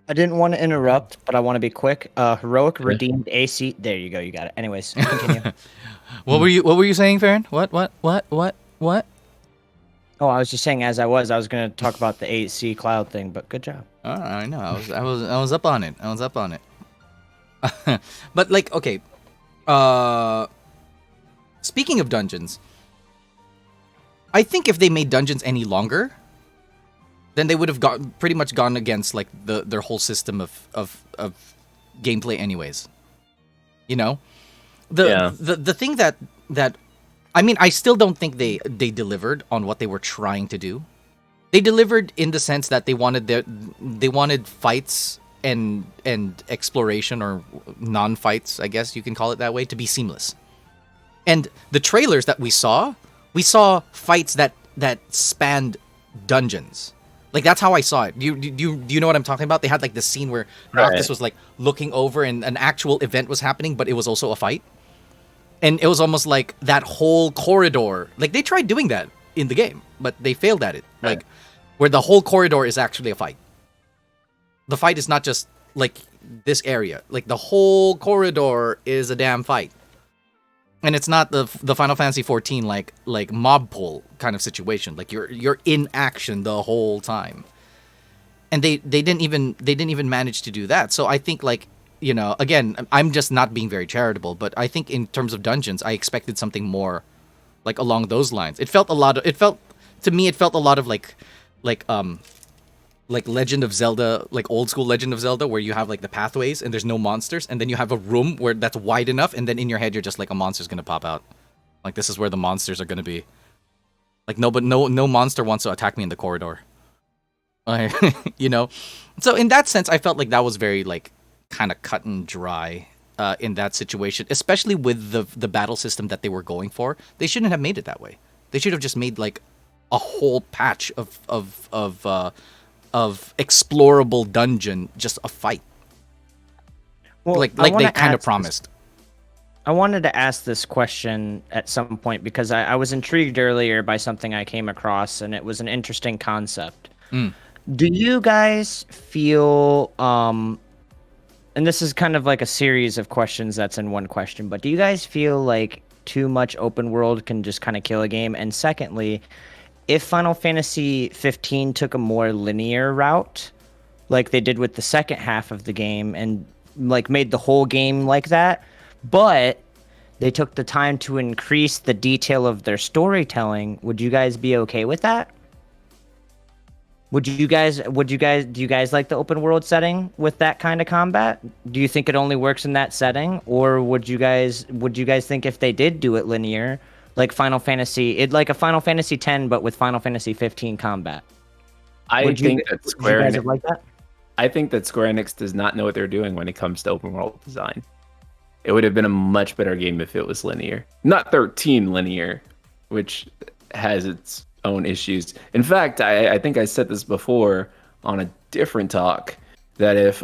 I didn't want to interrupt, but I want to be quick. Heroic redeemed AC. There you go. You got it. Anyways, continue. What were you saying, Ferren? What? Oh, I was just saying as I was going to talk about the AC cloud thing, but good job. I know. I was up on it. But like, okay. Speaking of dungeons, I think if they made dungeons any longer, then they would have pretty much gone against like their whole system of gameplay anyways. You know? The thing that I mean, I still don't think they delivered on what they were trying to do. They delivered in the sense that they wanted fights and exploration, or non-fights, I guess you can call it that way, to be seamless. And the trailers that we saw fights that spanned dungeons. Like, that's how I saw it. Do you know what I'm talking about? They had like this scene where Noctis was like looking over and an actual event was happening, but it was also a fight. And it was almost like that whole corridor. Like, they tried doing that in the game, but they failed at it. Like, where the whole corridor is actually a fight. The fight is not just like this area. Like, the whole corridor is a damn fight. And it's not the Final Fantasy 14 like mob pull kind of situation. Like, you're in action the whole time. And they didn't even manage to do that. So I think, like, you know, again, I'm just not being very charitable, but I think in terms of dungeons, I expected something more like along those lines. It felt to me it felt a lot of like Legend of Zelda, like old school Legend of Zelda, where you have like the pathways and there's no monsters, and then you have a room where that's wide enough, and then in your head you're just like, a monster's gonna pop out. Like, this is where the monsters are gonna be. Like, no monster wants to attack me in the corridor. You know? So in that sense, I felt like that was very like kind of cut and dry in that situation, especially with the battle system that they were going for. They shouldn't have made it that way. They should have just made like a whole patch of explorable dungeon, just a fight. Well, like they kind of promised. I wanted to ask this question at some point because I was intrigued earlier by something I came across, and it was an interesting concept. Do you guys feel, and this is kind of like a series of questions that's in one question, but do you guys feel like too much open world can just kind of kill a game? And secondly, if Final Fantasy 15 took a more linear route, like they did with the second half of the game, and like made the whole game like that, but they took the time to increase the detail of their storytelling, would you guys be okay with that? Do you guys like the open world setting with that kind of combat? Do you think it only works in that setting, or would you guys think if they did do it linear, like Final Fantasy, like a Final Fantasy 10 but with Final Fantasy 15 combat? I think that Square Enix does not know what they're doing when it comes to open world design. It would have been a much better game if it was linear, not 13 linear, which has its own issues. In fact, I think I said this before on a different talk, that if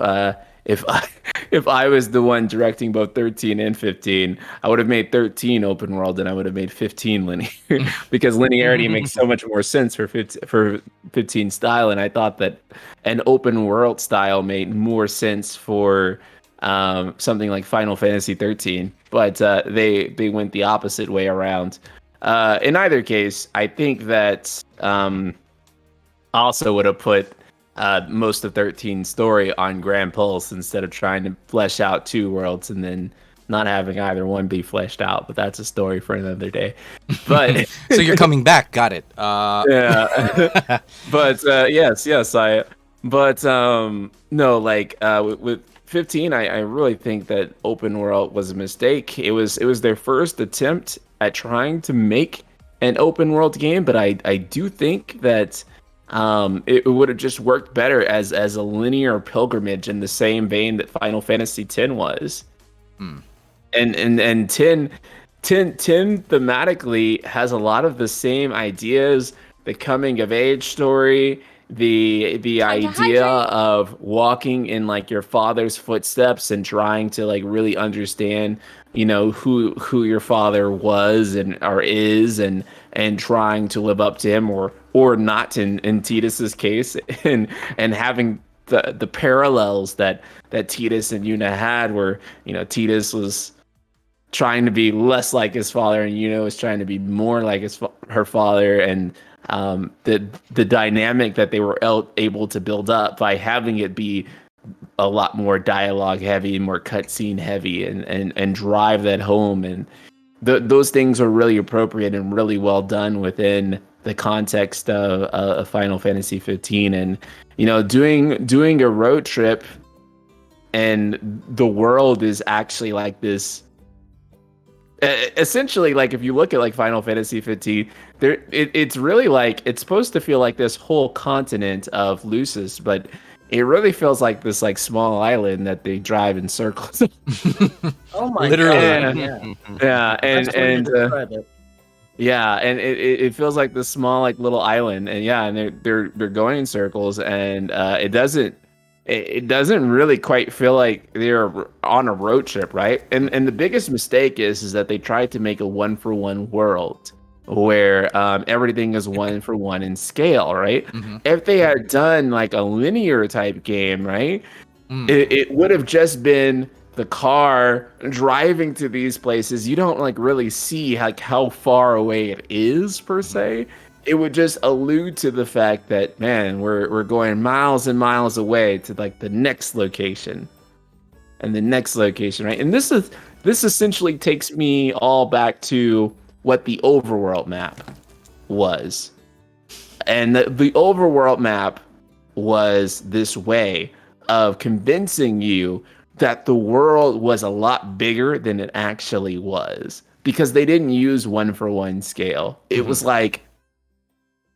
I was the one directing both 13 and 15, I would have made 13 open world and I would have made 15 linear because linearity makes so much more sense for 15 style, and I thought that an open world style made more sense for something like Final Fantasy 13, but they went the opposite way around. In either case, I think that also would have put most of 13's story on Grand Pulse instead of trying to flesh out two worlds and then not having either one be fleshed out. But that's a story for another day. But so you're coming back, got it. Yeah. But yes, no, like with 15, I really think that open world was a mistake. It was their first attempt at trying to make an open world game, but I do think that it would have just worked better as a linear pilgrimage in the same vein that Final Fantasy X was. And 10 thematically has a lot of the same ideas, the coming of age story, the idea of walking in like your father's footsteps and trying to like really understand, you know, who your father was and or is, and trying to live up to him or not in Titus's case, and having the parallels that Titus and Yuna had, where, you know, Titus was trying to be less like his father and Yuna was trying to be more like her father, and the dynamic that they were able to build up by having it be a lot more dialogue heavy, more cutscene heavy, and drive that home. And those things are really appropriate and really well done within the context of Final Fantasy 15. And, you know, doing a road trip and the world is actually like this. Essentially, like if you look at like Final Fantasy 15, it's really like it's supposed to feel like this whole continent of Lucis, but it really feels like this like small island that they drive in circles. Oh my Literally. God! Yeah, and it feels like this small like little island, and they're going in circles, and it doesn't really quite feel like they're on a road trip, right? And the biggest mistake is that they tried to make a 1-for-1 world where everything is 1-for-1 in scale, right? Mm-hmm. If they had done like a linear type game, right, it would have just been the car driving to these places. You don't like really see like how far away it is per se. It would just allude to the fact that, man, we're going miles and miles away to like the next location and the next location, right? And this essentially takes me all back to what the overworld map was. And the overworld map was this way of convincing you that the world was a lot bigger than it actually was, because they didn't use 1-for-1 scale. It was like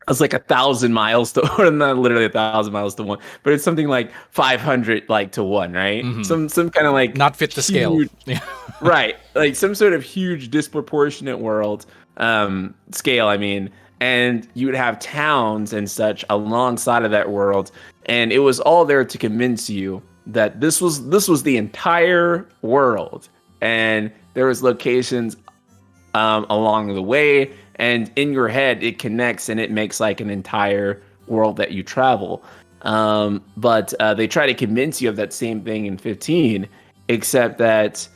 1,000 miles to, or not literally 1,000 miles to 1, but it's something like 500 like to 1, right? Some kind of like not fit the scale. Right, like some sort of huge disproportionate world scale. I mean, and you would have towns and such alongside of that world, and it was all there to convince you that this was the entire world, and there was locations along the way, and in your head it connects and it makes like an entire world that you travel. But they try to convince you of that same thing in 15, except that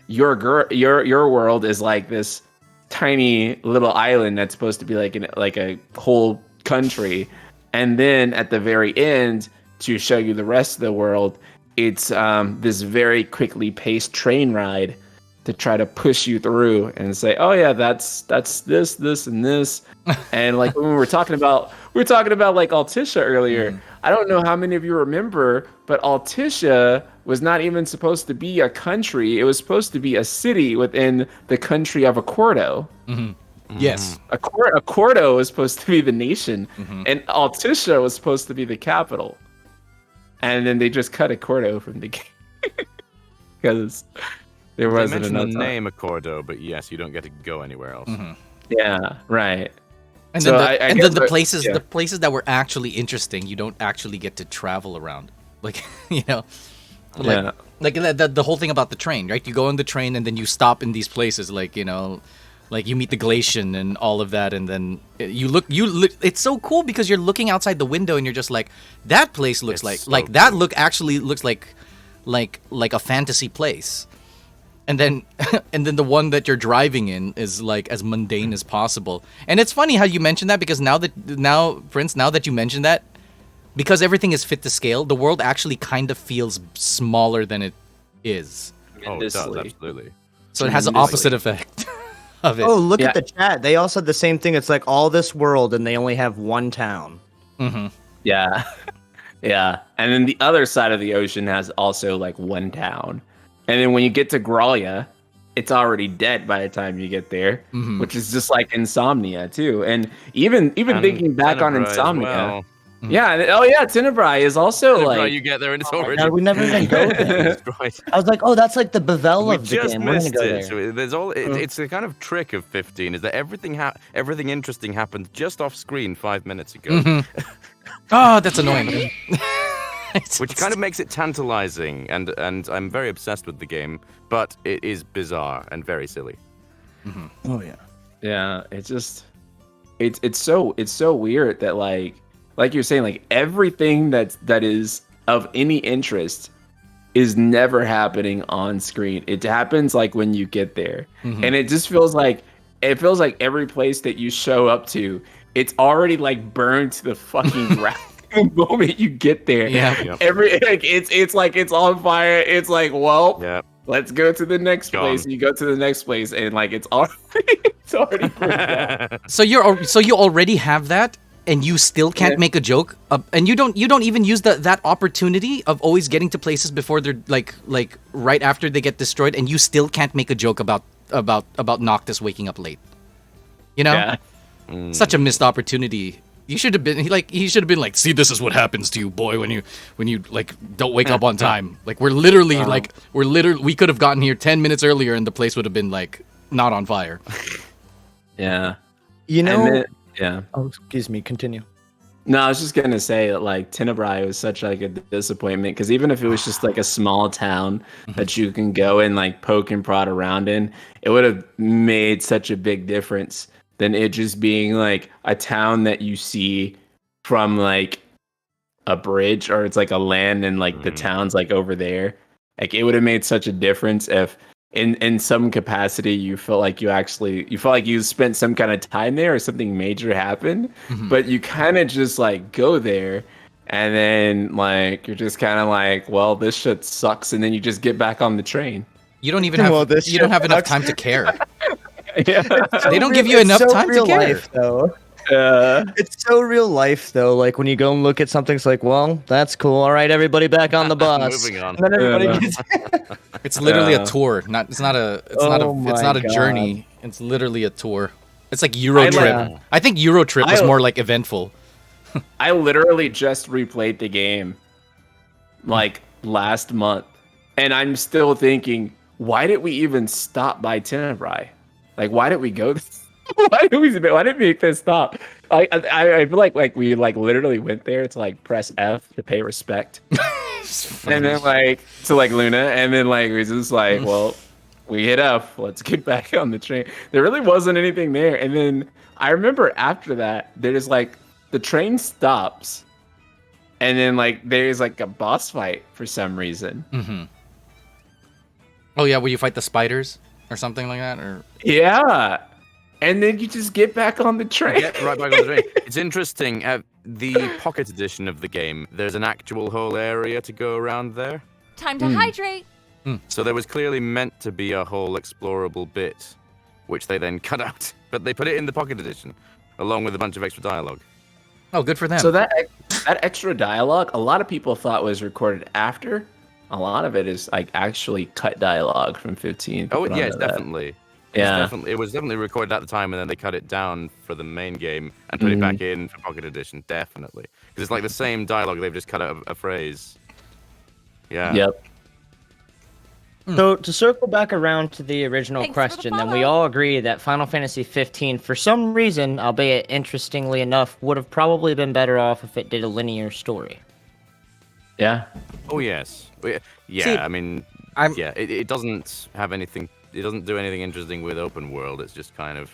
your world is like this tiny little island that's supposed to be like a whole country, and then at the very end, to show you the rest of the world, it's this very quickly paced train ride to try to push you through and say, oh yeah, that's this and this. And like when we were talking about like Altissia earlier, I don't know how many of you remember, but Altissia was not even supposed to be a country. It was supposed to be a city within the country of Accordo. Yes. Accordo was supposed to be the nation, and Altissia was supposed to be the capital. And then they just cut Accordo from the game because there wasn't enough time. The name Accordo, but yes, you don't get to go anywhere else. Yeah, right. And so then the places that were actually interesting, you don't actually get to travel around. Like the whole thing about the train, right? You go on the train and then you stop in these places, like you meet the Glacian and all of that, and then you look. It's so cool because you're looking outside the window and you're just like, that place looks that looks like a fantasy place. And then the one that you're driving in is like as mundane as possible. And it's funny how you mentioned that, because now that you mentioned that, because everything is fit to scale, the world actually kind of feels smaller than it is. Oh, it does, absolutely. So it has the opposite effect of it. Oh, look at the chat. They all said the same thing. It's like all this world and they only have one town. Yeah. Yeah. And then the other side of the ocean has also like one town. And then when you get to Gralia, it's already dead by the time you get there, which is just like Insomnia too. And even thinking back on Insomnia, Tenebrae is also like you get there and it's already. God, we never even go there. I was like, oh, that's like the Bevel of the game. We're gonna go there. So it's the kind of trick of 15 is that everything interesting happened just off screen 5 minutes ago. Oh, that's annoying. Which kind of makes it tantalizing, and I'm very obsessed with the game, but it is bizarre and very silly. Oh yeah. Yeah, it's just it's so weird that like you're saying, like everything that is of any interest is never happening on screen. It happens like when you get there. And it just feels like every place that you show up to, it's already like burned to the fucking ground. The moment you get there, it's like it's on fire. It's like, well, let's go to the next place. You go to the next place, and like it's already burned down. So you already have that, and you still can't make a joke, and you don't even use that opportunity of always getting to places before they're like right after they get destroyed, and you still can't make a joke about Noctis waking up late. Such a missed opportunity. You should have been like, see, this is what happens to you, boy, when you like don't wake up on time. Like we could have gotten here 10 minutes earlier and the place would have been like not on fire. Yeah. Oh, excuse me, continue. No, I was just gonna say that like Tenebrae was such like a disappointment, because even if it was just like a small town that you can go and like poke and prod around in, it would have made such a big difference than it just being like a town that you see from like a bridge, or it's like a land and like the town's like over there. Like it would have made such a difference if in some capacity you felt like you spent some kind of time there or something major happened, but you kind of just like go there and then like you're just kind of like, well, this shit sucks, and then you just get back on the train. You don't even have enough time to care. Yeah. They don't give you enough time to real care. life, though. Yeah. It's so real life, though. Like when you go and look at something, it's like, well, that's cool. All right, everybody back on the bus. Moving on. And then everybody gets. It's literally a tour. It's not a God. journey. It's literally a tour. It's like Euro Trip. like- I think Euro Trip was more like eventful. I literally just replayed the game like last month, and I'm still thinking, why did we even stop by Tenebrae? Like, why did we go? Why did we make this stop? I feel like we like literally went there to like press F to pay respect, and then like to like Luna, and then like it was just like, well, we hit F. Let's get back on the train. There really wasn't anything there, and then I remember after that, there's like the train stops, and then like there's like a boss fight for some reason. Mm-hmm. Oh yeah, where you fight the spiders or something like that, or Yeah. And then you just get back on the train. Yeah, right back on the train. It's interesting. The pocket edition of the game, there's an actual whole area to go around there. Time to hydrate. So there was clearly meant to be a whole explorable bit, which they then cut out. But they put it in the pocket edition, along with a bunch of extra dialogue. oh, good for them. So that extra dialogue, a lot of people thought was recorded after. A lot of it is like actually cut dialogue from 15. Oh, Put yeah, onto it's that. definitely. Yeah. It was definitely recorded at the time, and then they cut it down for the main game and put it back in for Pocket Edition. Definitely, because it's like the same dialogue. They've just cut out a phrase. Yeah. Yep. So to circle back around to the original Thanks for the question, then follow. we all agree that Final Fantasy 15, for some reason, albeit interestingly enough, would have probably been better off if it did a linear story. Yeah. Oh yes. Yeah. See, I mean, I'm- it doesn't have anything. It doesn't do anything interesting with open world. It's just kind of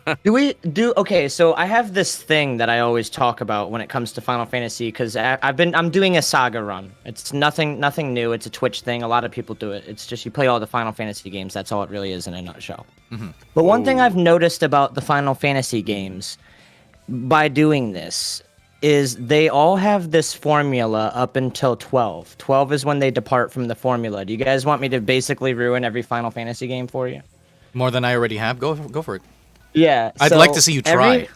Okay, so I have this thing that I always talk about when it comes to Final Fantasy because I'm doing a saga run. It's nothing new. It's a Twitch thing. A lot of people do it. It's just you play all the Final Fantasy games. That's all it really is in a nutshell. But one thing I've noticed about the Final Fantasy games by doing this is they all have this formula up until 12. 12 is when they depart from the formula. Do you guys want me to basically ruin every Final Fantasy game for you? More than I already have. Go for it. Yeah. I'd so like to see you try.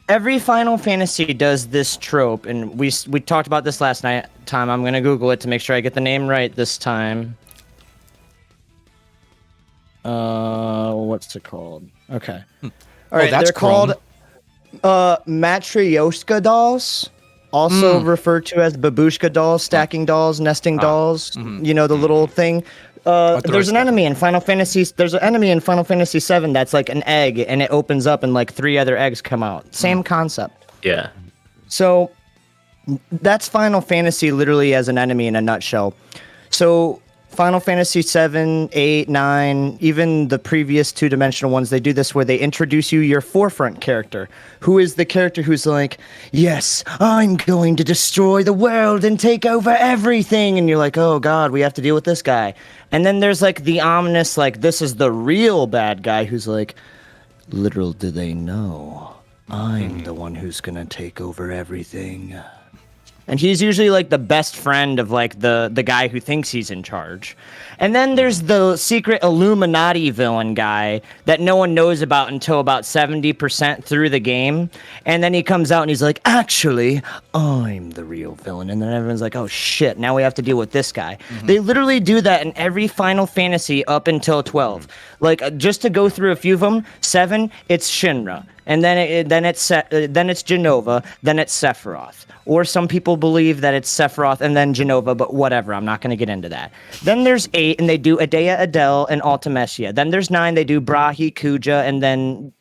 Every Final Fantasy does this trope, and we talked about this last night. I'm gonna Google it to make sure I get the name right this time. What's it called? Okay. All right, that's they're called Chrome. Matryoshka dolls, also referred to as babushka dolls, stacking dolls, nesting dolls. You know the little thing. There's an enemy in Final Fantasy. There's an enemy in Final Fantasy VII that's like an egg, and it opens up, and like 3 other eggs come out. Same concept. Yeah. So that's Final Fantasy literally as an enemy in a nutshell. So Final Fantasy 7, 8, 9, even the previous two-dimensional ones, they do this where they introduce you your forefront character, who is the character who's like, yes, I'm going to destroy the world and take over everything. And you're like, oh God, we have to deal with this guy. And then there's like the ominous, like, this is the real bad guy who's like, little do they know, I'm the one who's gonna take over everything. And he's usually like the best friend of like the guy who thinks he's in charge. And then there's the secret Illuminati villain guy that no one knows about until about 70% through the game. And then he comes out and he's like, actually, I'm the real villain. And then everyone's like, oh shit, now we have to deal with this guy. They literally do that in every Final Fantasy up until 12. Like, just to go through a few of them, 7, it's Shinra. And then it's Jenova, then it's Sephiroth. Or some people believe that it's Sephiroth and then Jenova, but whatever, I'm not going to get into that. Then there's 8, and they do Adea, Adele, and Ultimecia. Then there's 9, they do Brahi, Kuja, and then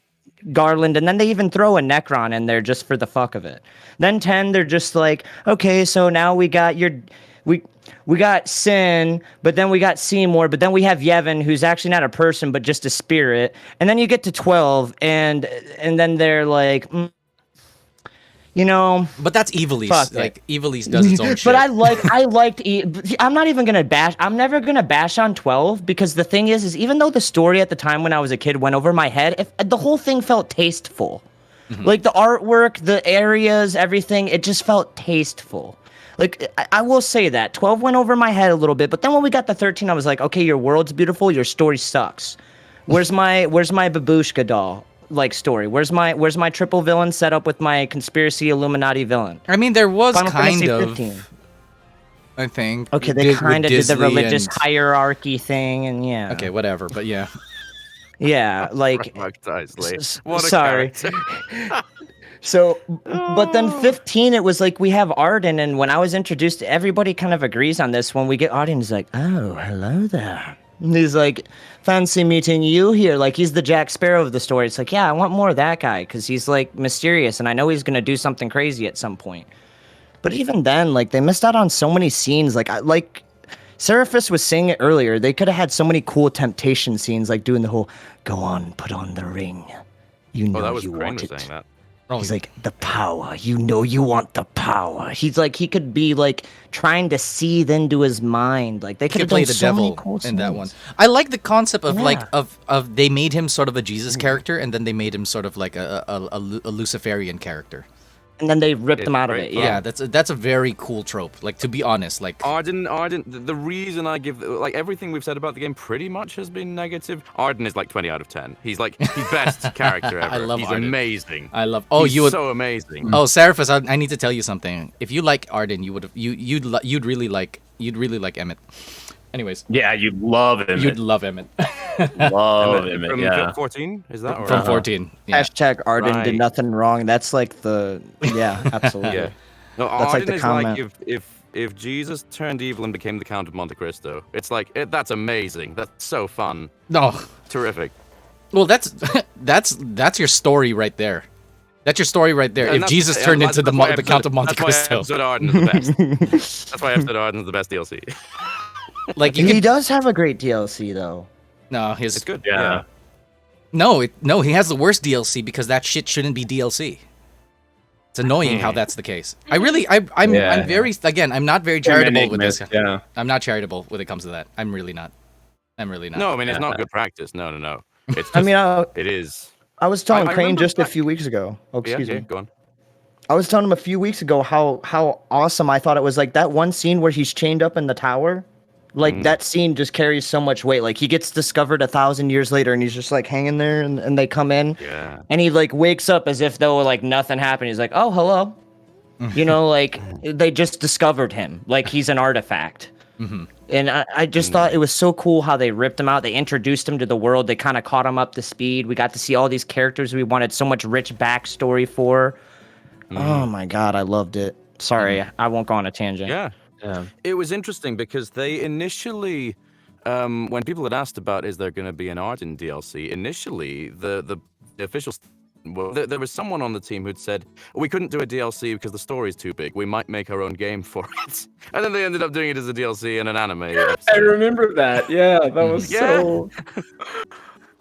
Garland, and then they even throw a Necron in there just for the fuck of it. Then 10, they're just like, okay, so now we got we got Sin, but then we got Seymour, but then we have Yevon, who's actually not a person, but just a spirit. And then you get to 12, and then they're like, you know. But that's Evilise. Like, Evilise does its own shit. But I liked. I'm not even gonna bash. I'm never gonna bash on 12 because the thing is even though the story at the time when I was a kid went over my head, the whole thing felt tasteful. Like the artwork, the areas, everything, it just felt tasteful. Like, I will say that 12 went over my head a little bit, but then when we got to 13, I was like, okay, your world's beautiful, your story sucks. Where's my babushka doll like story? Where's my triple villain set up with my conspiracy Illuminati villain? I mean, there was Final kind Fantasy of. 15. I think. Okay, they kind of did the religious and... hierarchy thing, and yeah. Okay, whatever, but yeah. Yeah, like. What a sorry. So, but then 15, it was like we have Arden, and when I was introduced, everybody kind of agrees on this. When we get Arden, he's like, "Oh, hello there." And he's like, "Fancy meeting you here." Like he's the Jack Sparrow of the story. It's like, yeah, I want more of that guy because he's like mysterious, and I know he's gonna do something crazy at some point. But even then, like they missed out on so many scenes. Like Sarifus was saying it earlier. They could have had so many cool temptation scenes, like doing the whole "Go on, put on the ring." You know that was you Crane want was it. saying that. He's like, the power. You know you want the power. He's like, he could be like trying to seethe into his mind. Like they could have play done the so many devil cool in that scenes. one. I like the concept of Yeah. like of they made him sort of a Jesus character, and then they made him sort of like a Luciferian character. And then they ripped It's him out of great it. fun. Yeah. That's a very cool trope. Like to be honest, like Arden, the reason I give, like everything we've said about the game pretty much has been negative. Arden is like 20 out of 10. He's like the best character ever. I love He's Arden. amazing. I love. Oh, He's you would. so amazing. Oh, Sarifus, I need to tell you something. If you like Arden, you'd really like Emmett. Anyways, Yeah, you love him. you'd love Emmett love him. From Yeah. 14, is that? Or? from 14. Yeah. Hashtag Arden did Right. nothing wrong. That's like the absolutely. Yeah. No, That's like Arden the is comment. like if Jesus turned evil and became the Count of Monte Cristo. It's like that's amazing. That's so fun. No. Terrific. Well, that's your story right there. That's your story right there. And If that's- Jesus and turned that's- into that's why the Count of Monte Cristo, That's why episode Arden is the best. That's why episode Arden is the best DLC. like you He could, does have a great DLC though. no, his It's good. Yeah. no, he has the worst DLC because that shit shouldn't be DLC. It's annoying how that's the case. I'm Yeah. very again. I'm not very charitable with this. Yeah. I'm not charitable when it comes to that. I'm really not. No, I mean it's not good practice. No. It's just, I mean, it is. I was telling I Crane remember just a back- few weeks ago. Oh, Yeah, excuse yeah, me. go on. I was telling him a few weeks ago how awesome I thought it was. Like that one scene where he's chained up in the tower. Like that scene just carries so much weight. Like he gets discovered 1,000 years later and he's just like hanging there and they come in Yeah. and he like wakes up as if though like nothing happened. He's like, oh, hello. You know, like they just discovered him. Like he's an artifact. And I just thought it was so cool how they ripped him out. They introduced him to the world. They kind of caught him up to speed. We got to see all these characters we wanted so much rich backstory for. Oh my God, I loved it. Sorry, I won't go on a tangent. Yeah. It was interesting because they initially, when people had asked about is there going to be an Arden DLC, initially the official, well, there was someone on the team who'd said we couldn't do a DLC because the story's too big. We might make our own game for it, and then they ended up doing it as a DLC in an anime. I episode. remember that. Yeah, that was Yeah. so.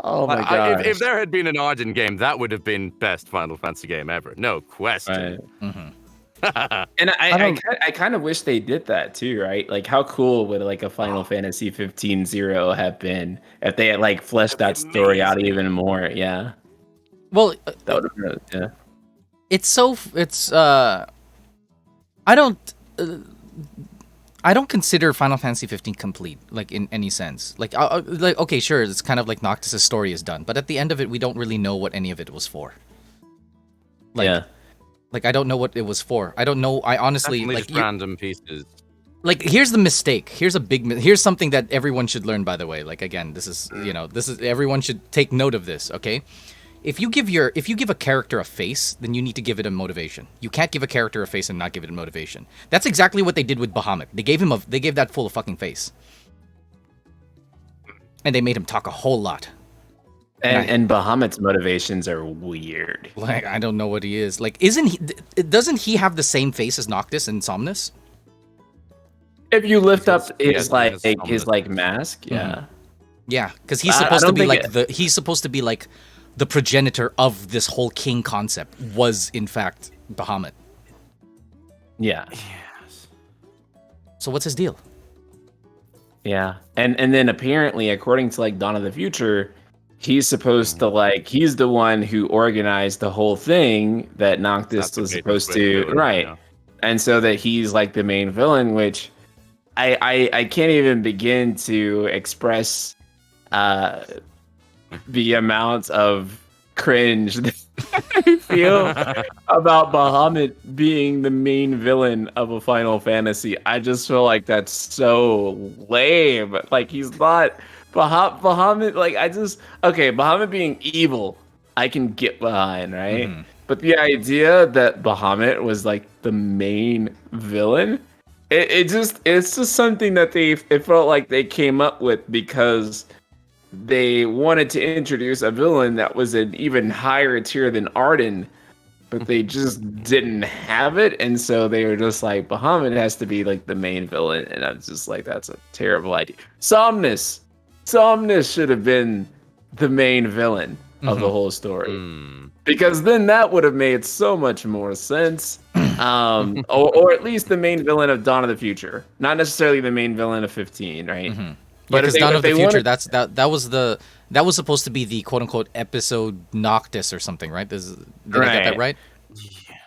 Oh my God. If there had been an Arden game, that would have been best Final Fantasy game ever, no question. And I kind of wish they did that too, right? Like, how cool would like a Final Fantasy 15 0 have been if they had like fleshed that story out even more? Yeah, Well, that would have been, yeah. I don't consider Final Fantasy 15 complete, like in any sense. Like okay, sure, it's kind of like Noctis' story is done, but at the end of it, we don't really know what any of it was for. Like, Yeah. Like I don't know what it was for. I don't know. I honestly Definitely like just random pieces. like here's the mistake. Here's something that everyone should learn. By the way, like again, this is everyone should take note of this. Okay. If you give a character a face, then you need to give it a motivation. You can't give a character a face and not give it a motivation. That's exactly what they did with Bahamut. They gave that fool a fucking face. And they made him talk a whole lot. And Bahamut's motivations are weird. Like I don't know what he is. Like doesn't he have the same face as Noctis and Somnus? If you lift up He his has his mask, yeah. Yeah, cuz he's I supposed to don't be think like he's supposed to be like the progenitor of this whole king concept was in fact Bahamut. Yeah. So what's his deal? Yeah. And then apparently, according to like Dawn of the Future, he's supposed to he's the one who organized the whole thing that Noctis That's a was great supposed way to do it, right. yeah. And so that he's like the main villain, which I can't even begin to express the amount of cringe that I feel about Bahamut being the main villain of a Final Fantasy. I just feel like that's so lame. Like he's not Bahamut. Like Bahamut being evil, I can get behind, right? Mhm. But the idea that Bahamut was like the main villain, it's just something that it felt like they came up with because they wanted to introduce a villain that was an even higher tier than Arden, but they just didn't have it, and so they were just like, Bahamut has to be like the main villain, and I'm just like, that's a terrible idea. Somnus should have been the main villain of the whole story, because then that would have made so much more sense. Or at least the main villain of Dawn of the Future, not necessarily the main villain of 15, right? But because Dawn of the Future, that was supposed to be the quote unquote episode Noctis or something, right? Did I get that right?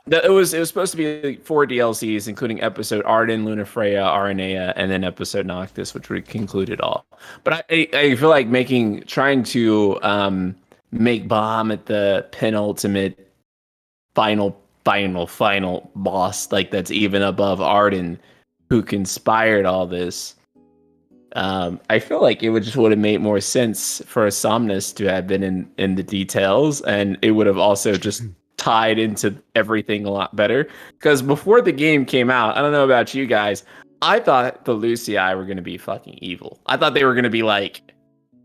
It was supposed to be like 4 DLCs, including episode Arden, Lunafreya, Aranea, and then episode Noctis, which would conclude it all. But I feel like trying to make Bahamut the penultimate final boss, like that's even above Arden, who conspired all this. I feel like it would have made more sense for Somnus to have been in the details, and it would have also just tied into everything a lot better. Because before the game came out, I don't know about you guys, I thought the Lucii were going to be fucking evil. I thought they were going to be like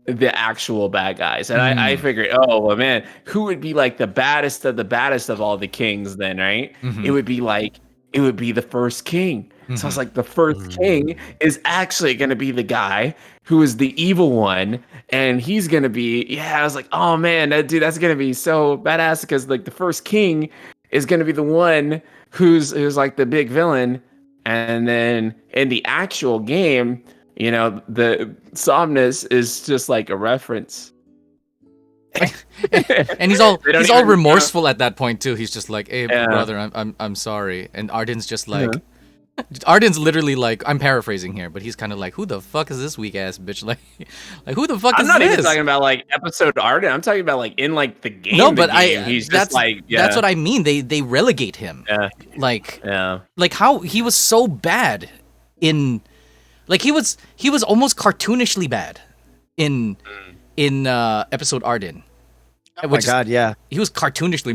the actual bad guys, and I figured, oh well, man, who would be like the baddest of all the kings then, right? It would be the first king. So I was like, the first king is actually going to be the guy who is the evil one, and he's going to be, I was like, oh man, that's going to be so badass, because like the first king is going to be the one who's like the big villain, and then in the actual game, the Somnus is just like a reference. And he's all remorseful at that point too. He's just like, "Hey, brother, I'm sorry." And Arden's just like, Arden's literally like, I'm paraphrasing here, but he's kind of like, "Who the fuck is this weak ass bitch? Like who the fuck is this?" I'm not even talking about like episode Arden. I'm talking about like in like the game. No, but he's just like, that's what I mean. They relegate him. Like how he was so bad in, like he was almost cartoonishly bad in episode Arden. Oh my god, yeah. He was cartoonishly.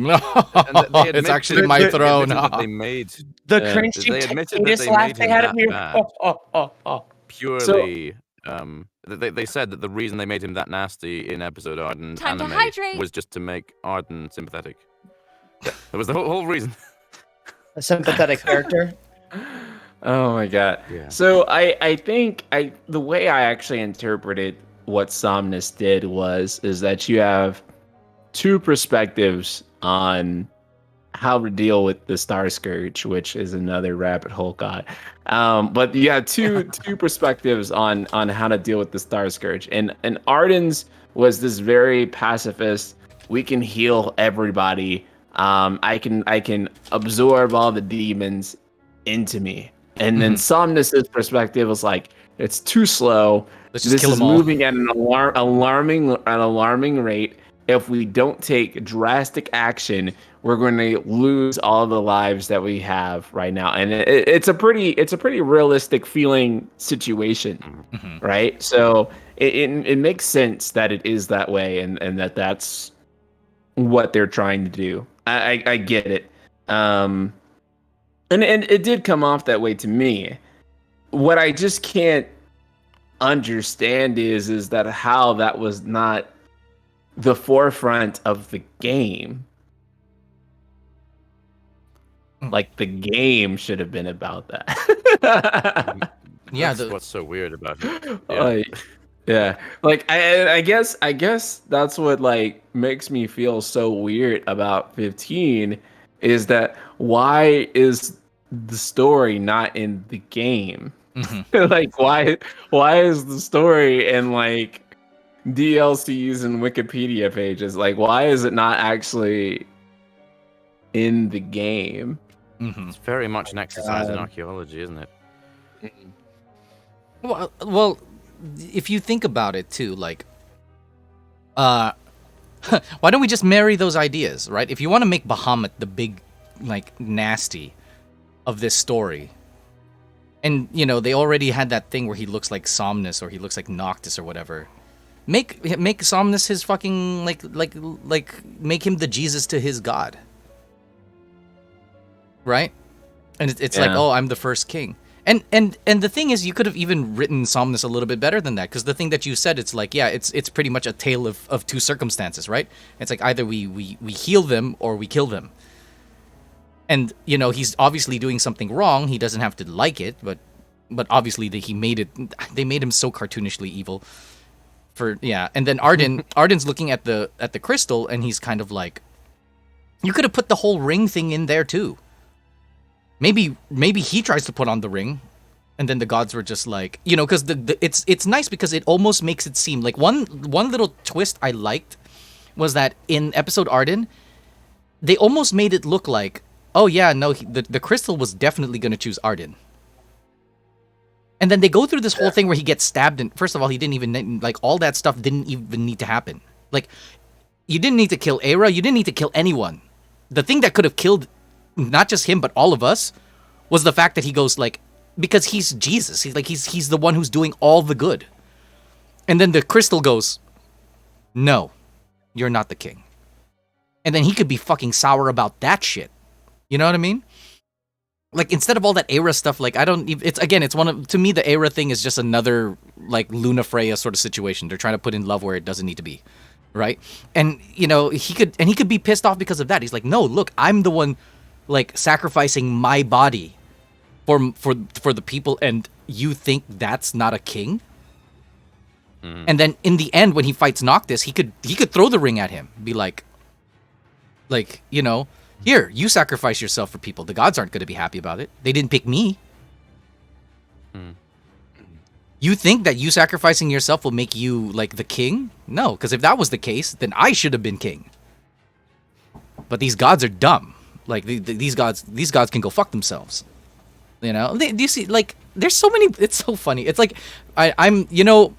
It's actually my throne. They made the cringy laugh they had him here. Purely, they said that the reason they made him that nasty in episode Arden anime was just to make Arden sympathetic. That was the whole reason. A sympathetic character. Oh my god. Yeah. So I think the way I actually interpreted what Somnus did is that you have two perspectives on how to deal with the Star Scourge, which is another rabbit hole, God. But you have two perspectives on how to deal with the Star Scourge, and Arden's was this very pacifist. We can heal everybody. I can absorb all the demons into me. And then Somnus's perspective was like, it's too slow. Let's just kill this is them all. moving at an alarming rate. If we don't take drastic action, we're going to lose all the lives that we have right now. And it's a pretty realistic feeling situation, right? So it makes sense that it is that way, and that's what they're trying to do. I get it. And it did come off that way to me. What I just can't understand is that how that was not the forefront of the game. Like the game should have been about that. That's what's so weird about it. Like I guess that's what like makes me feel so weird about 15 is that why is the story not in the game? Like why is the story in like DLCs and Wikipedia pages? Like why is it not actually in the game? It's very much an exercise in archaeology, isn't it? Well, if you think about it too, like Why don't we just marry those ideas, right? If you want to make Bahamut the big, like, nasty of this story, and, you know, they already had that thing where he looks like Somnus or he looks like Noctis or whatever. Make Somnus his fucking, like, make him the Jesus to his god. Right? And it's like, oh, I'm the first king. And the thing is, you could have even written Somnus a little bit better than that, because the thing that you said, it's like, yeah, it's pretty much a tale of two circumstances, right? It's like either we heal them or we kill them. And, you know, he's obviously doing something wrong. He doesn't have to like it, but obviously they made him so cartoonishly evil. And then Arden's looking at the crystal, and he's kind of like, you could have put the whole ring thing in there too. Maybe he tries to put on the ring, and then the gods were just like, you know, because it's nice because it almost makes it seem like one little twist I liked was that in episode Arden, they almost made it look like, oh yeah, no, the crystal was definitely going to choose Arden. And then they go through this whole thing where he gets stabbed, and first of all, he didn't even, like, all that stuff didn't even need to happen. Like, you didn't need to kill Aira, you didn't need to kill anyone. The thing that could have killed not just him, but all of us, was the fact that he goes, like, because he's Jesus. He's the one who's doing all the good. And then the crystal goes, no, you're not the king. And then he could be fucking sour about that shit. You know what I mean? Like, instead of all that Aira stuff, like, to me, the Aira thing is just another, like, Luna Freya sort of situation. They're trying to put in love where it doesn't need to be. Right? And, you know, he could be pissed off because of that. He's like, no, look, I'm the one, like, sacrificing my body for the people, and you think that's not a king? And then in the end, when he fights Noctis, he could throw the ring at him, be like, you know, here, you sacrifice yourself for people. The gods aren't going to be happy about it. They didn't pick me. You think that you sacrificing yourself will make you, like, the king? No, because if that was the case, then I should have been king. But these gods are dumb. Like, these gods can go fuck themselves. You know? Do you see, like, there's so many, it's so funny. It's like, I'm, you know,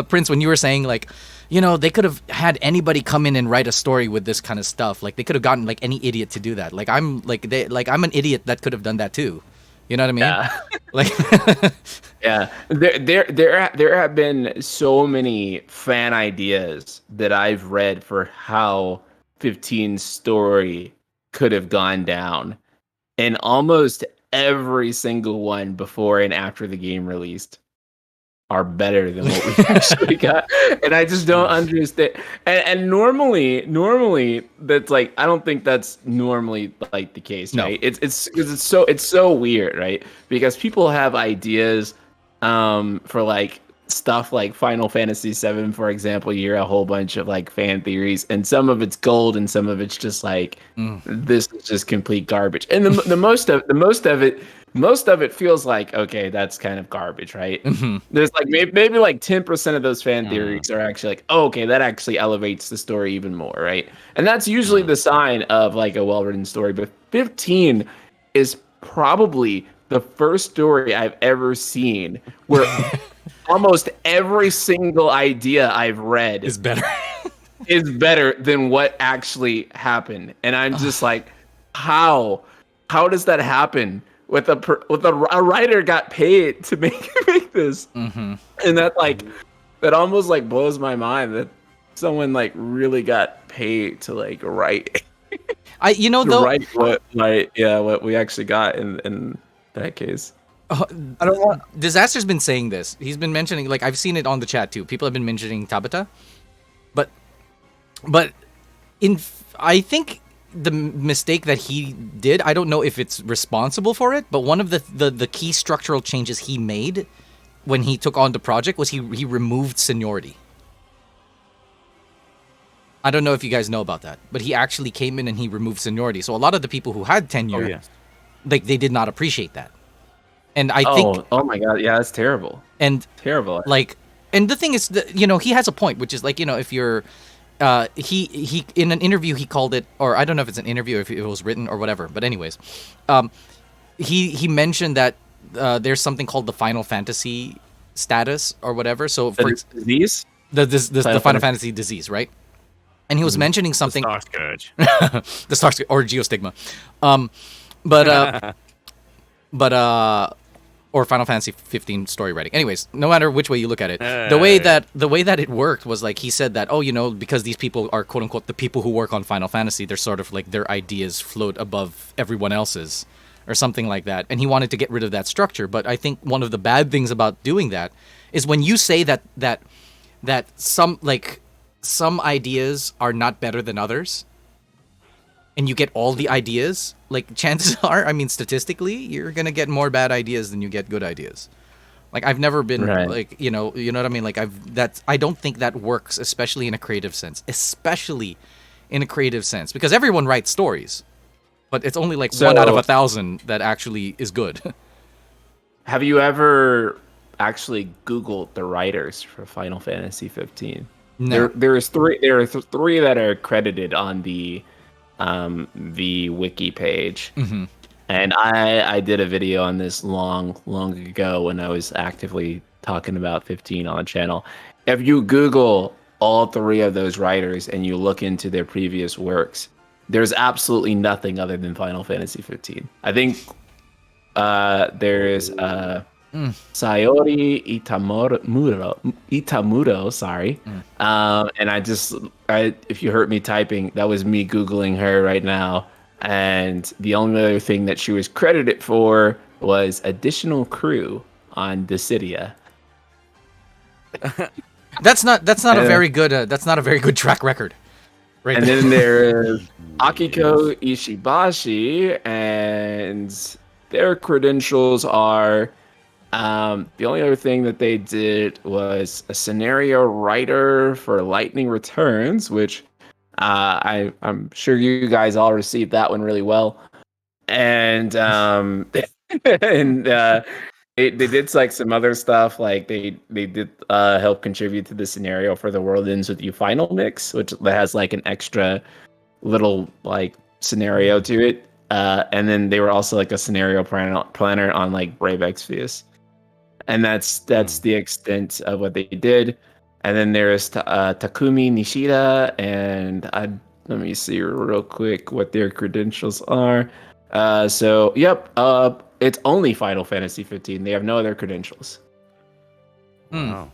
Prince, when you were saying, like, you know, they could have had anybody come in and write a story with this kind of stuff. Like, they could have gotten, like, any idiot to do that. Like, I'm an idiot that could have done that too. You know what I mean? Yeah. Like, yeah. There have been so many fan ideas that I've read for how 15's story could have gone down, and almost every single one before and after the game released are better than what we actually got. And I just don't understand. And normally that's like, I don't think that's normally like the case, right? No. It's so weird, right? Because people have ideas for like stuff like Final Fantasy VII, for example. You hear a whole bunch of like fan theories, and some of it's gold and some of it's just like this is just complete garbage. And the most of it feels like, okay, that's kind of garbage, right? There's like maybe like 10% of those fan theories are actually like, oh, okay, that actually elevates the story even more, right? And that's usually the sign of like a well-written story. But 15 is probably the first story I've ever seen where almost every single idea I've read is better than what actually happened. And I'm just like, how does that happen? With a writer got paid to make this, and that almost like blows my mind that someone like really got paid to like write. Write what we actually got in that case. I don't want. Disaster's been saying this. He's been mentioning, like, I've seen it on the chat too. People have been mentioning Tabata, but I think the mistake that he did, I don't know if it's responsible for it, but one of the key structural changes he made when he took on the project was he removed seniority. I don't know if you guys know about that, but he actually came in and he removed seniority. So a lot of the people who had tenure, they did not appreciate that. And I think, oh my god, yeah, that's terrible. And terrible. Like, and the thing is that, you know, he has a point, which is like, you know, if you're he in an interview he called it, or I don't know if it's an interview, if it was written or whatever, but anyways, he mentioned that there's something called the Final Fantasy status or whatever. So for disease, The Final Fantasy disease, right? And he was mentioning something. Star Scourge. The Star Scourge or Geostigma, or Final Fantasy 15 story writing. Anyways, no matter which way you look at it, the way that it worked was like he said that, oh, you know, because these people are quote unquote the people who work on Final Fantasy, they're sort of like their ideas float above everyone else's, or something like that. And he wanted to get rid of that structure. But I think one of the bad things about doing that is when you say that some ideas are not better than others, and you get all the ideas, like chances are, I mean, statistically, you're gonna get more bad ideas than you get good ideas. Like I've never been like, you know what I mean? Like I don't think that works, especially in a creative sense, because everyone writes stories, but it's only like 1 out of 1,000 that actually is good. Have you ever actually Googled the writers for Final Fantasy 15? No. There are three that are credited on the wiki page. Mm-hmm. And I did a video on this long ago when I was actively talking about 15 on the channel. If you Google all three of those writers and you look into their previous works, there's absolutely nothing other than Final Fantasy 15. I think there's Sayori Itamuro, sorry. And if you heard me typing, that was me Googling her right now. And the only other thing that she was credited for was additional crew on Dissidia. That's not a very good track record. Right. And then there's Akiko Ishibashi, and their credentials are the only other thing that they did was a scenario writer for Lightning Returns, which I'm sure you guys all received that one really well. And they did like some other stuff, like they did help contribute to the scenario for The World Ends With You Final Mix, which has like an extra little like scenario to it. And then they were also like a scenario planner on like Brave Exvius. And that's the extent of what they did. And then there's Takumi Nishida, and let me see real quick what their credentials are. It's only Final Fantasy 15. They have no other credentials. Wow.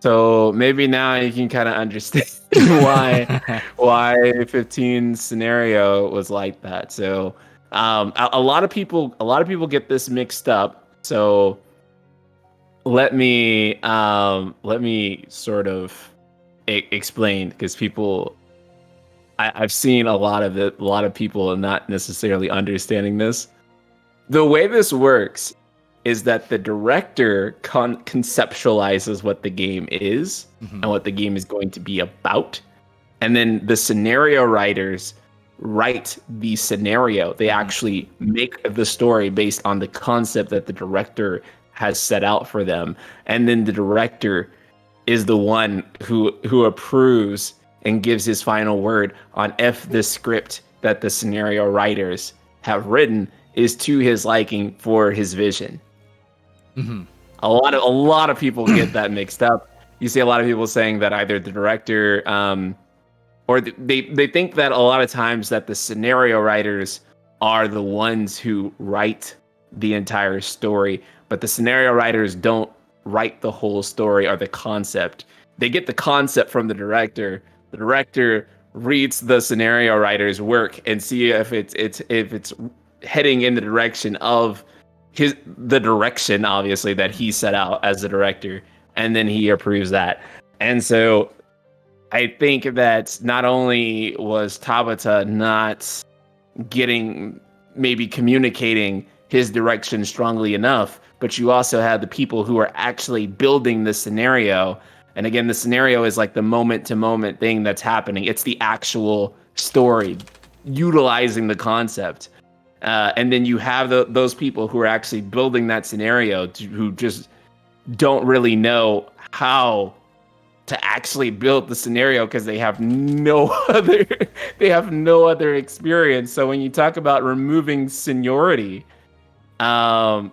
So maybe now you can kind of understand why 15 scenario was like that. So a lot of people get this mixed up. So let me sort of explain, because I've seen a lot of people not necessarily understanding this. The way this works is that the director conceptualizes what the game is and what the game is going to be about, and then the scenario writers write the scenario. They actually make the story based on the concept that the director has set out for them, and then the director is the one who approves and gives his final word on if the script that the scenario writers have written is to his liking for his vision. Mm-hmm. A lot of people get that mixed up. You see a lot of people saying that either the director or they think that a lot of times that the scenario writers are the ones who write the entire story, but the scenario writers don't write the whole story or the concept. They get the concept from the director. The director reads the scenario writer's work and see if it's heading in the direction of the direction, obviously, that he set out as the director, and then he approves that. And so I think that not only was Tabata not maybe communicating his direction strongly enough, but you also had the people who are actually building the scenario. And again, the scenario is like the moment-to-moment thing that's happening. It's the actual story, utilizing the concept. And then you have those people who are actually building that scenario who just don't really know how to actually build the scenario because they have no other experience. So when you talk about removing seniority, they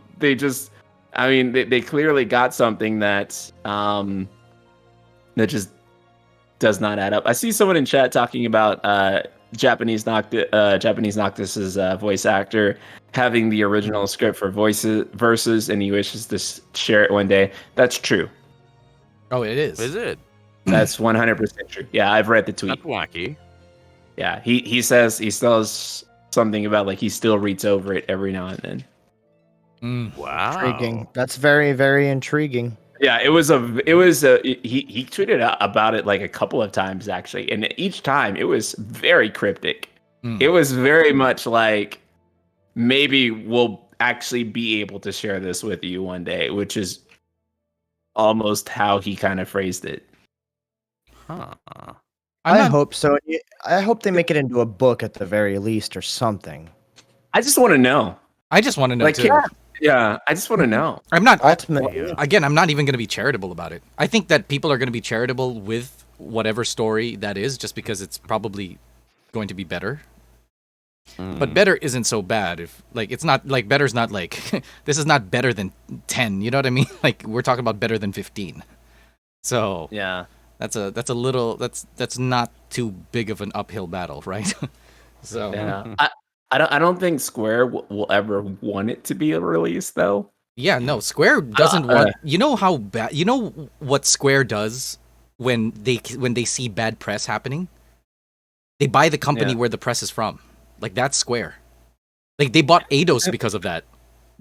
clearly got something that That just does not add up. I see someone in chat talking about Japanese Noctis's voice actor having the original script for verses, and he wishes to share it one day. That's true. Oh, it is. Is it? That's 100% true. Yeah, I've read the tweet. That's wacky. Yeah, he says something about like he still reads over it every now and then. Wow. Intriguing. That's very, very intriguing. Yeah, he tweeted about it like a couple of times actually, and each time it was very cryptic. It was very much like maybe we'll actually be able to share this with you one day, which is almost how he kind of phrased it. Huh. I hope so. I hope they make it into a book at the very least or something. I just want to know. I just want to know Like, too. Yeah, I just want to know. I'm not Ultimately, again. I'm not even going to be charitable about it. I think that people are going to be charitable with whatever story that is, just because it's probably going to be better. But better isn't so bad. If like it's not like better's not like this is not better than 10. You know what I mean? Like we're talking about better than 15. So Yeah, that's a little that's not too big of an uphill battle, right? So yeah. I don't think Square will ever want it to be a release though. yeah, no, Square doesn't want. You know how bad. You know what Square does when they see bad press happening? They buy the company where the press is from. Like that's Square. Like they bought Eidos because of that.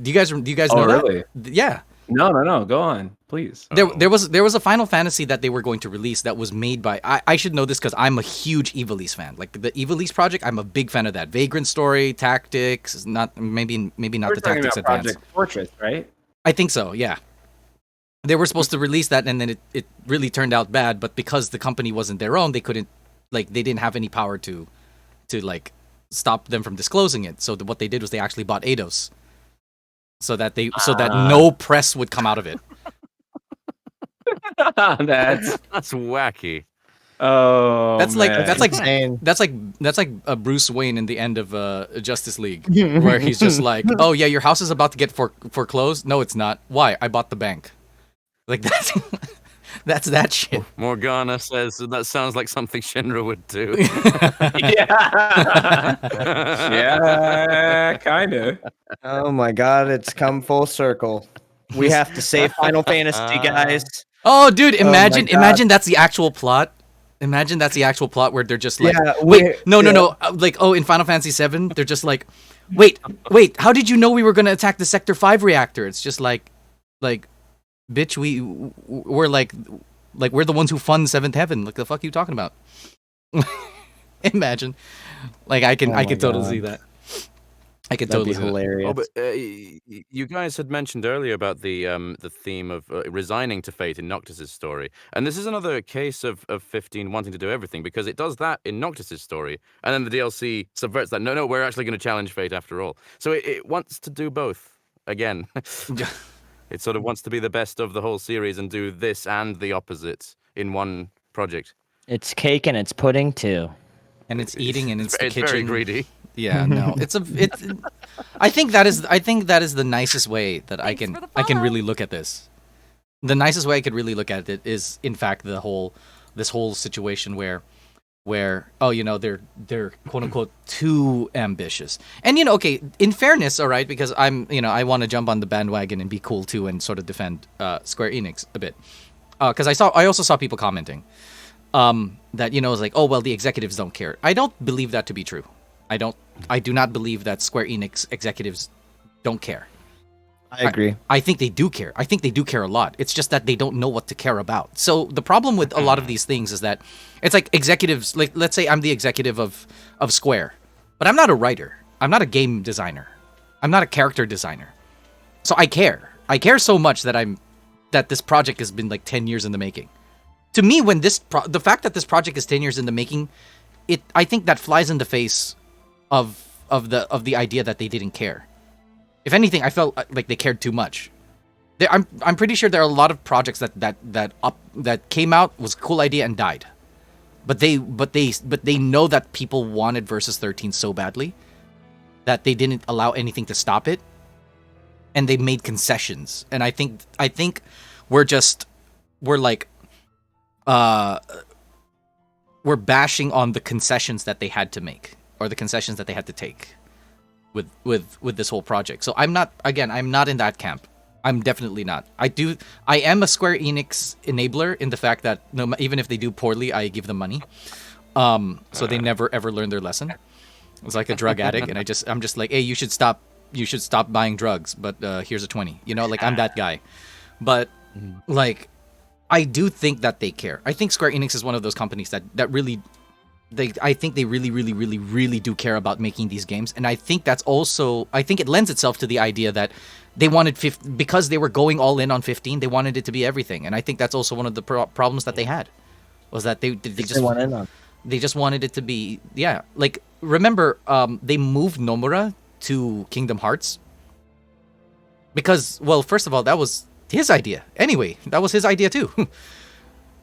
Do you guys know that? Really? Yeah. No. Go on, please. There was a Final Fantasy that they were going to release that was made by I should know this because I'm a huge Ivalice fan. Like the Ivalice project, I'm a big fan of that. Vagrant story, tactics, not maybe not We're the talking tactics about advanced. Project Fortress, right? I think so, yeah. They were supposed to release that and then it really turned out bad, but because the company wasn't their own, they couldn't they didn't have any power to like stop them from disclosing it. So what they did was they actually bought Eidos. So that no press would come out of it. That's wacky. Oh, that's like insane. that's like a Bruce Wayne in the end of Justice League, where he's just like, oh yeah, your house is about to get foreclosed. No, it's not. Why? I bought the bank. Like that's that shit. Morgana says that sounds like something Shinra would do. Yeah, kind of. Oh my god, it's come full circle. We have to save Final Fantasy, guys. Oh, dude, imagine my God. that's the actual plot. Imagine that's the actual plot where they're just like, Yeah, wait, no. Like, oh, in Final Fantasy VII, they're just like, wait, how did you know we were going to attack the Sector 5 reactor? It's just like, bitch, we're like we're the ones who fund Seventh Heaven. Like, the fuck are you talking about? Imagine. Like, I can totally see that. I could That'd totally be see that. hilarious. Oh, but you guys had mentioned earlier about the theme of resigning to fate in Noctis's story, and this is another case of 15 wanting to do everything, because it does that in Noctis's story, and then the DLC subverts that. No, we're actually going to challenge fate after all. So it wants to do both again. It sort of wants to be the best of the whole series and do this and the opposite in one project. It's cake and it's pudding too. And it's eating and it's the It's kitchen. very greedy. Yeah, no, I think that is the nicest way that I can really look at this. The nicest way I could really look at it is, in fact, this whole situation where oh, you know, they're quote unquote too ambitious. And you know, okay, in fairness, all right, because I want to jump on the bandwagon and be cool too and sort of defend Square Enix a bit, because I also saw people commenting that, you know, it's like, oh well, the executives don't care. I don't believe that to be true. I do not believe that Square Enix executives don't care. I agree. I think they do care. I think they do care a lot. It's just that they don't know what to care about. So the problem with a lot of these things is that it's like executives, like let's say I'm the executive of Square, but I'm not a writer. I'm not a game designer. I'm not a character designer. So I care. I care so much that this project has been like 10 years in the making. To me, when the fact that this project is 10 years in the making, I think that flies in the face of the idea that they didn't care. If anything, I felt like they cared too much. I'm pretty sure there are a lot of projects that came out, was a cool idea and died, but they know that people wanted Versus 13 so badly that they didn't allow anything to stop it, and they made concessions. And I think we're like, were bashing on the concessions that they had to make, or the concessions that they had to take with this whole project. So I'm not in that camp. I'm definitely not. I am a Square Enix enabler in the fact that even if they do poorly, I give them money. So they never ever learn their lesson. It's like a drug addict, and I'm just like, hey, you should stop buying drugs, but here's a 20. You know, like I'm that guy. But like, I do think that they care. I think Square Enix is one of those companies that really, I think they really do care about making these games, and I think it lends itself to the idea that they wanted because they were going all in on 15. They wanted it to be everything, and I think that's also one of the problems that they had, was that they just wanted it to be, yeah. Like, remember, they moved Nomura to Kingdom Hearts because, well, first of all, that was his idea. Anyway, that was his idea too.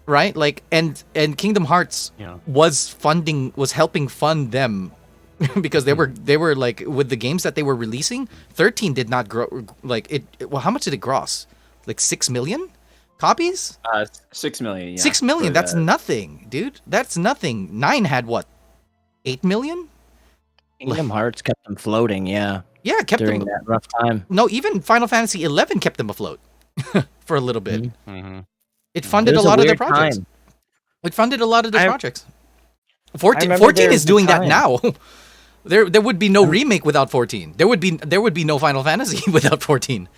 Right? Like, and Kingdom Hearts was helping fund them because they were like, with the games that they were releasing, 13 did not grow like it. Well, how much did it gross? Like 6 million copies? 6 million. Yeah, 6 million. That's nothing, dude. That's nothing. 9 had what? 8 million? Kingdom Hearts kept them floating, yeah. Yeah, kept during them that rough time. No, even Final Fantasy 11 kept them afloat for a little bit. Mm-hmm. It funded a lot of their projects. Time. It funded a lot of their projects. 14 is doing that now. There would be no remake without 14. There would be no Final Fantasy without 14.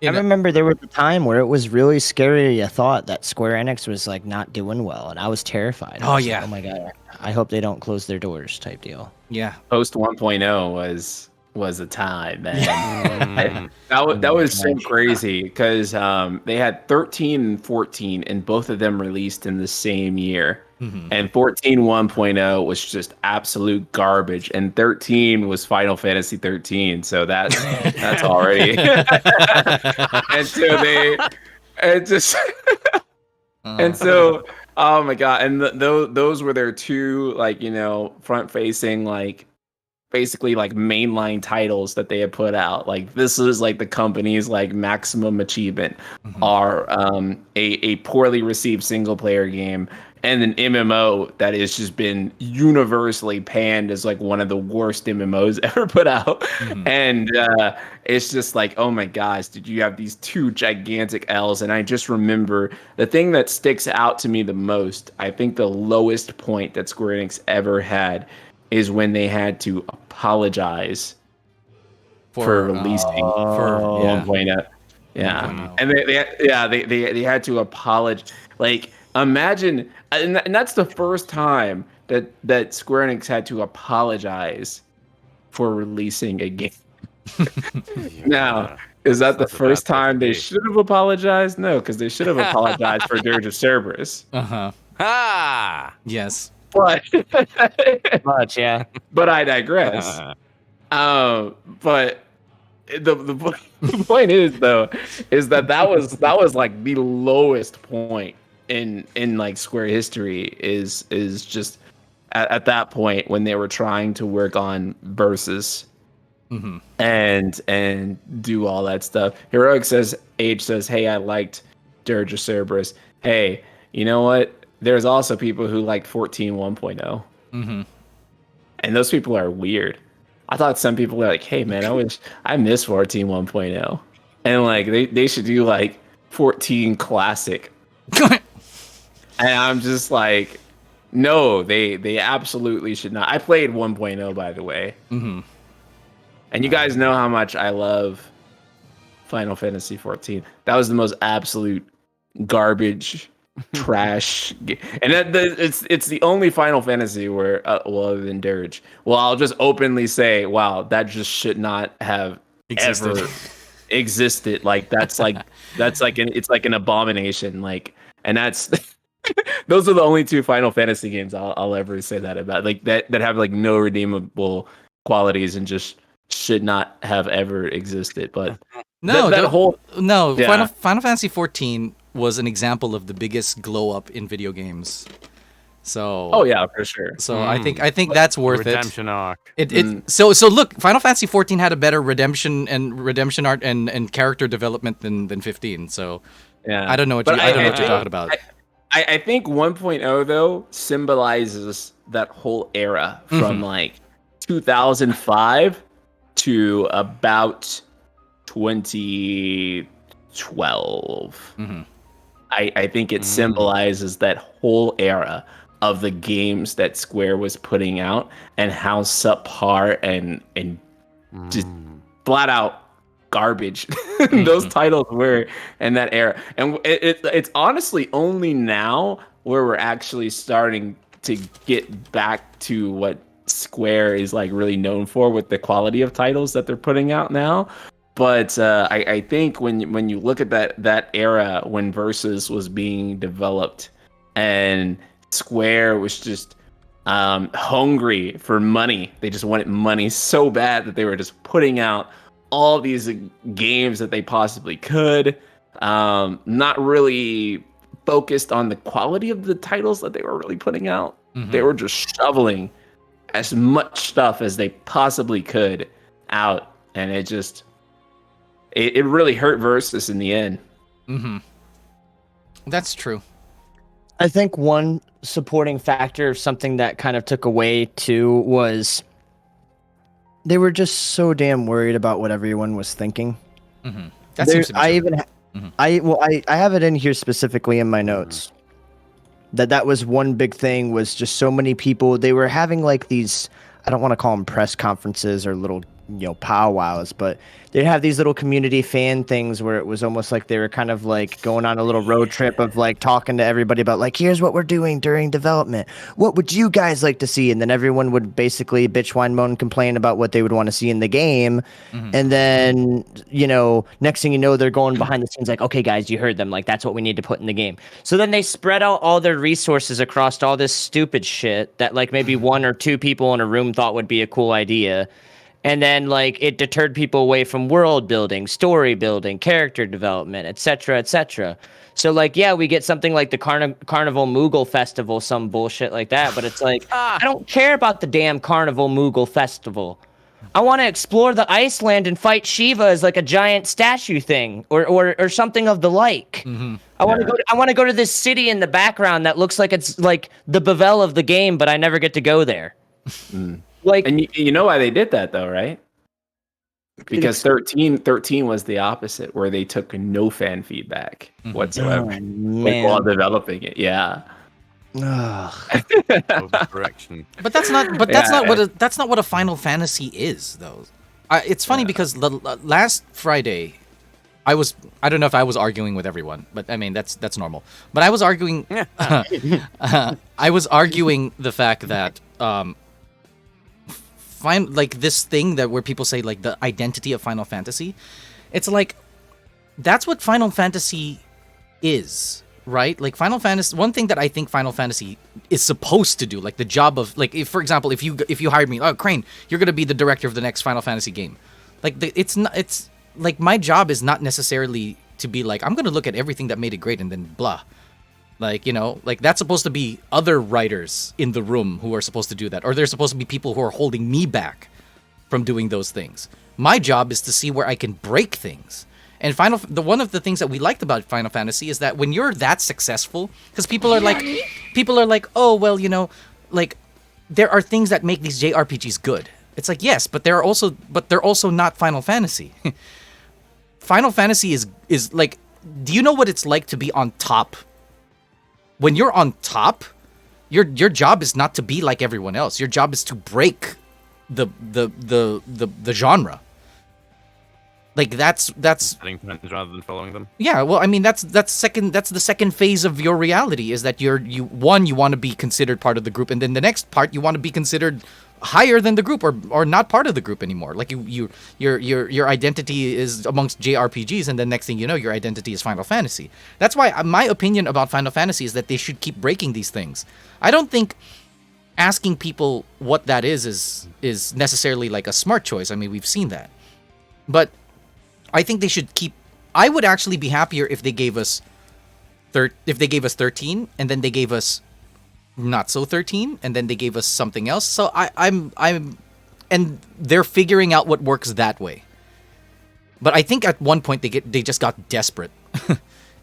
I remember there was a time where it was really scary. I thought that Square Enix was like not doing well, and I was terrified. I was like, oh my god! I hope they don't close their doors, type deal. Yeah. Post 1.0 was a time, man. that was so crazy because they had 13 and 14, and both of them released in the same year. Mm-hmm. And 14 1.0 was just absolute garbage, and 13 was Final Fantasy 13. So that's already. And so oh my god! And those were their two, like, you know, front facing, like, basically like mainline titles that they had put out. Like, this is like the company's like maximum achievement, are a poorly received single player game and an MMO that has just been universally panned as like one of the worst MMOs ever put out. And it's just like, oh my gosh, did you have these two gigantic L's? And I just remember the thing that sticks out to me the most, I think the lowest point that Square Enix ever had, is when they had to apologize for releasing for 1.0. Yeah. And they had to apologize. Like, imagine, and that's the first time that Square Enix had to apologize for releasing a game. Now, is that the first time they should have apologized? No, because they should have apologized for Dirge of Cerberus. Yes. But yeah. But I digress. But the point is, though, is that was like the lowest point in like Square history, is just at that point when they were trying to work on Versus and do all that stuff. Heroic says, Age says, hey, I liked Dirge of Cerberus. Hey, you know what? There's also people who like 14 1.0. And those people are weird. I thought some people were like, hey man, I miss 14 1.0. And like they should do like 14 Classic. And I'm just like, no, they absolutely should not. I played 1.0, by the way. And you guys know how much I love Final Fantasy 14. That was the most absolute garbage, trash, and it's the only Final Fantasy where, well, other than Dirge. Well, I'll just openly say, wow, that just should not have ever existed. Like it's like an abomination. Like, and that's those are the only two Final Fantasy games I'll ever say that about. Like that have like no redeemable qualities and just should not have ever existed. But Final Fantasy 14 was an example of the biggest glow up in video games. So for sure. So I think that's worth redemption arc. So look, Final Fantasy 14 had a better redemption art and character development than 15. So I don't know what you're talking about. I think 1.0 though symbolizes that whole era from like 2005 to about 2012. I think it symbolizes that whole era of the games that Square was putting out and how subpar and just flat out garbage those titles were in that era. And it's honestly only now where we're actually starting to get back to what Square is like really known for with the quality of titles that they're putting out now. But I think when you look at that era when Versus was being developed and Square was just hungry for money, they just wanted money so bad that they were just putting out all these games that they possibly could, not really focused on the quality of the titles that they were really putting out. They were just shoveling as much stuff as they possibly could out, and it really hurt Versus in the end. That's true. I think one supporting factor of something that kind of took away too was they were just so damn worried about what everyone was thinking. That seems to be true. I have it in here specifically in my notes that was one big thing, was just so many people, they were having like these, I don't want to call them press conferences or little, powwows, but they'd have these little community fan things where it was almost like they were kind of like going on a little road trip of like talking to everybody about like, here's what we're doing during development. What would you guys like to see? And then everyone would basically bitch, whine, moan, complain about what they would want to see in the game. And then, next thing you know, they're going behind the scenes like, okay, guys, you heard them. Like, that's what we need to put in the game. So then they spread out all their resources across all this stupid shit that like maybe one or two people in a room thought would be a cool idea. And then, like, it deterred people away from world building, story building, character development, etc., etc. So, like, yeah, we get something like the Carnival Moogle Festival, some bullshit like that. But it's like, I don't care about the damn Carnival Moogle Festival. I want to explore the Iceland and fight Shiva as like a giant statue thing, or something of the like. I want to go to this city in the background that looks like it's like the Bavel of the game, but I never get to go there. Like, and you know why they did that though, right? Because 13 was the opposite, where they took no fan feedback whatsoever while developing it. Yeah. Direction. But that's not. But that's not what. That's not what a Final Fantasy is, though. It's funny because last Friday, I don't know if I was arguing with everyone, but I mean that's normal. But I was arguing. I was arguing the fact that like this thing that where people say like the identity of Final Fantasy, it's like that's what Final Fantasy is, right? Like Final Fantasy, one thing that I think Final Fantasy is supposed to do, like the job of, like, if, for example, if you hired me, oh, Crane, you're gonna be the director of the next Final Fantasy game, like it's like my job is not necessarily to be like, I'm gonna look at everything that made it great and then blah. Like, like that's supposed to be other writers in the room who are supposed to do that. Or there's supposed to be people who are holding me back from doing those things. My job is to see where I can break things. And one of the things that we liked about Final Fantasy is that when you're that successful, because people are like, oh, well, like there are things that make these JRPGs good. It's like, yes, but they're also not Final Fantasy. Final Fantasy is like, do you know what it's like to be on top? When you're on top, your job is not to be like everyone else. Your job is to break the genre. Like that's setting trends rather than following them. Yeah, well, I mean that's the second phase of your reality, is that you want to be considered part of the group, and then the next part you want to be considered higher than the group or not part of the group anymore. Like your identity is amongst JRPGs, and then next thing you know, your identity is Final Fantasy. That's why my opinion about Final Fantasy is that they should keep breaking these things. I don't think asking people what that is necessarily like a smart choice. I mean, we've seen that. But I think they should keep. I would actually be happier if they gave us 13 and then they gave us not so 13 and then they gave us something else. So I'm and they're figuring out what works that way. But I think at one point they just got desperate.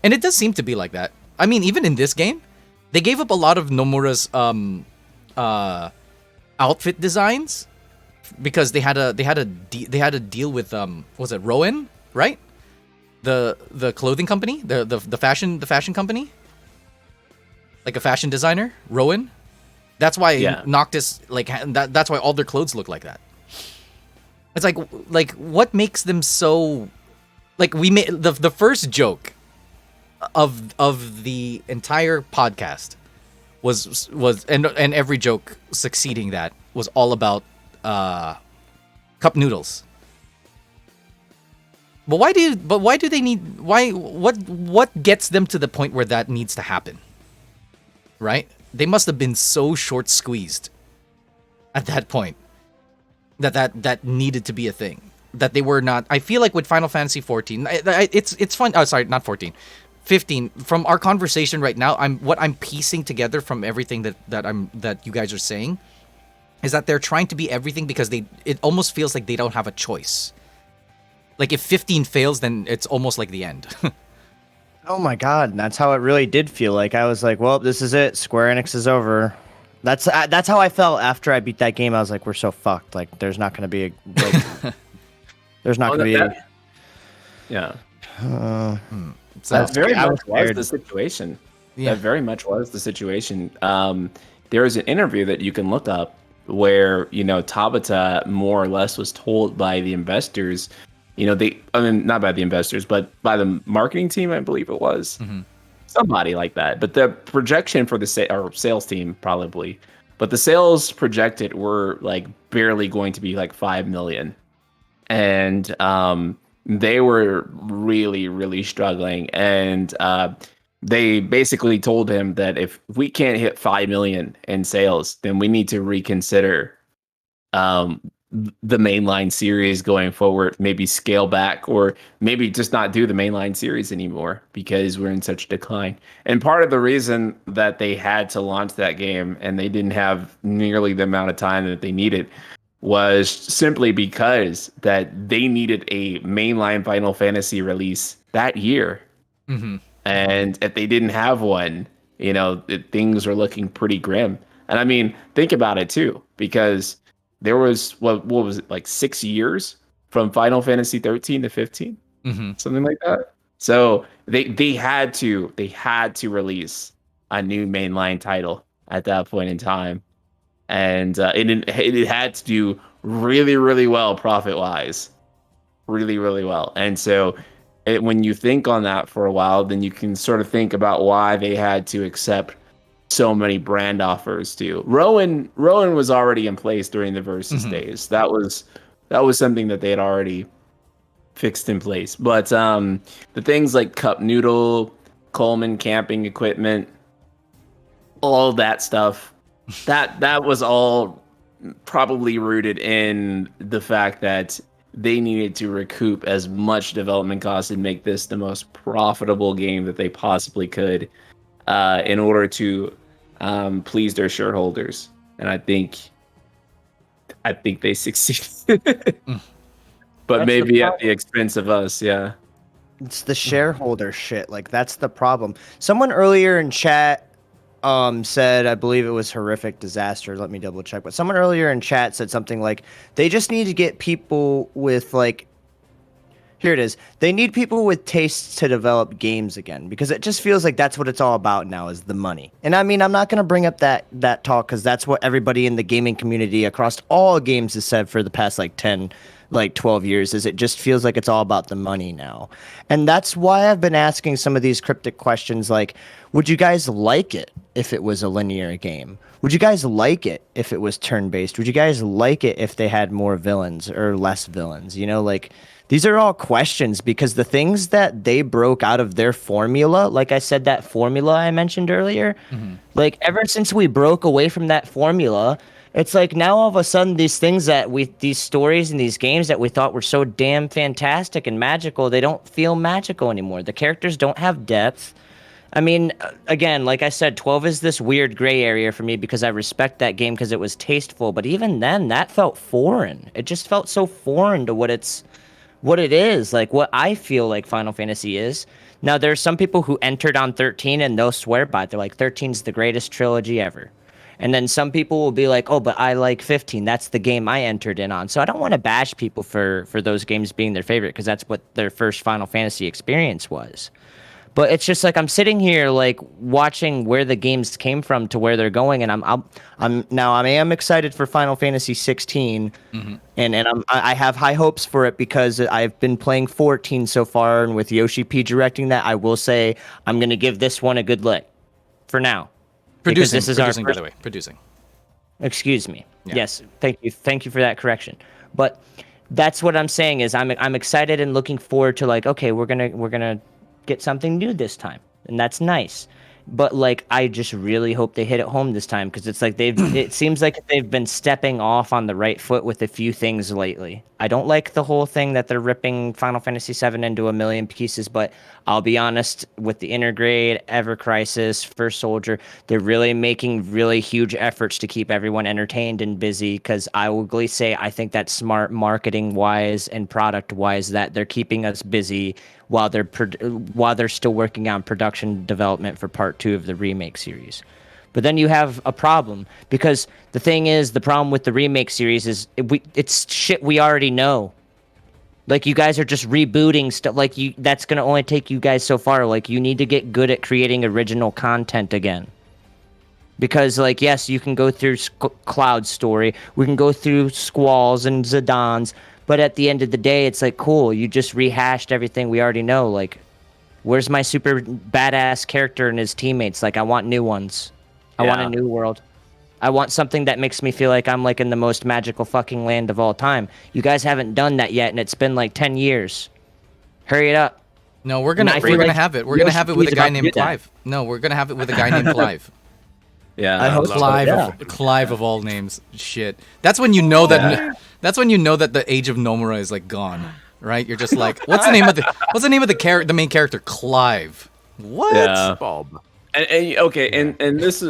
And it does seem to be like that. I mean, even in this game, They gave up a lot of Nomura's outfit designs because they had a deal with was it Rowan, right? The clothing company, the fashion company, like a fashion designer, Rowan. That's why Noctis that's why all their clothes look like that. It's like what makes them so we made the first joke of the entire podcast was and every joke succeeding that was all about cup noodles. But what gets them to the point where that needs to happen? Right? They must have been so short squeezed at that point that needed to be a thing. That they were not. I feel like with Final Fantasy 14, it's fun. Oh, sorry, not 14, 15. From our conversation right now, I'm piecing together from everything that you guys are saying, is that they're trying to be everything because it almost feels like they don't have a choice. Like if 15 fails, then it's almost like the end. Oh my god, and that's how it really did feel. Like I was like, well, this is it. Square Enix is over. That's how I felt after I beat that game. I was like, we're so fucked. Like there's not going to be there's not going to be yeah. So that very much was the situation. Yeah. That very much was the situation. There was an interview that you can look up where, Tabata more or less was told by the investors, not by the investors, but by the marketing team, I believe it was. Mm-hmm. Somebody like that. But the projection for the sales team, probably. But the sales projected were barely going to be 5 million. And they were really, really struggling. And they basically told him that if we can't hit 5 million in sales, then we need to reconsider the mainline series going forward, maybe scale back, or maybe just not do the mainline series anymore because we're in such decline. And part of the reason that they had to launch that game and they didn't have nearly the amount of time that they needed was simply because that they needed a mainline Final Fantasy release that year. Mm-hmm. And if they didn't have one, things were looking pretty grim. And I mean, think about it too, because there was what was it, 6 years from Final Fantasy 13 to 15, something like that. So they had to release a new mainline title at that point in time, and it had to do really, really well profit wise, really, really well. And so when you think on that for a while, then you can sort of think about why they had to accept so many brand offers too. Rowan was already in place during the Versus days. That was something that they had already fixed in place. But the things like Cup Noodle, Coleman camping equipment, all that stuff, that was all probably rooted in the fact that they needed to recoup as much development costs and make this the most profitable game that they possibly could in order to please their shareholders. And I think they succeeded. But That's maybe at the expense of us, yeah. It's the shareholder shit. That's the problem. Someone earlier in chat said, I believe it was horrific disaster. Let me double check. But someone earlier in chat said something like, they just need to get people with here it is. They need people with tastes to develop games again, because it just feels like that's what it's all about now, is the money. And I mean, I'm not going to bring up that talk because that's what everybody in the gaming community across all games has said for the past 12 years, is it just feels like it's all about the money now. And that's why I've been asking some of these cryptic questions like, would you guys like it if it was a linear game? Would you guys like it if it was turn-based? Would you guys like it if they had more villains or less villains? These are all questions, because the things that they broke out of their formula, like I said, that formula I mentioned earlier, ever since we broke away from that formula, it's now all of a sudden these things these stories and these games that we thought were so damn fantastic and magical, they don't feel magical anymore. The characters don't have depth. I mean, again, like I said, 12 is this weird gray area for me because I respect that game because it was tasteful. But even then, that felt foreign. It just felt so foreign to what it is, what I feel like Final Fantasy is. Now, there are some people who entered on 13 and they'll swear by it. They're like, 13's the greatest trilogy ever. And then some people will be like, oh, but I like 15. That's the game I entered in on. So I don't want to bash people for those games being their favorite, because that's what their first Final Fantasy experience was. But it's just like I'm sitting here like watching where the games came from to where they're going, and I am excited for Final Fantasy 16, and I have high hopes for it because I've been playing 14 so far, and with Yoshi P directing that, I will say I'm gonna give this one a good lick for now. Producing, this is producing, our by the way, producing. Excuse me. Yeah. Yes, thank you for that correction. But that's what I'm saying is I'm excited and looking forward to, like, okay, we're gonna get something new this time, and that's nice. But like, I just really hope they hit it home this time, because it's like it seems like they've been stepping off on the right foot with a few things lately. I don't like the whole thing that they're ripping Final Fantasy VII into a million pieces, but I'll be honest, with the Intergrade, Ever Crisis, First Soldier, they're really making really huge efforts to keep everyone entertained and busy, because I will gladly say I think that's smart marketing-wise and product-wise, that they're keeping us busy while they're still working on production development for part 2 of the remake series. But then you have a problem, because the thing is, the problem with the remake series is it's shit we already know. Like, you guys are just rebooting stuff. Like, that's gonna only take you guys so far. Like, you need to get good at creating original content again. Because, like, yes, you can go through Cloud's story, we can go through Squall's and Zidane, but at the end of the day, it's like, cool, you just rehashed everything we already know. Like, where's my super badass character and his teammates? Like, I want new ones. I want a new world. I want something that makes me feel like I'm, like, in the most magical fucking land of all time. You guys haven't done that yet, and it's been, like, 10 years. Hurry it up. No, we're gonna have it. We're gonna have it with a guy named Clive. No, we're gonna have it with a guy named Clive. Yeah, I hope Clive, so, yeah. Clive of all names. Shit. That's when you know that. That's when you know that the age of Nomura is like gone, right? You're just like, what's the name of the main character? Clive. What? Yeah. Bob. And this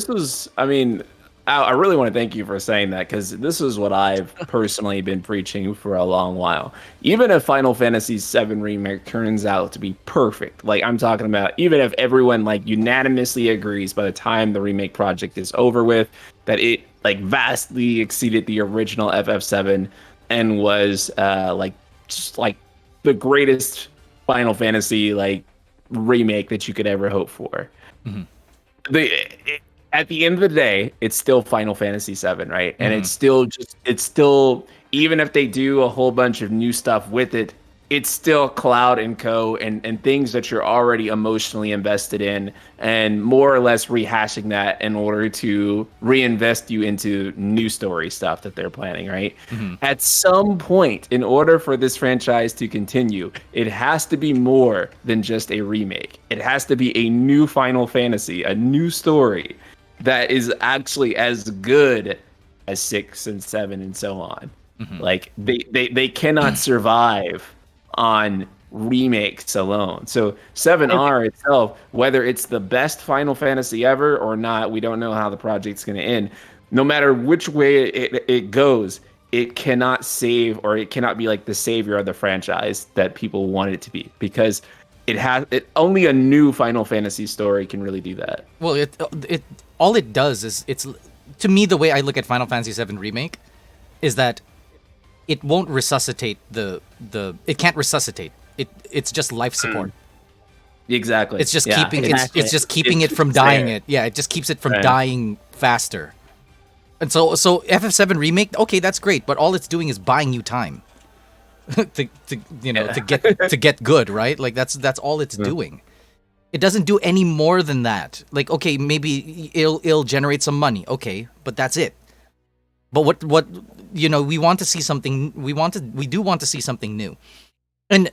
was. I mean, I really want to thank you for saying that, because this is what I've personally been preaching for a long while. Even if Final Fantasy VII Remake turns out to be perfect, like I'm talking about, even if everyone like unanimously agrees by the time the remake project is over with that it like vastly exceeded the original FF7 and was like just like the greatest Final Fantasy like remake that you could ever hope for. At the end of the day, it's still Final Fantasy VII, right? And it's still, even if they do a whole bunch of new stuff with it, it's still Cloud and Co. and things that you're already emotionally invested in, and more or less rehashing that in order to reinvest you into new story stuff that they're planning, right? At some point, in order for this franchise to continue, it has to be more than just a remake. It has to be a new Final Fantasy, a new story that is actually as good as 6 and 7 and so on. Like, they cannot survive on remakes alone. So 7R itself, whether it's the best Final Fantasy ever or not, we don't know how the project's going to end. No matter which way it goes, it cannot save, or it cannot be like the savior of the franchise that people want it to be, because only a new Final Fantasy story can really do that. Well, it all it does is, it's, to me, the way I look at Final Fantasy VII Remake is that it won't resuscitate it can't resuscitate. It's just life support. Exactly. It's just it's just keeping it from dying. It just keeps it from dying faster. And so FF7 Remake, okay, that's great, but all it's doing is buying you time to get good, right? Like that's all it's doing. It doesn't do any more than that. Like, okay, maybe it'll generate some money, okay, but that's it. But what we want to see something. We do want to see something new, and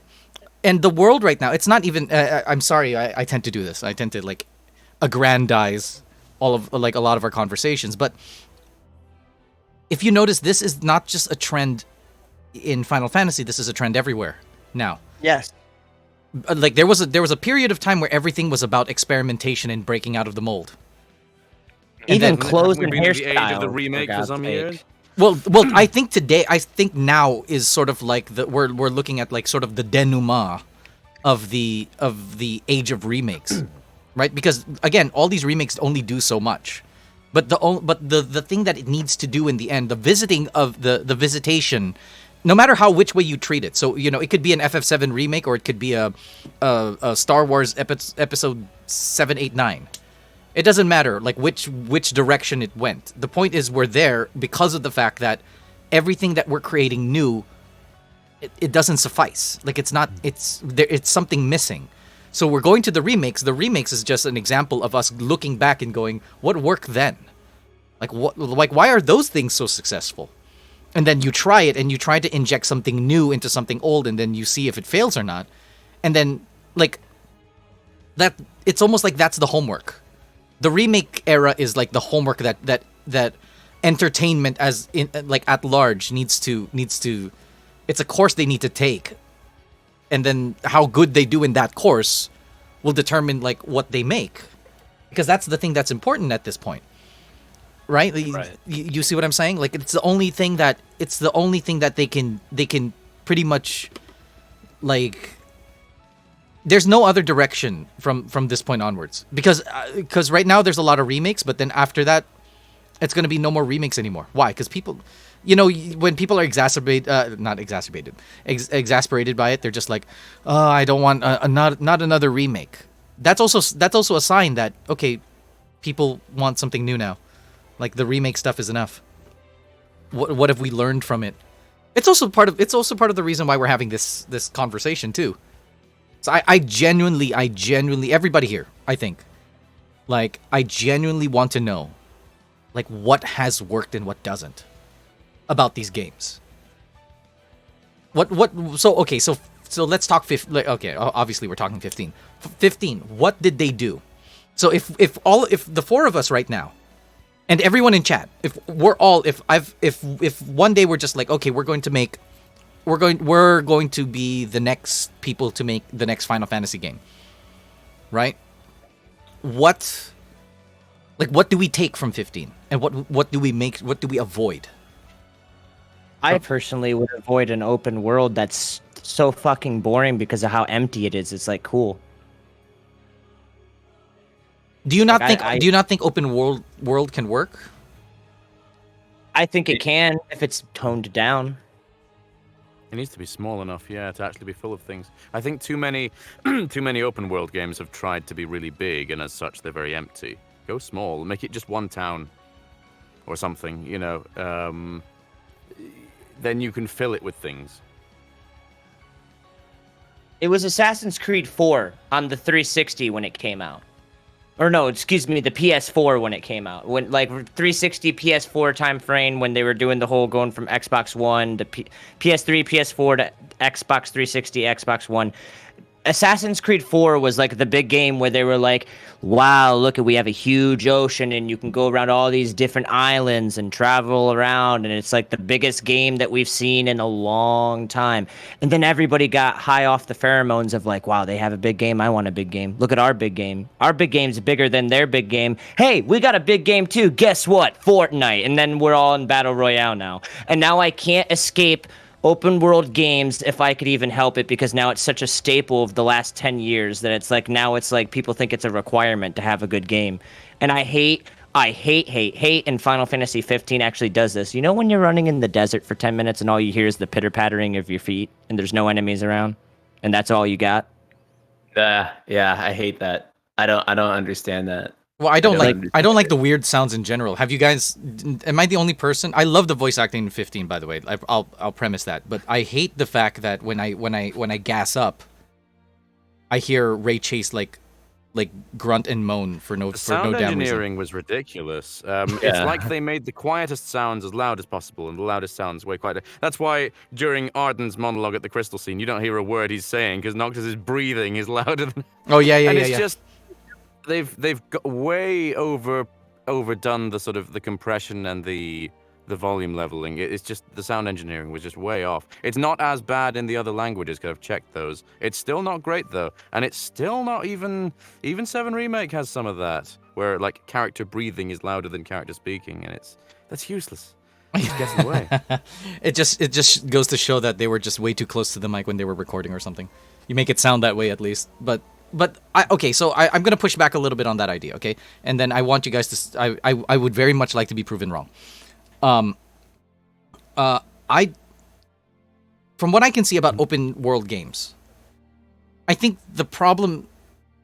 the world right now. It's not even. I'm sorry. I tend to do this. I tend to like aggrandize all of like a lot of our conversations. But if you notice, this is not just a trend in Final Fantasy. This is a trend everywhere now. Yes. Like there was a period of time where everything was about experimentation and breaking out of the mold. Even clothes and hairstyles. The age of the remake for some years. Well, I think now is sort of like we're looking at like sort of the denouement of the age of remakes, right? Because again, all these remakes only do so much, but the thing that it needs to do in the end, the visiting of the visitation, no matter which way you treat it. So it could be an FF7 remake, or it could be a Star Wars episode 7, 8, 9. It doesn't matter like which direction it went. The point is we're there because of the fact that everything that we're creating new, it doesn't suffice. Like it's something missing. So we're going to the remakes. The remakes is just an example of us looking back and going, what worked then? Like why are those things so successful? And then you try it and you try to inject something new into something old, and then you see if it fails or not. And then like that, it's almost like that's the homework. The remake era is like the homework that entertainment as in like at large needs to it's a course they need to take, and then how good they do in that course will determine like what they make, because that's the thing that's important at this point, right? You see what I'm saying? Like it's the only thing that they can pretty much like. There's no other direction from this point onwards, because right now there's a lot of remakes, but then after that it's going to be no more remakes anymore. Why? Because people, when people are exasperated by it, they're just like, oh, I don't want not another remake. That's also a sign that, okay, people want something new now. Like the remake stuff is enough. What have we learned from it? It's also part of the reason why we're having this conversation too. So I genuinely, everybody here, I think, like, I genuinely want to know, like, what has worked and what doesn't about these games. So let's talk, okay, obviously we're talking 15. 15, what did they do? So if the four of us right now, and everyone in chat, if one day we're just like, okay, we're going to be the next people to make the next Final Fantasy game, right? What do we take from 15, and what do we make? What do we avoid? I personally would avoid an open world that's so fucking boring because of how empty it is. It's like cool. Do you not think open world can work? I think it can if it's toned down. It needs to be small enough, yeah, to actually be full of things. I think too many open world games have tried to be really big, and as such, they're very empty. Go small, make it just one town or something, then you can fill it with things. It was Assassin's Creed 4 on the 360 when it came out. Or no, excuse me, the PS4 when it came out. When like 360 PS4 time frame when they were doing the whole going from Xbox One to PS3, PS4 to Xbox 360, Xbox One. Assassin's Creed 4 was like the big game where they were like, wow, look, we have a huge ocean and you can go around all these different islands and travel around, and it's like the biggest game that we've seen in a long time. And then everybody got high off the pheromones of like, wow, they have a big game, I want a big game. Look at our big game. Our big game's bigger than their big game. Hey, we got a big game too. Guess what? Fortnite. And then we're all in Battle Royale now. And now I can't escape open world games if I could even help it, because now it's such a staple of the last 10 years that it's like now it's like people think it's a requirement to have a good game. And I hate, and Final Fantasy 15 actually does this. You know when you're running in the desert for 10 minutes and all you hear is the pitter-pattering of your feet and there's no enemies around and that's all you got? Yeah, I hate that. I don't understand that. Well, I don't like the weird sounds in general. Have you guys? Am I the only person? I love the voice acting in 15, by the way. I'll premise that, but I hate the fact that when I gas up, I hear Ray Chase like grunt and moan for no damn reason. Sound engineering was ridiculous. It's like they made the quietest sounds as loud as possible and the loudest sounds way quieter. That's why during Arden's monologue at the Crystal Scene, you don't hear a word he's saying because Noctis' breathing is louder than. Oh yeah. And it's just. They've got way overdone the sort of the compression and the volume leveling. It's just the sound engineering was just way off. It's not as bad in the other languages because I've checked those. It's still not great though, and it's still not even 7 Remake has some of that where like character breathing is louder than character speaking, and that's useless. He's getting away. It just goes to show that they were just way too close to the mic when they were recording or something. You make it sound that way at least. But okay, so I'm gonna push back a little bit on that idea, okay? And then I want you guys to I would very much like to be proven wrong. From what I can see about open world games, I think the problem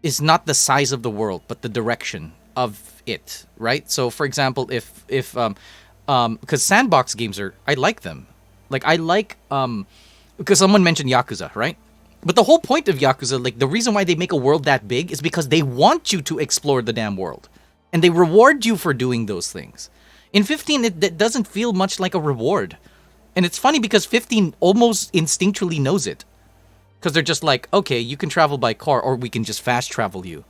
is not the size of the world, but the direction of it, right? So, for example, if because sandbox games I like them. Like, I like, because someone mentioned Yakuza, right? But the whole point of Yakuza, like, the reason why they make a world that big is because they want you to explore the damn world. And they reward you for doing those things. In 15, it doesn't feel much like a reward. And it's funny because 15 almost instinctually knows it. Because they're just like, okay, you can travel by car, or we can just fast travel you.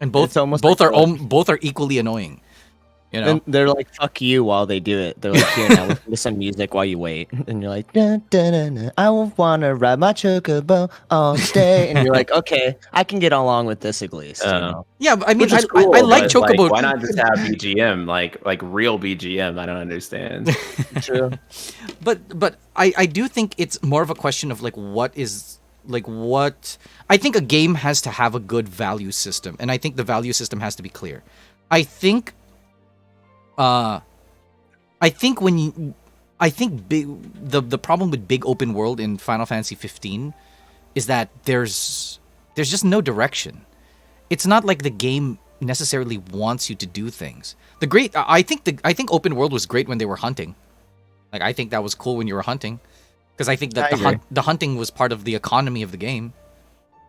And both are equally annoying. You know? And they're like, fuck you while they do it. They're like, here, now listen to some music while you wait. And you're like, dun, dun, dun, dun, I want to ride my chocobo all day. And you're like, okay, I can get along with this at least. You know? Yeah, I mean, Cool, I like chocobo. Like, why not just have BGM, like real BGM? I don't understand. True. But I do think it's more of a question of like what I think a game has to have a good value system, and I think the value system has to be clear. I think the problem with big open world in Final Fantasy 15 is that there's just no direction. It's not like the game necessarily wants you to do things. I think open world was great when they were hunting. Like, I think that was cool when you were hunting, because I think that the hunting was part of the economy of the game.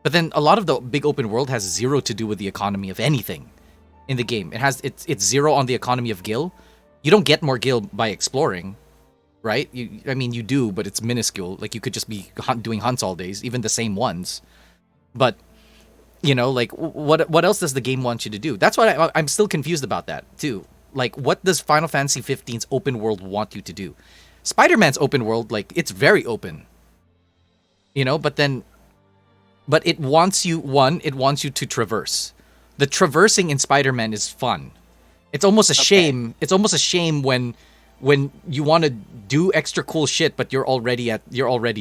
But then a lot of the big open world has zero to do with the economy of anything in the game. It's zero on the economy of gil. You don't get more gil by exploring, right? I mean, you do, but it's minuscule. Like, you could just be doing hunts all days, even the same ones. But, you know, like, what else does the game want you to do? That's why I'm still confused about that, too. Like, what does Final Fantasy 15's open world want you to do? Spider-Man's open world, like, it's very open. You know, but it wants you to traverse. The traversing in Spider-Man is fun. It's almost a shame. It's almost a shame when you want to do extra cool shit, but you're already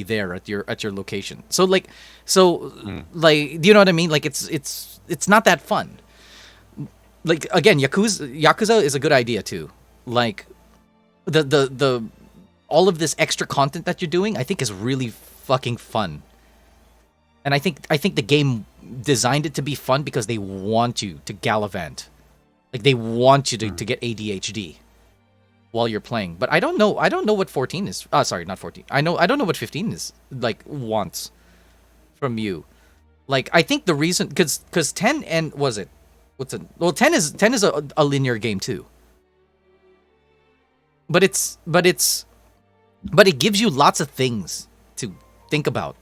there at your location. So do you know what I mean? Like, it's not that fun. Like, again, Yakuza is a good idea too. Like, the all of this extra content that you're doing, I think, is really fucking fun. And I think the game designed it to be fun because they want you to gallivant. Like, they want you to get ADHD while you're playing. But I don't know what 14 is. Sorry, not 14. I don't know what 15 is, like, wants from you. Like, I think the reason, because 10 and was it? What's it? Well, 10 is a linear game too. But it gives you lots of things to think about.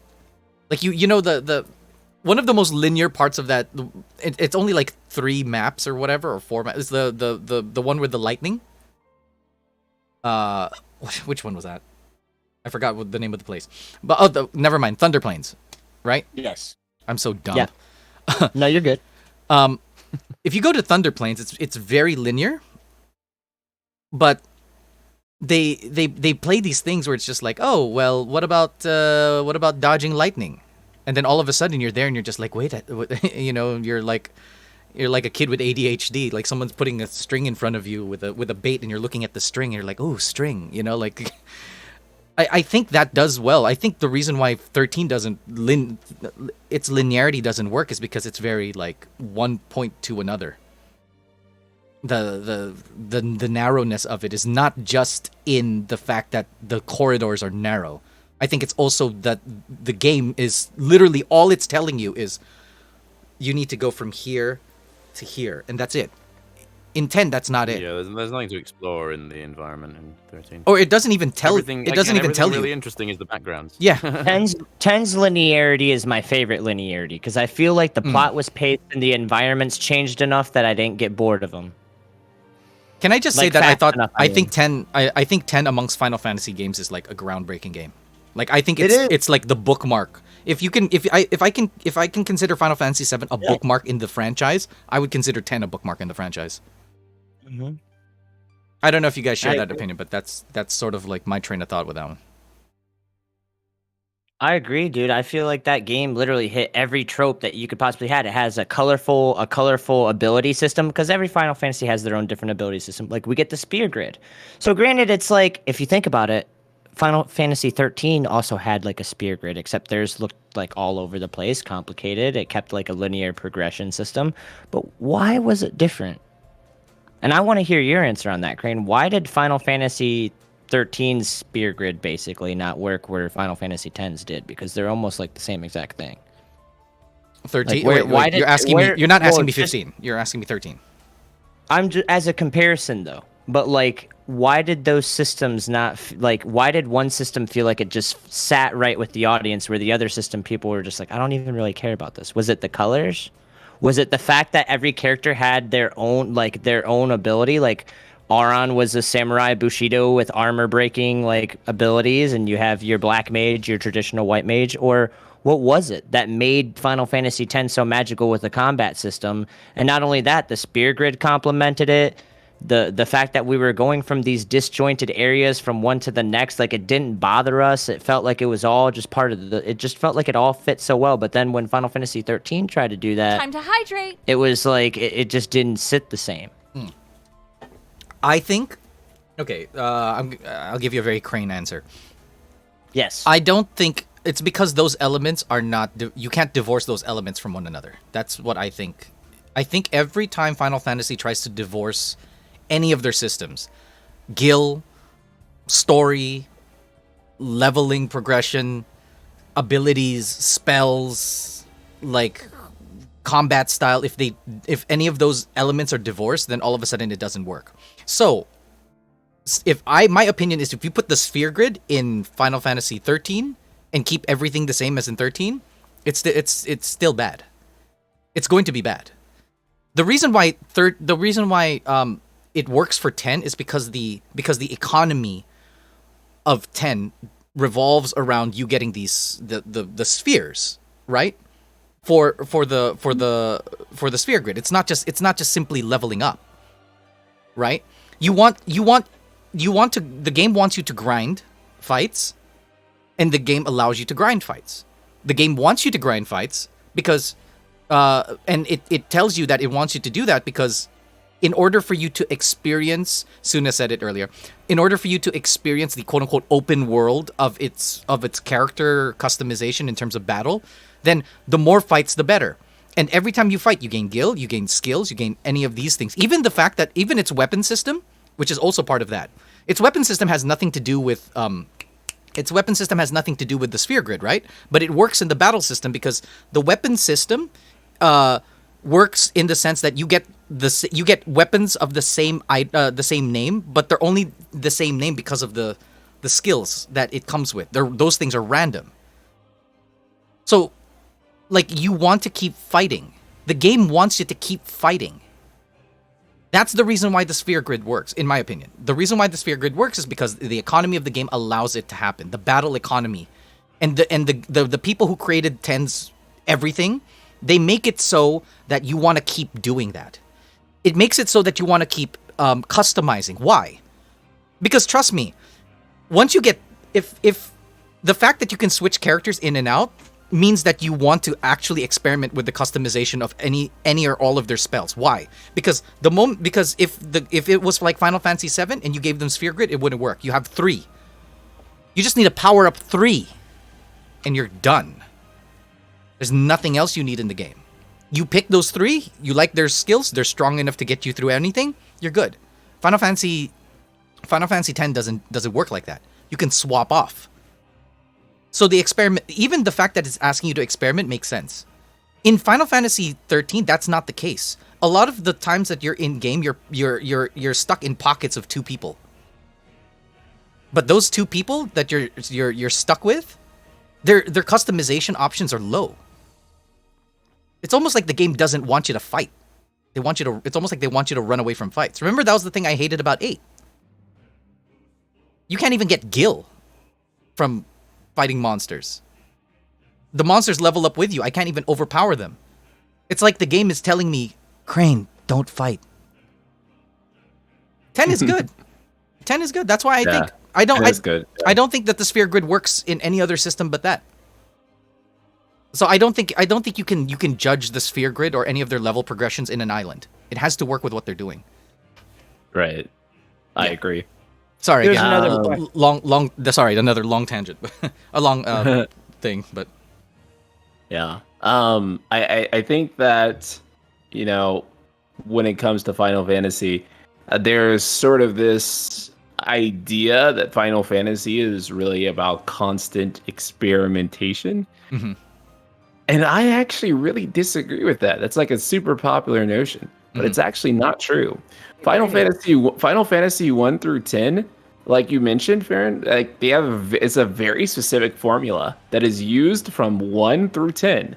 Like, you know, the one of the most linear parts of that, it's only like 3 maps or whatever, or 4 maps. Is the one with the lightning. Which one was that? I forgot what the name of the place. But never mind. Thunder Plains, right? Yes. I'm so dumb. Yeah. No, you're good. If you go to Thunder Plains, it's very linear, but they play these things where it's just like, oh well, what about dodging lightning? And then all of a sudden you're there and you're just like, wait, you know, you're like a kid with ADHD. Like, someone's putting a string in front of you with a bait, and you're looking at the string and you're like, oh, string, you know, like. I think that does well. I think the reason why 13 doesn't its linearity doesn't work is because it's very like one point to another. The narrowness of it is not just in the fact that the corridors are narrow. I think it's also that the game is literally, all it's telling you is you need to go from here to here, and that's it. In 10, that's not it. Yeah, there's nothing to explore in the environment in 13. Or it doesn't even tell. It doesn't even tell you. Really interesting is the backgrounds. Yeah. 10's linearity is my favorite linearity, because I feel like the plot was paced and the environments changed enough that I didn't get bored of them. Can I just say that I think 10 amongst Final Fantasy games is like a groundbreaking game. Like, I think it's like the bookmark. If I can consider Final Fantasy 7 a bookmark in the franchise, I would consider 10 a bookmark in the franchise. Mm-hmm. I don't know if you guys share I that agree. opinion, but that's sort of like my train of thought with that one. I agree, dude. I feel like that game literally hit every trope that you could possibly had. It has a colorful ability system because every Final Fantasy has their own different ability system. Like we get the spear grid. So granted, it's like if you think about it, Final Fantasy 13 also had like a spear grid, except theirs looked like all over the place, complicated. It kept like a linear progression system. But why was it different? And I want to hear your answer on that, Crane. Why did Final Fantasy 13's spear grid basically not work where Final Fantasy 10's did? Because they're almost like the same exact thing. 13. Like, You're asking me. You're not asking me 15. You're asking me 13. I'm just as a comparison though. But like, why did those systems not why did one system feel like it just sat right with the audience, where the other system people were just like, I don't even really care about this? Was it the colors? Was it the fact that every character had their own ability? Like Auron was a samurai Bushido with armor breaking like abilities, and you have your black mage, your traditional white mage, or what was it that made Final Fantasy X so magical with the combat system? And not only that, the spear grid complemented it. The fact that we were going from these disjointed areas from one to the next, like it didn't bother us. It felt like it was all just part of it just felt like it all fit so well. But then when Final Fantasy 13 tried to do that, Time to hydrate. it was like it just didn't sit the same. I think. Okay, I'll give you a very Crane answer. Yes. I don't think it's because those elements are not. You can't divorce those elements from one another. That's what I think. I think every time Final Fantasy tries to divorce any of their systems, guild, story, leveling progression, abilities, spells, like combat style, if any of those elements are divorced, then all of a sudden it doesn't work. So my opinion is, if you put the sphere grid in Final Fantasy 13 and keep everything the same as in 13, it's still bad. It's going to be bad. The reason why it works for 10 is because the economy of 10 revolves around you getting these the spheres, right? For the sphere grid. It's not just simply leveling up. Right? The game wants you to grind fights, and the game allows you to grind fights. The game wants you to grind fights because and it tells you that it wants you to do that because in order for you to experience, Suna said it earlier, in order for you to experience the quote-unquote open world of its character customization in terms of battle, then the more fights, the better. And every time you fight, you gain guild, you gain skills, you gain any of these things. Even the fact that even its weapon system, which is also part of that, its weapon system has nothing to do with the sphere grid, right? But it works in the battle system because the weapon system works in the sense that you get weapons of the same name, but they're only the same name because of the skills that it comes with. Those things are random. So, like, you want to keep fighting. The game wants you to keep fighting. That's the reason why the sphere grid works, in my opinion. The reason why the sphere grid works is because the economy of the game allows it to happen. The battle economy, and the people who created 10's everything, they make it so that you want to keep doing that. It makes it so that you want to keep customizing. Why? Because trust me, once you get if the fact that you can switch characters in and out means that you want to actually experiment with the customization of any or all of their spells. Why? Because if it was like Final Fantasy 7 and you gave them sphere grid, it wouldn't work. You have 3. You just need to power up 3 and you're done. There's nothing else you need in the game. You pick those 3, you like their skills, they're strong enough to get you through anything, you're good. Final Fantasy X doesn't work like that. You can swap off. So the experiment, even the fact that it's asking you to experiment makes sense. In Final Fantasy 13, that's not the case. A lot of the times that you're in game, you're stuck in pockets of 2 people. But those 2 people that you're stuck with, their customization options are low. It's almost like the game doesn't want you to fight. It's almost like they want you to run away from fights. Remember, that was the thing I hated about 8. You can't even get Gil from fighting monsters. The monsters level up with you. I can't even overpower them. It's like the game is telling me, Crane, don't fight. 10 is good. 10 is good. That's why I think That's good. Yeah. I don't think that the sphere grid works in any other system but that. So I don't think you can judge the sphere grid or any of their level progressions in an island. It has to work with what they're doing. Right. I agree. Sorry, Here's again, another another long tangent, a long thing, but Yeah. I think that, you know, when it comes to Final Fantasy, there's sort of this idea that Final Fantasy is really about constant experimentation. And I actually really disagree with that. That's like a super popular notion, but it's actually not true. Final Fantasy 1 through 10, like you mentioned, Ferren, like they have it's a very specific formula that is used from 1 through 10.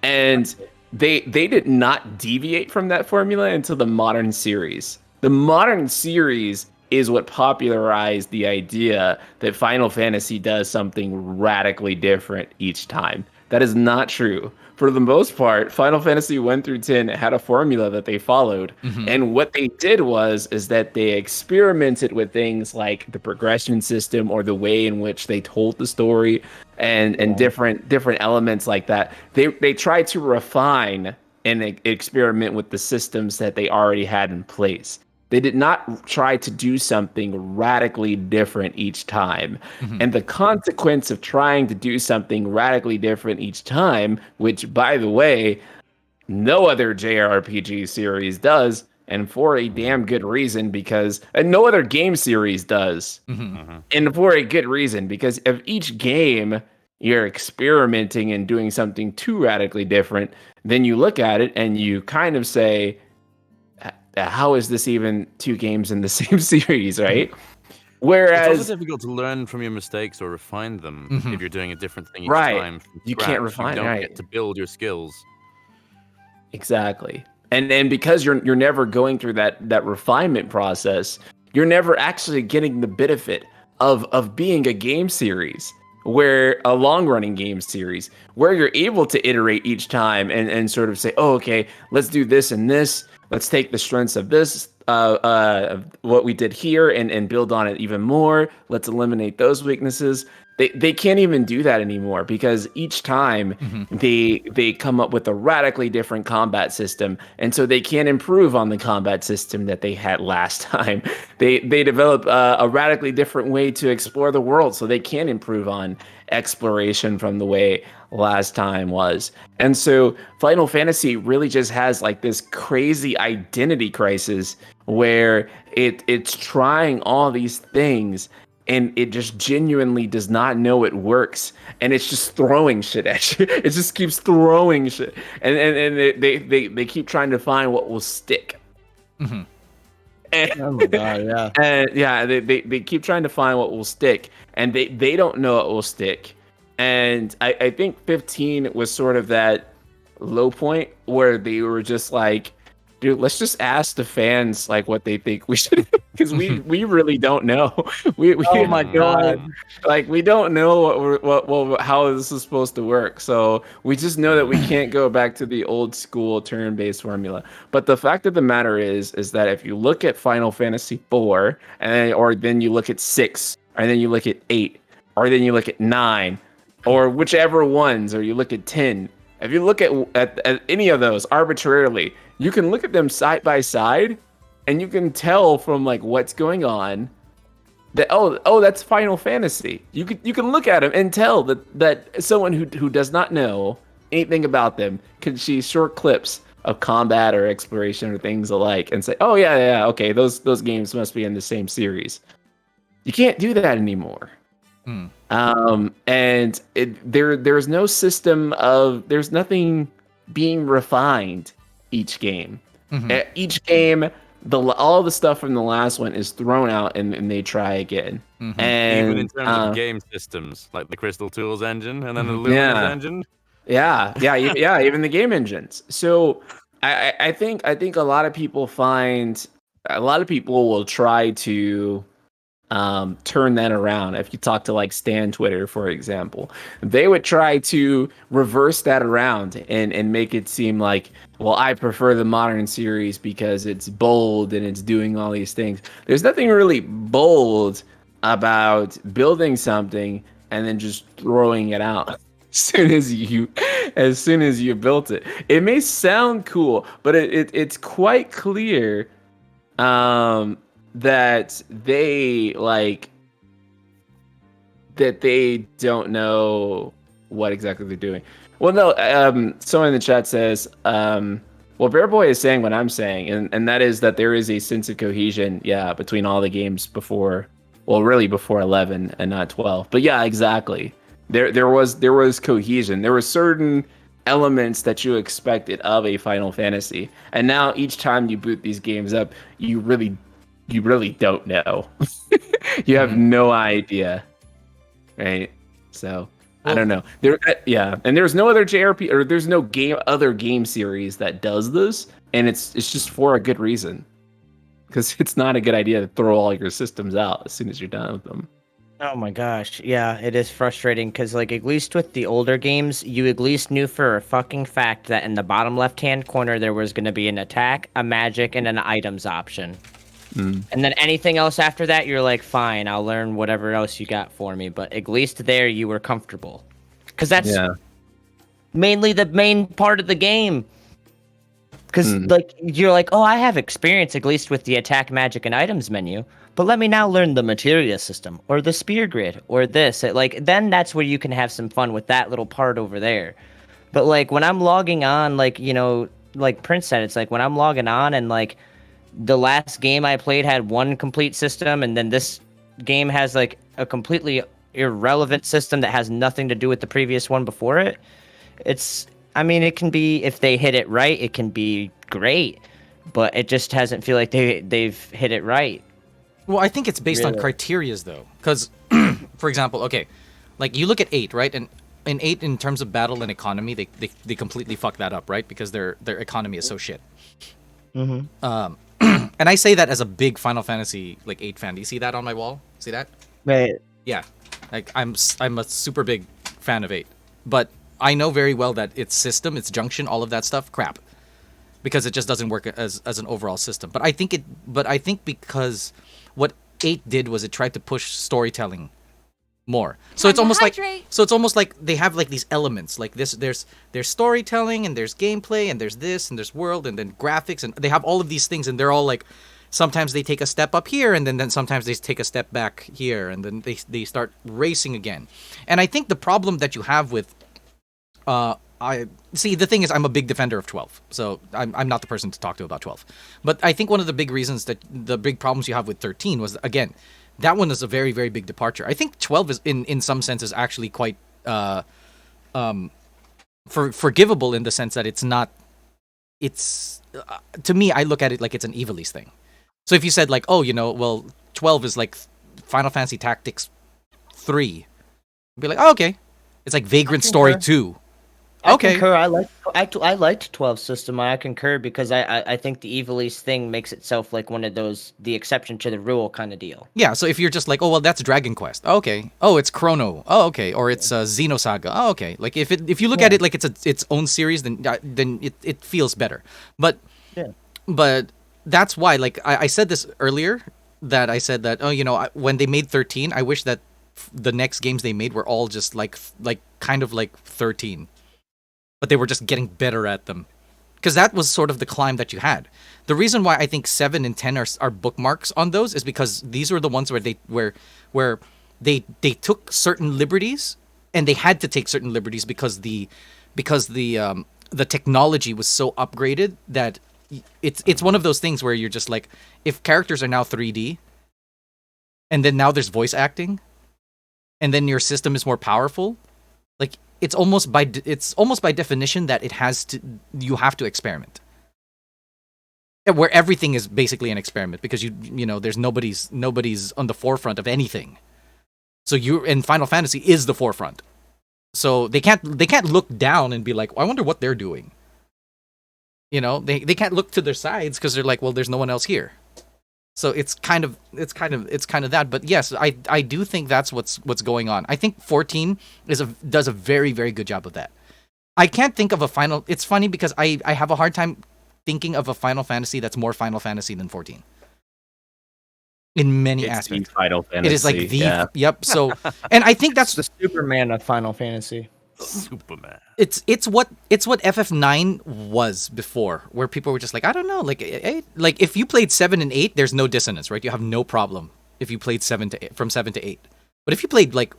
And they did not deviate from that formula until the modern series. The modern series is what popularized the idea that Final Fantasy does something radically different each time. That is not true. For the most part, Final Fantasy 1 through 10 had a formula that they followed. And what they did is that they experimented with things like the progression system or the way in which they told the story and different elements like that. They tried to refine and experiment with the systems that they already had in place. They did not try to do something radically different each time. And the consequence of trying to do something radically different each time, which, by the way, no other JRPG series does, and for a damn good reason, and no other game series does, and for a good reason, because if each game you're experimenting and doing something too radically different, then you look at it and you kind of say, how is this even two games in the same series, right? Whereas it's also difficult to learn from your mistakes or refine them if you're doing a different thing each time. You can't refine. You don't get to build your skills. Exactly, and because you're never going through that refinement process, you're never actually getting the benefit of being a game series, where a long-running game series, where you're able to iterate each time and sort of say, oh, okay, let's do this and this. Let's take the strengths of this, what we did here, and build on it even more. Let's eliminate those weaknesses. They can't even do that anymore because each time they come up with a radically different combat system, and so they can't improve on the combat system that they had last time. They develop a radically different way to explore the world, so they can't improve on exploration from the way last time was. And so Final Fantasy really just has like this crazy identity crisis where it's trying all these things and it just genuinely does not know it works, and it's just throwing shit at you. It just keeps throwing shit, and they keep trying to find what will stick. And, Oh my god, yeah. and yeah, they keep trying to find what will stick, and they don't know what will stick. And I think 15 was sort of that low point where they were just like, dude, let's just ask the fans like what they think we should, because we really don't know. Oh my god, like we don't know what how this is supposed to work. So we just know that we can't go back to the old school turn-based formula. But the fact of the matter is that if you look at Final Fantasy 4 or then you look at 6, and then you look at 8, or then you look at 9, or whichever ones, or you look at 10. If you look at any of those arbitrarily, you can look at them side by side, and you can tell from like what's going on that oh that's Final Fantasy. You can look at them and tell that someone who does not know anything about them can see short clips of combat or exploration or things alike and say, oh yeah, okay, those games must be in the same series. You can't do that anymore. And there's no system there's nothing being refined each game. Each game, all the stuff from the last one is thrown out and they try again. And even in terms of game systems, like the Crystal Tools engine and then the Luminous engine. Yeah, even the game engines. So I think a lot of people will try to turn that around. If you talk to like Stan Twitter, for example, they would try to reverse that around and make it seem like, well, I prefer the modern series because it's bold and it's doing all these things. There's nothing really bold about building something and then just throwing it out as soon as you built it. It may sound cool, but it's quite clear that they don't know what exactly they're doing. Well, no, someone in the chat says, well, Bear Boy is saying what I'm saying, and that is that there is a sense of cohesion, between all the games before, well, really before 11 and not 12. But yeah, exactly. There was cohesion. There were certain elements that you expected of a Final Fantasy, and now each time you boot these games up, you really don't know. You have no idea, right? So I don't know. And there's no other JRP, or there's no other game series that does this, and it's just for a good reason, because it's not a good idea to throw all your systems out as soon as you're done with them. Oh my gosh, yeah, it is frustrating because, like, at least with the older games, you at least knew for a fucking fact that in the bottom left-hand corner there was going to be an attack, a magic, and an items option. And then anything else after that, you're like, fine, I'll learn whatever else you got for me. But at least there, you were comfortable, because that's mainly the main part of the game. Because like you're like, oh, I have experience at least with the attack, magic, and items menu. But let me now learn the materia system, or the spear grid, or this. Then that's where you can have some fun with that little part over there. But like when I'm logging on, like, you know, like Prince said, it's like when I'm logging on and like the last game I played had one complete system, and then this game has like a completely irrelevant system that has nothing to do with the previous one before it. I mean, it can be, if they hit it right, it can be great, but it just doesn't feel like they've hit it right. Well, I think it's based on criterias, though. Because, for example, okay, like you look at 8, right? And in 8, in terms of battle and economy, they completely fuck that up, right? Because their economy is so shit. And I say that as a big Final Fantasy, like, 8 fan. Do you see that on my wall? See that? Right. Yeah. Like, I'm a super big fan of 8. But I know very well that its system, its junction, all of that stuff, crap. Because it just doesn't work as an overall system. But I think because what 8 did was it tried to push storytelling more. So it's almost like they have like these elements, like this. There's storytelling, and there's gameplay, and there's this, and there's world, and then graphics, and they have all of these things, and they're all like, sometimes they take a step up here, and then sometimes they take a step back here, and then they start racing again. And I think the problem that you have with the thing is, I'm a big defender of 12, so I'm not the person to talk to about 12. But I think one of the big reasons that the big problems you have with 13 was, again, that one is a very, very big departure. I think 12 is, in some senses, actually quite forgivable in the sense that it's not. It's to me, I look at it like it's an Evilise thing. So if you said like, oh, you know, well, 12 is like Final Fantasy Tactics 3, I'd be like, oh, okay, it's like Vagrant Story 2. I concur. I liked 12 system. I concur because I think the Evilise thing makes itself like one of those, the exception to the rule kind of deal. Yeah, so if you're just like, oh, well, that's Dragon Quest. Oh, okay. Oh, it's Chrono. Oh, okay. Or it's Xenosaga. Oh, okay. Like if you look at it like it's its own series, then it feels better. But that's why, like I said this earlier, that I said that, oh, you know, when they made 13, I wish that the next games they made were all just like kind of like 13. But they were just getting better at them. Because that was sort of the climb that you had. The reason why I think 7 and 10 are bookmarks on those is because these were the ones where they took certain liberties, and they had to take certain liberties because the technology was so upgraded that it's one of those things where you're just like, if characters are now 3D, and then now there's voice acting, and then your system is more powerful, like it's almost by definition that you have to experiment. Where everything is basically an experiment, because you know there's nobody's on the forefront of anything. So and Final Fantasy is the forefront. So they can't look down and be like, I wonder what they're doing. You know, they can't look to their sides because they're like, well, there's no one else here. So it's kind of that. But yes, I do think that's what's going on. I think 14 does a very, very good job of that. I can't think of a final. It's funny because I have a hard time thinking of a Final Fantasy that's more Final Fantasy than 14. In many aspects, Final Fantasy. It is like the yep. So, and I think that's the Superman of Final Fantasy. Superman. It's what FF9 was before, where people were just like, I don't know, like 8, like if you played 7 and 8, there's no dissonance, right? You have no problem if you played 7 to 8, from 7 to 8. But if you played like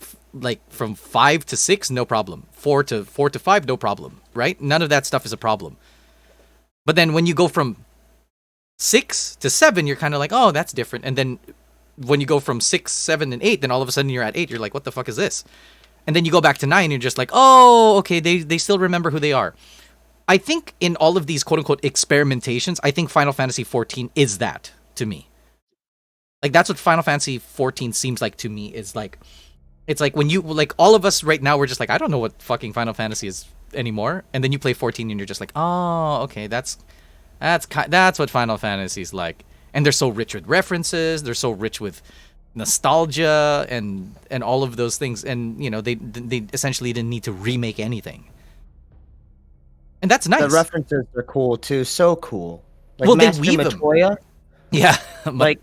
from 5 to 6, no problem. 4 to 5, no problem, right? None of that stuff is a problem. But then when you go from 6 to 7, you're kind of like, oh, that's different. And then when you go from 6, 7, and 8, then all of a sudden you're at 8. You're like, what the fuck is this? And then you go back to 9, you're just like, oh, okay, they still remember who they are. I think in all of these quote-unquote experimentations, I think Final Fantasy 14 is that, to me. Like, that's what Final Fantasy 14 seems like to me, is like, it's like when you, like, all of us right now, we're just like, I don't know what fucking Final Fantasy is anymore. And then you play 14 and you're just like, oh, okay, that's what Final Fantasy is like. And they're so rich with references, they're so rich with nostalgia and all of those things, and you know they essentially didn't need to remake anything, and that's nice. The references are cool too, so cool. Like well, Master they weave Matoya. them. Yeah, like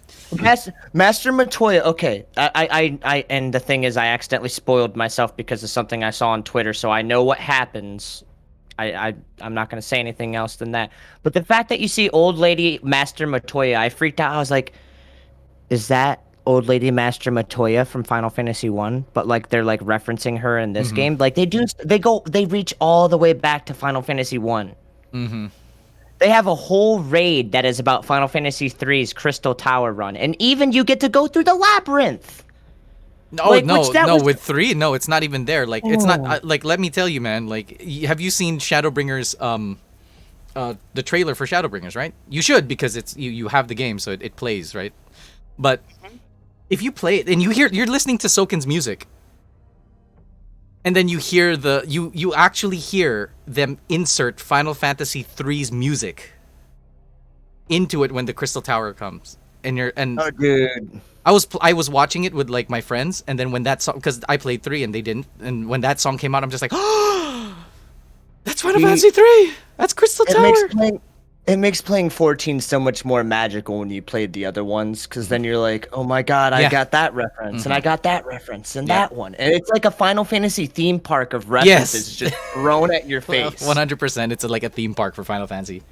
Master Matoya. Okay, I and the thing is, I accidentally spoiled myself because of something I saw on Twitter, so I know what happens. I'm not gonna say anything else than that. But the fact that you see old lady Master Matoya, I freaked out. I was like, is that old lady Master Matoya from Final Fantasy 1, but like they're like referencing her in this game? Like they reach all the way back to Final Fantasy 1. They have a whole raid that is about Final Fantasy 3's Crystal Tower run, and even you get to go through the labyrinth. No, like, no, with 3, no, it's not even there. Like, it's not like, let me tell you, man, like, have you seen Shadowbringers, the trailer for Shadowbringers, right? You should, because it's you have the game, so it plays, right? But if you play it and you're listening to Soken's music, and then you hear you actually hear them insert Final Fantasy 3's music into it when the Crystal Tower comes, and oh, dude. I was watching it with like my friends, and then when that song, because I played 3 and they didn't, and when that song came out, I'm just like, oh, that's Final Fantasy 3. That's Crystal Tower. It makes playing 14 so much more magical when you played the other ones, because then you're like, oh my god, I got that reference, and I got that reference, and that one. And it's like a Final Fantasy theme park of references just thrown at your face. 100%. It's like a theme park for Final Fantasy.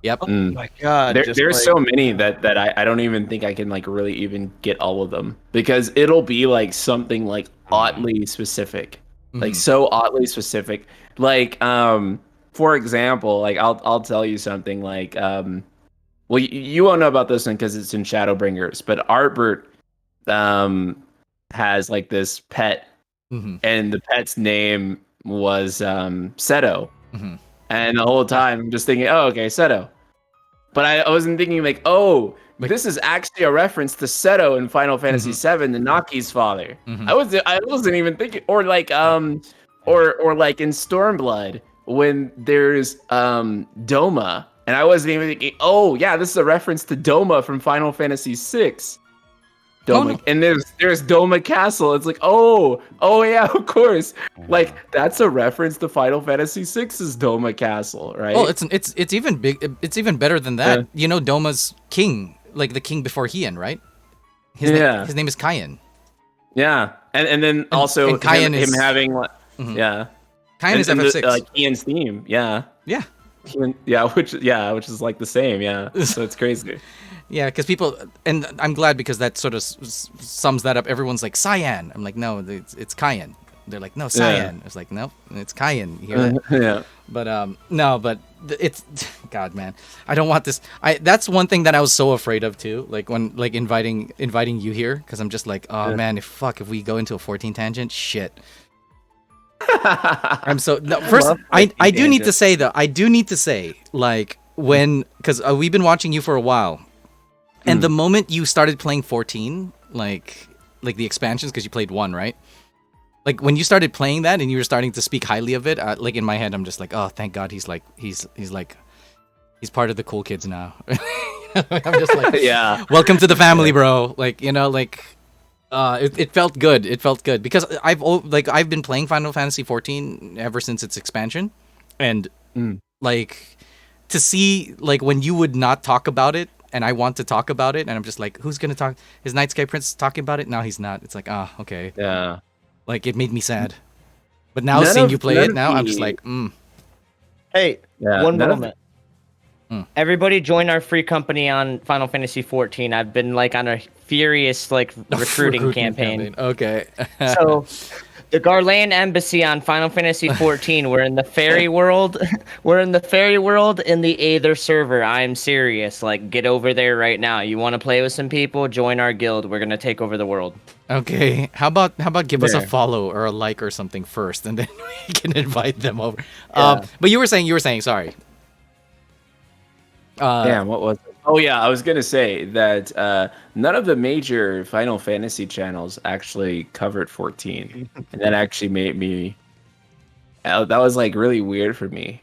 Yep. Oh my god. There's like, so many that I don't even think I can like really even get all of them, because it'll be like something like oddly specific. Like so oddly specific. Like for example, like I'll tell you something like well you won't know about this one because it's in Shadowbringers, but Artbert has like this pet, and the pet's name was Seto. And the whole time I'm just thinking, oh, okay, Seto. But I wasn't thinking like, oh, this is actually a reference to Seto in Final Fantasy VII, the Naki's father. I wasn't even thinking, or like or like in Stormblood when there's Doma, and I wasn't even thinking, oh yeah, this is a reference to Doma from Final Fantasy VI. Doma, and there's Doma Castle. It's like, oh yeah, of course. Like that's a reference to Final Fantasy VI's Doma Castle, right? Oh, it's even big. It's even better than that. You know, Doma's king, like the king before Hien, right? His name is Kayan. Yeah, and then also and Kayan him having yeah, Kayan is FF6. Like Hien's theme, yeah, which is like the same, yeah. So it's crazy. Yeah, because people, and I'm glad because that sort of sums that up. Everyone's like, Cyan. I'm like, no, it's Kayan. They're like, no, Cyan. I was like, nope, it's Kayan. You hear that? Yeah. But, no, but it's, God, man. I don't want this. That's one thing that I was so afraid of, too. Like, when, like, inviting you here, because I'm just like, oh, man, if we go into a 14 tangent, shit. I'm so, no, first, I do need to say, though, like, when, because we've been watching you for a while. And the moment you started playing 14, like the expansions, because you played 1, right? Like when you started playing that and you were starting to speak highly of it, like in my head, I'm just like, oh, thank God, he's part of the cool kids now. I'm just like, Yeah. welcome to the family, bro. Like, it felt good. It felt good because I've been playing Final Fantasy 14 ever since its expansion, and like to see like when you would not talk about it and I want to talk about it, and I'm just like, who's gonna talk? Is TheNightSkyPrince talking about it? No, he's not. It's like, okay. Yeah. Like it made me sad. But now seeing you play it now, I'm just like, Hey, Yeah, one none of moment. Everybody join our free company on Final Fantasy 14. I've been like on a furious like recruiting campaign. Okay. So, the Garland Embassy on Final Fantasy 14. We're in the fairy world. We're in the fairy world in the Aether server. I'm serious. Like, get over there right now. You want to play with some people? Join our guild. We're gonna take over the world. Okay. How about give us a There. follow or a like or something first, and then we can invite them over. Yeah. But you were saying, sorry. Damn, what was it? Oh yeah, I was gonna say that none of the major Final Fantasy channels actually covered 14, and that actually made me. That was like really weird for me.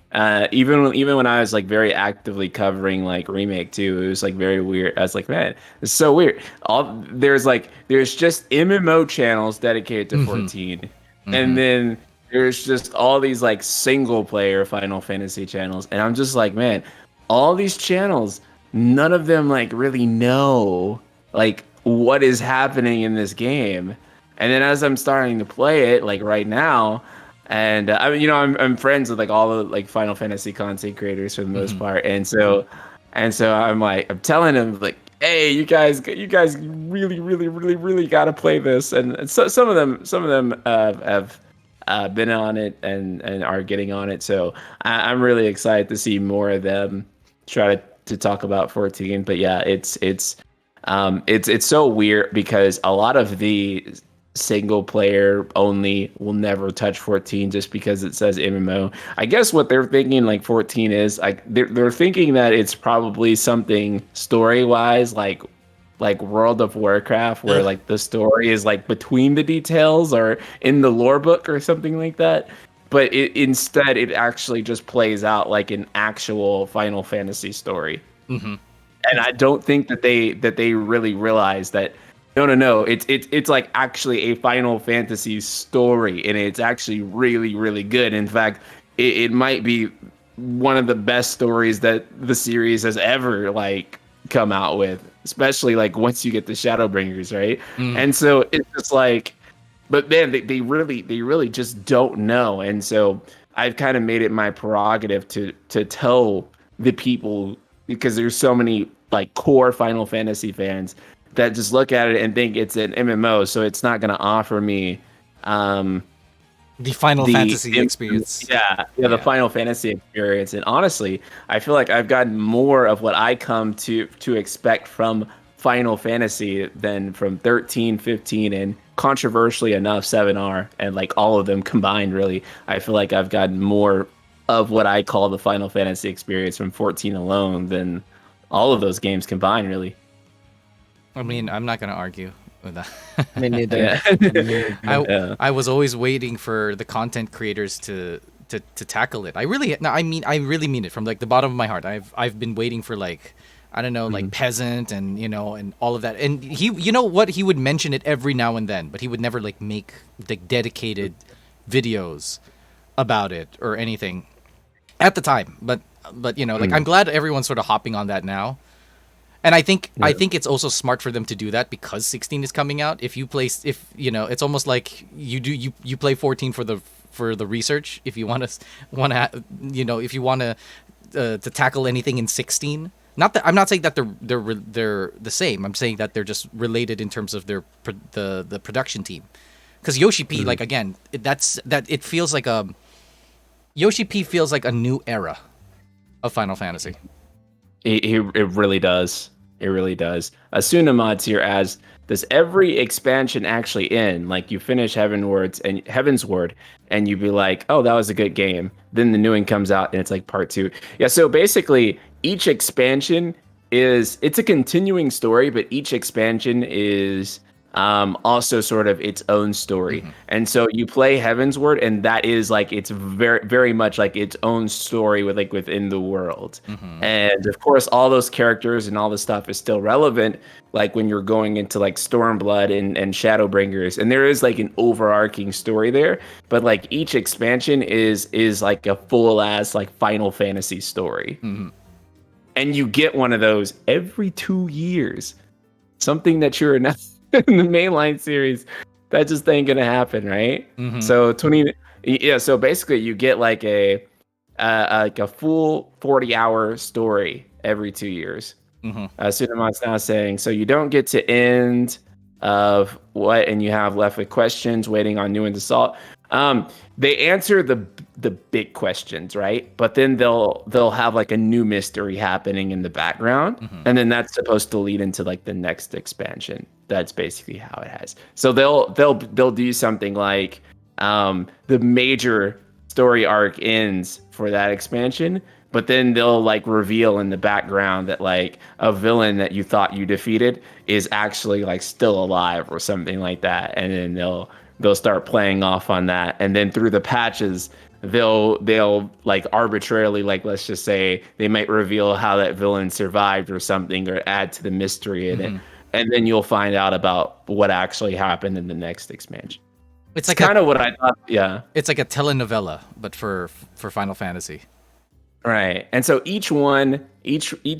Even when I was like very actively covering like Remake 2, it was like very weird. I was like, man, it's so weird. There's just MMO channels dedicated to 14, and then there's just all these like single player Final Fantasy channels, and I'm just like, man, all these channels, none of them like really know like what is happening in this game. And then as I'm starting to play it like right now, and I mean, I'm friends with like all the like Final Fantasy content creators for the most part, and so I'm like, I'm telling them like, hey, you guys really got to play this. And so some of them have been on it and are getting on it. So I'm really excited to see more of them try to talk about 14. But yeah, it's so weird because a lot of the single player only will never touch 14 just because it says MMO. I guess what they're thinking like 14 is like they're thinking that it's probably something story wise like World of Warcraft where like the story is like between the details or in the lore book or something like that. But instead it actually just plays out like an actual Final Fantasy story. And I don't think that they really realize that no, it's like actually a Final Fantasy story, and it's actually really good. In fact, it might be one of the best stories that the series has ever like come out with, especially like once you get the Shadowbringers, right? And so it's just like, but man, they really just don't know. And so I've kind of made it my prerogative to tell the people, because there's so many like core Final Fantasy fans that just look at it and think it's an MMO, so it's not going to offer me the Final Fantasy experience. The Final Fantasy experience. And honestly, I feel like I've gotten more of what I come to expect from Final Fantasy than from 13, 15, and controversially enough, 7R, and like all of them combined, really. I feel like I've gotten more of what I call the Final Fantasy experience from 14 alone than all of those games combined, really. I mean, I'm not going to argue with that. Me neither. I was always waiting for the content creators to tackle it. I really mean it from like the bottom of my heart. I've been waiting for like, I don't know, like Peasant and and all of that. And he would mention it every now and then, but he would never like make like dedicated videos about it or anything at the time. But like I'm glad everyone's sort of hopping on that now. And I think it's also smart for them to do that because 16 is coming out. If it's almost like you play 14 for the research. If you want to tackle anything in 16. Not that I'm not saying that they're the same. I'm saying that they're just related in terms of the production team. Because Yoshi P, like again, it feels like Yoshi P feels like a new era of Final Fantasy. It really does. It really does. Asuna here as, does every expansion actually end? Like you finish Heavensward and you be like, oh, that was a good game. Then the new one comes out and it's like part 2. Yeah, so basically each expansion it's a continuing story, but each expansion is also sort of its own story. And so you play Heavensward, and that is like it's very very much like its own story with like within the world. And of course, all those characters and all this stuff is still relevant, like when you're going into like Stormblood and Shadowbringers, and there is like an overarching story there. But like each expansion is like a full ass like Final Fantasy story. And you get one of those every 2 years. Something that you're not in the mainline series, that just ain't gonna happen, right? So so basically you get like a full 40-hour story every 2 years. Sudamon's now saying, so you don't get to end of what, and you have left with questions waiting on new and assault. They answer the big questions, right? But then they'll have like a new mystery happening in the background, and then that's supposed to lead into like the next expansion. That's basically how it has. So they'll do something like the major story arc ends for that expansion, but then they'll like reveal in the background that like a villain that you thought you defeated is actually like still alive or something like that, and then they'll start playing off on that. And then through the patches, they'll like arbitrarily, like let's just say they might reveal how that villain survived or something, or add to the mystery in it, and then you'll find out about what actually happened in the next expansion. It's like kind of what I thought. Yeah, it's like a telenovela, but for Final Fantasy. Right. And so each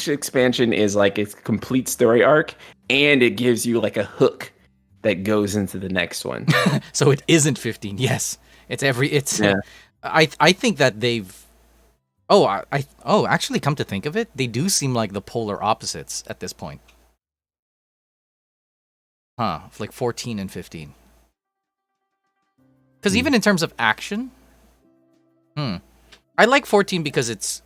expansion is like its complete story arc, and it gives you like a hook that goes into the next one. So it isn't 15. Yes. I think that they've actually, come to think of it, they do seem like the polar opposites at this point. Like 14 and 15. Because even in terms of action, I like 14 because it's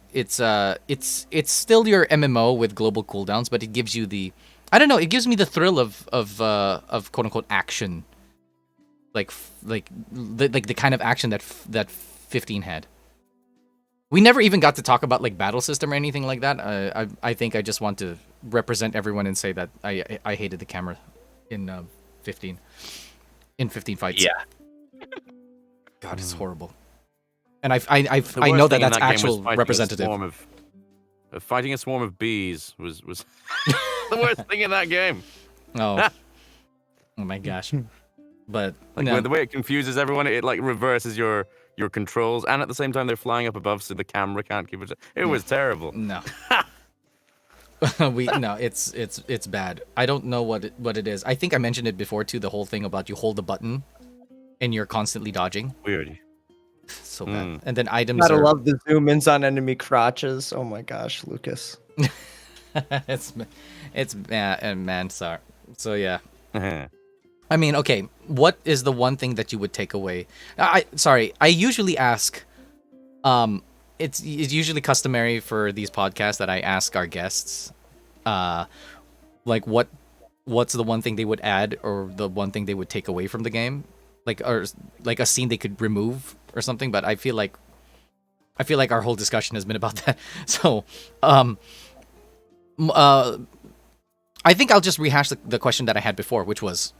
still your MMO with global cooldowns, but it gives you it gives me the thrill of quote unquote action, like the kind of action that 15 had. We never even got to talk about like battle system or anything like that. I think I just want to represent everyone and say that I hated the camera in 15 fights. Yeah. God, it's horrible. And I know that's actual representative. Fighting a swarm of bees was the worst thing in that game. Oh my gosh! But the way it confuses everyone, it like reverses your controls, and at the same time they're flying up above, so the camera can't keep it. It was terrible. No. It's bad. I don't know what it is. I think I mentioned it before too. The whole thing about you hold the button and you're constantly dodging. Weird. So bad. And then items. Gotta love the zoom ins on enemy crotches. Oh my gosh, Lucas. it's man, sorry. So yeah. I mean, okay. What is the one thing that you would take away? I usually ask. It's usually customary for these podcasts that I ask our guests, like what's the one thing they would add or the one thing they would take away from the game, or like a scene they could remove or something. But I feel like our whole discussion has been about that. So, I think I'll just rehash the question that I had before, which was,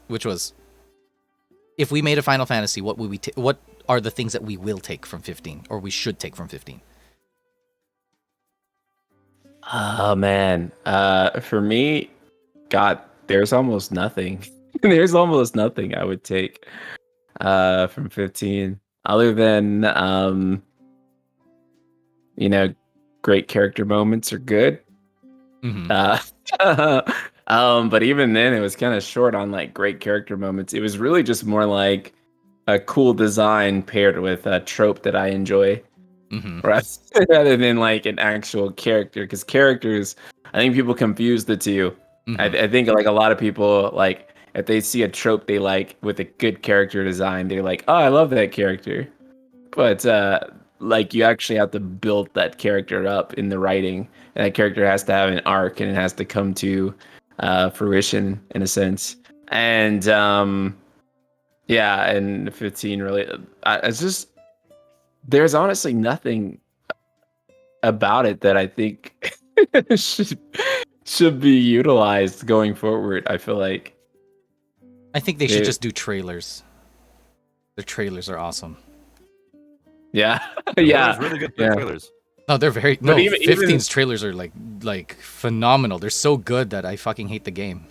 if we made a Final Fantasy, what would we what are the things that we will take from 15, or we should take from 15? Oh man, for me, God, there's almost nothing. There's almost nothing I would take from 15, other than great character moments are good. But even then, it was kind of short on like great character moments. It was really just more like a cool design paired with a trope that I enjoy, rather than like an actual character. Because characters, I think people confuse the two. I think like a lot of people, like if they see a trope they like with a good character design, they're like, "Oh, I love that character," but like you actually have to build that character up in the writing, and that character has to have an arc, and it has to come to fruition in a sense. And and 15 really, it's just, there's honestly nothing about it that I think should be utilized going forward. I feel like I think they should just do trailers. The trailers are awesome. Yeah, yeah, really good trailers. No, they're very. But No, even- 15's trailers are like phenomenal. They're so good that I fucking hate the game.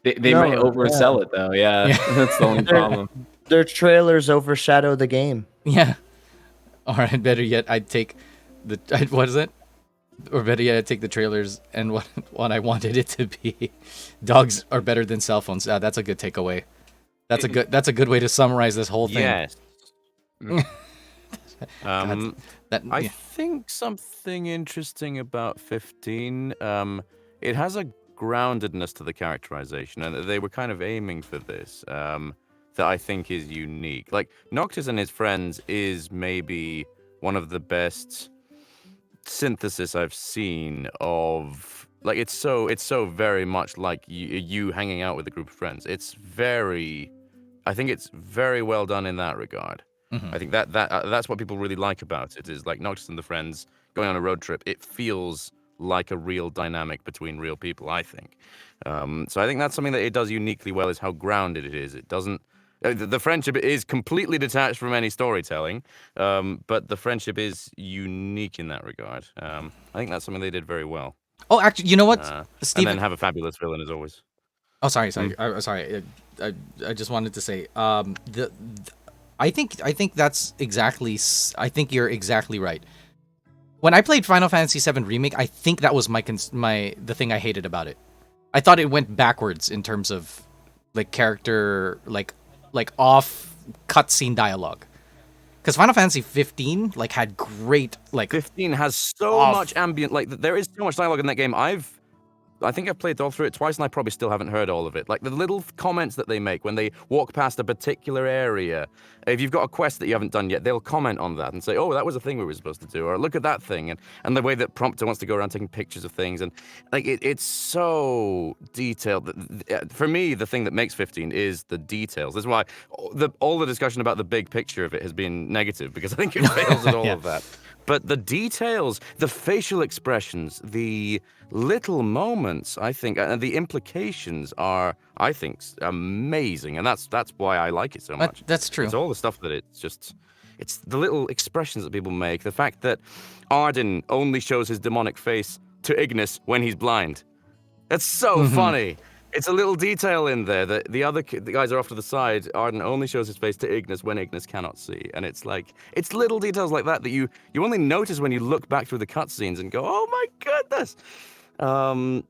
They No, might oversell it though. Yeah, that's the only problem. Their trailers overshadow the game. Yeah. Or better yet, I'd take the what is it? Or better yet, I'd take the trailers and what I wanted it to be. Dogs are better than cell phones. That's a good takeaway. That's a good way to summarize this whole thing. Yes. I think something interesting about 15. It has a groundedness to the characterization, and they were kind of aiming for this. That I think is unique. Like Noctis and his friends is maybe one of the best synthesis I've seen of like it's so very much like you hanging out with a group of friends. I think it's very well done in that regard. Mm-hmm. I think that's what people really like about it is like Noctis and the friends going on a road trip. It feels like a real dynamic between real people, I think. So I think that's something that it does uniquely well is how grounded it is. It doesn't. The friendship is completely detached from any storytelling, but the friendship is unique in that regard. I think that's something they did very well. Oh, actually, you know what, Steven? And then have a fabulous villain as always. Oh, sorry. Sorry. I just wanted to say, I think that's exactly. I think you're exactly right. When I played Final Fantasy VII Remake, I think that was the thing I hated about it. I thought it went backwards in terms of like character, like off cutscene dialogue. Because Final Fantasy 15 like had great 15 has so much ambient, like there is so much dialogue in that game. I think I've played all through it twice, and I probably still haven't heard all of it. Like the little comments that they make when they walk past a particular area. If you've got a quest that you haven't done yet, they'll comment on that and say, "Oh, that was a thing we were supposed to do," or "Look at that thing," and the way that Prompter wants to go around taking pictures of things, and like it's so detailed. For me, the thing that makes 15 is the details. That's why all the discussion about the big picture of it has been negative because I think it fails at all of that. But the details, the facial expressions, the little moments, I think, and the implications are, I think, amazing. And that's why I like it so much. That's true. It's all the stuff that it's the little expressions that people make. The fact that Arden only shows his demonic face to Ignis when he's blind. That's so funny. It's a little detail in there that the guys are off to the side. Arden only shows his face to Ignis when Ignis cannot see. And it's little details like that you only notice when you look back through the cutscenes and go, oh my goodness.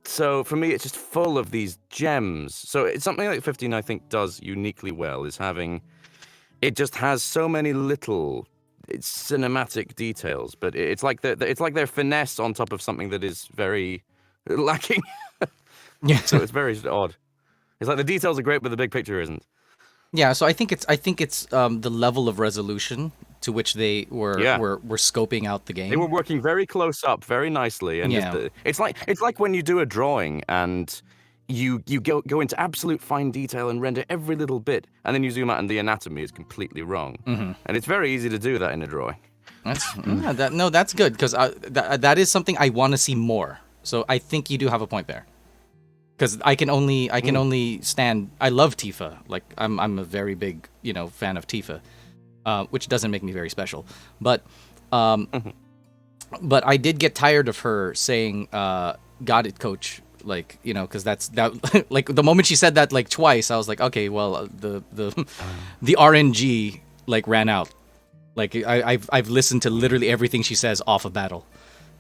So for me, it's just full of these gems. So it's something like 15, I think, does uniquely well, is it just has so many little cinematic details, but it's like their finesse on top of something that is very lacking. Yeah, so it's very odd. It's like the details are great, but the big picture isn't. Yeah, so I think it's the level of resolution to which they were scoping out the game. They were working very close up, very nicely, and it's like when you do a drawing and you go into absolute fine detail and render every little bit, and then you zoom out and the anatomy is completely wrong. Mm-hmm. And it's very easy to do that in a drawing. That's good because that is something I want to see more. So I think you do have a point there. Because I can only stand. I love Tifa. Like I'm a very big fan of Tifa, which doesn't make me very special. But but I did get tired of her saying "Got it, coach." Like because that like the moment she said that like twice, I was like, okay, well the RNG like ran out. Like I've listened to literally everything she says off of battle.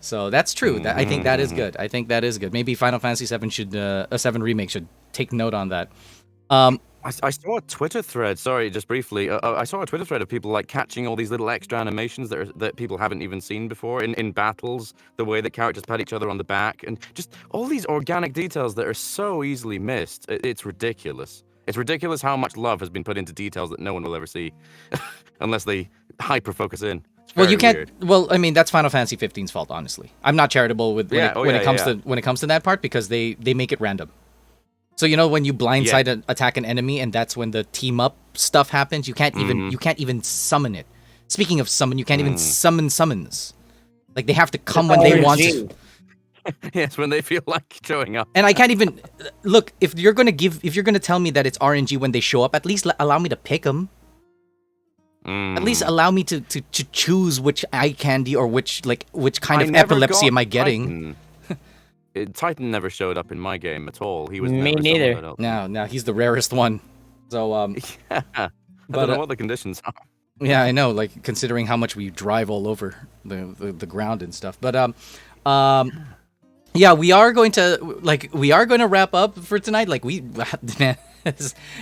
So that's true. I think that is good. I think that is good. Maybe Final Fantasy 7 Remake should take note on that. I saw a Twitter thread. Sorry, just briefly. I saw a Twitter thread of people like catching all these little extra animations that people haven't even seen before in battles. The way that characters pat each other on the back, and just all these organic details that are so easily missed. It's ridiculous. It's ridiculous how much love has been put into details that no one will ever see, unless they hyper focus in. Well, you can't. Weird. Well, I mean, that's Final Fantasy 15's fault, honestly. I'm not charitable when it comes to that part because they make it random. So when you blindside attack an enemy and that's when the team up stuff happens, you can't even summon it. Speaking of summon, you can't even summon summons. Like they have to come when they want to. Yes, when they feel like showing up. And I can't even look if you're gonna tell me that it's RNG when they show up. At least allow me to pick them. At least allow me to choose which eye candy or which kind of epilepsy am I getting. Titan never showed up in my game at all. He was Me never neither. someone that No, he's the rarest one. So yeah. I don't know what the conditions are. Yeah, I know. Like considering how much we drive all over the ground and stuff. But yeah, we are going to wrap up for tonight. Like man,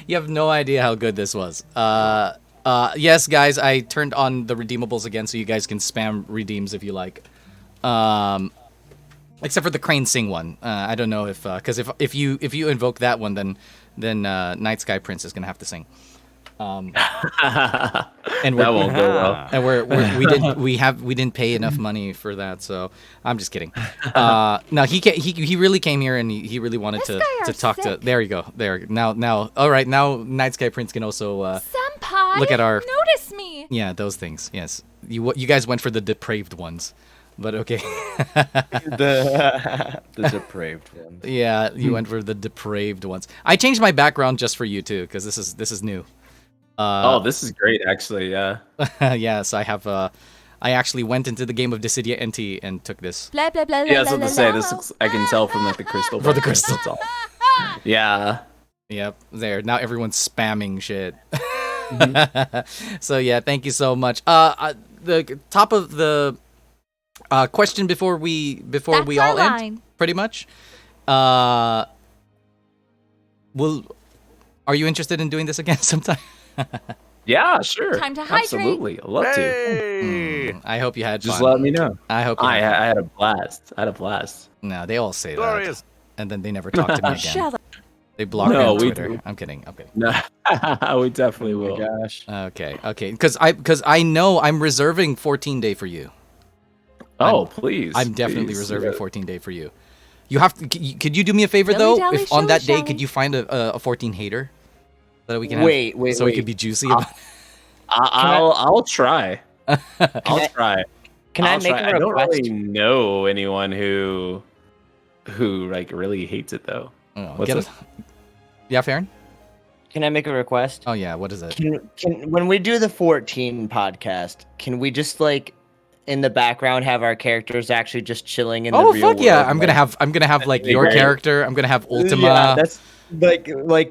you have no idea how good this was. Yes, guys, I turned on the redeemables again, so you guys can spam redeems if you like. Except for the Crane Sing one. I don't know if because if you invoke that one, then TheNightSkyPrince is gonna have to sing. And that won't go well. And we didn't pay enough money for that, so I'm just kidding. No, he really came here and he really wanted to talk to. There you go. There now. All right, now NightSkyPrince can also Senpai, look at our. notice me. Yeah, those things. Yes, you guys went for the depraved ones. But okay. the depraved ones. Yeah, you went for the depraved ones. I changed my background just for you too, because this is new. This is great, actually. Yeah. Yes, I have. I actually went into the game of Dissidia NT and took this. Blah blah blah. Yeah, I was about to say this looks. I can tell from like the crystal. For the crystal. That's all. Yeah. Yep. There. Now everyone's spamming shit. So yeah, thank you so much. The top of the. Question before we all end, pretty much. Are you interested in doing this again sometime? Yeah, sure. Time to hydrate. Absolutely, I'd love to. I hope you had fun. Just let me know. I hope I had a blast. No, they all say Glorious. that, and then they never talk to me again. Shut up. They block me No, on we Twitter. do. I'm kidding. No, we definitely will. Gosh. Okay. Because I know I'm reserving 14-day for you. Please. I'm definitely please. reserving 14-day for you. You have to. Could you do me a favor though? Dilly-dally, If on that day, shilly-shally. could you find a 14 hater, so that we can Wait, so we wait. can be juicy about. I'll try. I'll try. Can I make I a don't request? really know anyone who like really hates it though. Oh, What's get it? it? Yeah, Ferren? Can I make a request? Oh yeah, what is it? Can when we do the 14 podcast, can we just like in the background have our characters actually just chilling in the real fuck world? yeah! I'm gonna have like be your great. character. I'm gonna have Ultima. Yeah, that's like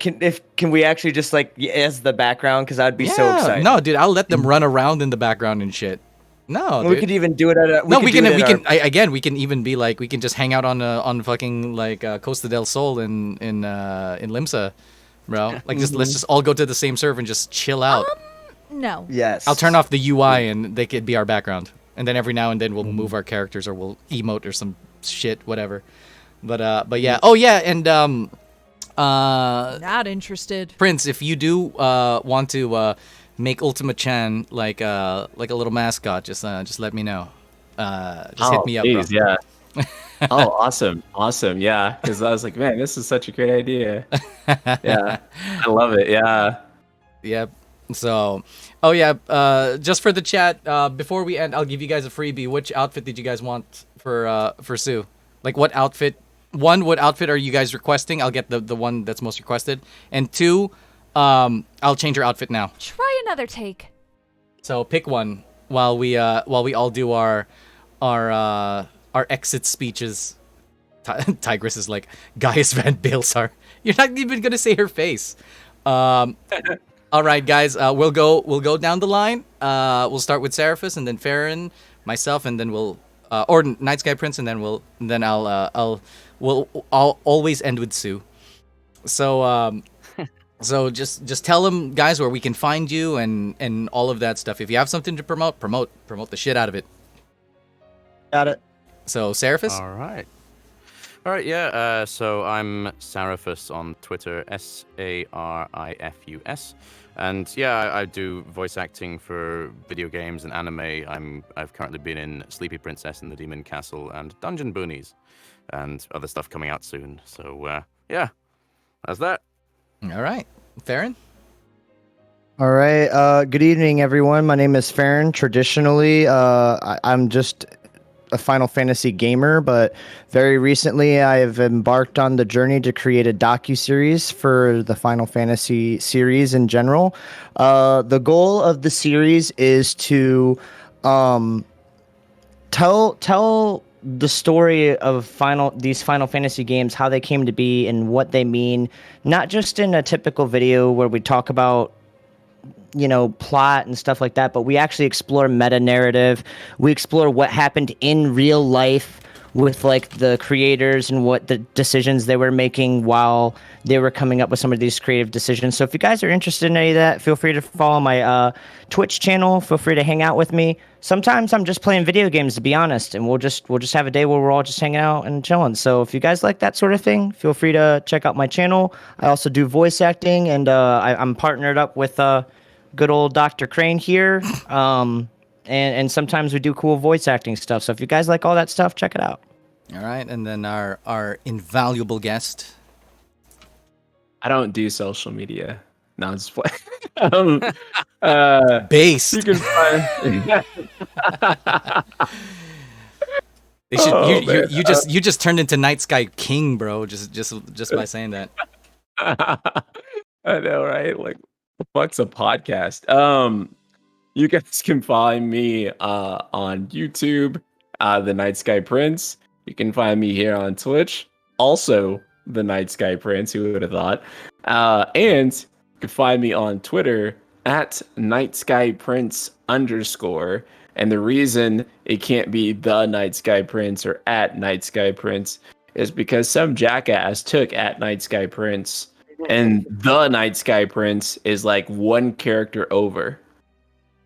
can we actually just like as the background? Because I'd be so Yeah, excited. no, dude, I'll let them run around in the background and shit. No, we dude. could even do it at a. No, we do can. it We at can. our- Again, we can even be like, we can just hang out on fucking like Costa del Sol in Limsa, bro. Like let's just all go to the same server and just chill out. No. Yes. I'll turn off the UI and they could be our background, and then every now and then we'll move our characters or we'll emote or some shit, whatever. But yeah. Oh yeah, and Not interested. Prince, if you do want to make Ultima Chan like a little mascot, just let me know. Just hit me up, please, bro. yeah. Awesome, yeah. Because I was like, man, this is such a great idea. Yeah, I love it. Yeah. Yep. So, oh yeah. Just for the chat, before we end, I'll give you guys a freebie. Which outfit did you guys want for Sue? Like, what outfit? One, what outfit are you guys requesting? I'll get the one that's most requested. And two, I'll change your outfit now. Try another take. So pick one while we all do our exit speeches. Tigress is like Gaius Van Balesar. You're not even gonna say her face. All right, guys. We'll go down the line. We'll start with Sarifus and then Ferren, myself, and then we'll or NightSkyPrince, and then I'll always end with Sue. So so just tell them, guys, where we can find you and all of that stuff. If you have something to promote the shit out of it. Got it. So Sarifus. All right, yeah. So I'm Sarifus on Twitter, Sarifus, and yeah, I do voice acting for video games and anime. I've currently been in Sleepy Princess in the Demon Castle and Dungeon Boonies, and other stuff coming out soon. So yeah, that's that. All right, Ferren. All right. Good evening, everyone. My name is Ferren. Traditionally, I'm just a Final Fantasy gamer, but very recently I have embarked on the journey to create a docu-series for the Final Fantasy series in general. The goal of the series is to tell the story of these Final Fantasy games, how they came to be and what they mean, not just in a typical video where we talk about plot and stuff like that, but we actually explore meta narrative. We explore what happened in real life with like the creators and what the decisions they were making while they were coming up with some of these creative decisions. So if you guys are interested in any of that, feel free to follow my Twitch channel. Feel free to hang out with me. Sometimes I'm just playing video games, to be honest, and we'll just have a day where we're all just hanging out and chilling. So if you guys like that sort of thing, feel free to check out my channel. I also do voice acting, and I'm partnered up with good old Dr. Crane here. And sometimes we do cool voice acting stuff. So if you guys like all that stuff, check it out. All right, and then our invaluable guest. I don't do social media. No, I'm just playing. Base. You can find. They should, you just turned into Night Sky King, bro. Just by saying that. I know, right? Like, what's a podcast? You guys can find me on YouTube, TheNightSkyPrince. You can find me here on Twitch, also TheNightSkyPrince. Who would have thought? And you can find me on Twitter at NightSkyPrince _. And the reason it can't be the NightSkyPrince or at NightSkyPrince is because some jackass took at NightSkyPrince, and the NightSkyPrince is like one character over.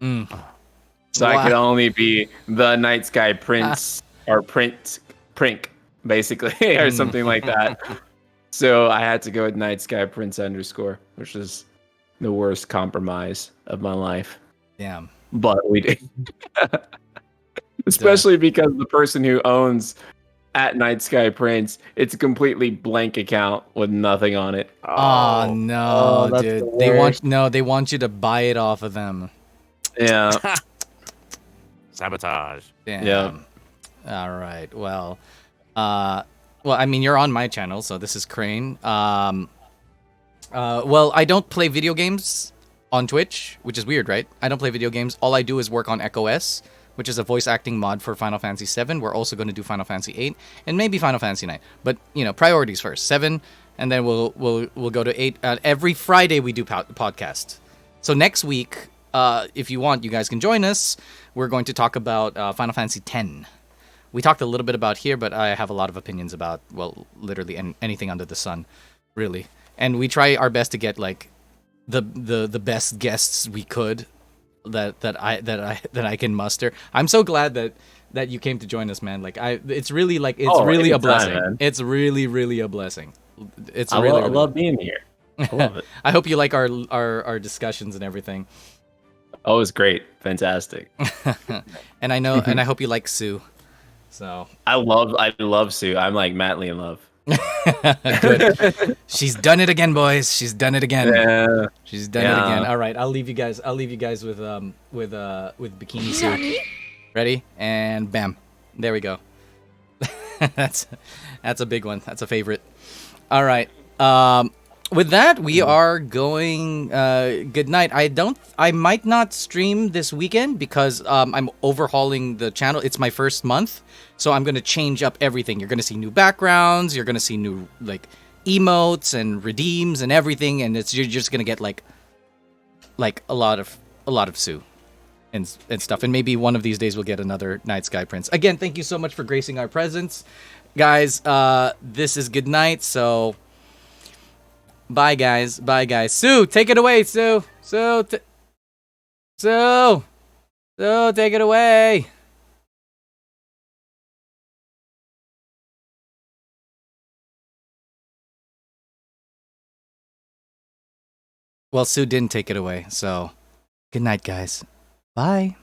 So I could only be the NightSkyPrince or Prink, basically, or something like that. So I had to go with NightSkyPrince _, which is the worst compromise of my life. Damn. But we did. Especially because the person who owns at NightSkyPrince, it's a completely blank account with nothing on it. Oh no, dude. They want you to buy it off of them. Yeah. Sabotage. Damn. Yeah. All right. Well, I mean, you're on my channel, so this is Crane. Well, I don't play video games on Twitch, which is weird, right? I don't play video games. All I do is work on Echo S, which is a voice acting mod for Final Fantasy 7. We're also going to do Final Fantasy 8 and maybe Final Fantasy 9. But, priorities first. 7, and then we'll go to 8. Every Friday we do podcast. So next week, if you want, you guys can join us. We're going to talk about Final Fantasy 10. We talked a little bit about here, but I have a lot of opinions about, well, literally anything under the sun, really. And we try our best to get like the best guests we could that I can muster. I'm so glad that you came to join us, man. Like it's really a blessing. Man. It's really a blessing. I love being here. I love it. I hope you like our discussions and everything. Oh, it's great, fantastic. And I hope you like Sue. So I love Sue. I'm like madly in love. Good. She's done it again, boys. She's done it again. Yeah. She's done it again. All right, I'll leave you guys with Bikini Sue. Ready? And bam. There we go. That's a big one. That's a favorite. All right. With that, we are going good night. I might not stream this weekend because I'm overhauling the channel. It's my first month, so I'm going to change up everything. You're going to see new backgrounds, you're going to see new like emotes and redeems and everything, and you're just going to get like a lot of Sue and stuff. And maybe one of these days we'll get another Night Sky Prince. Again, thank you so much for gracing our presence. Guys, this is good night, so bye guys. Sue, take it away, Sue. Sue, take it away. Well, Sue didn't take it away, so good night, guys. Bye.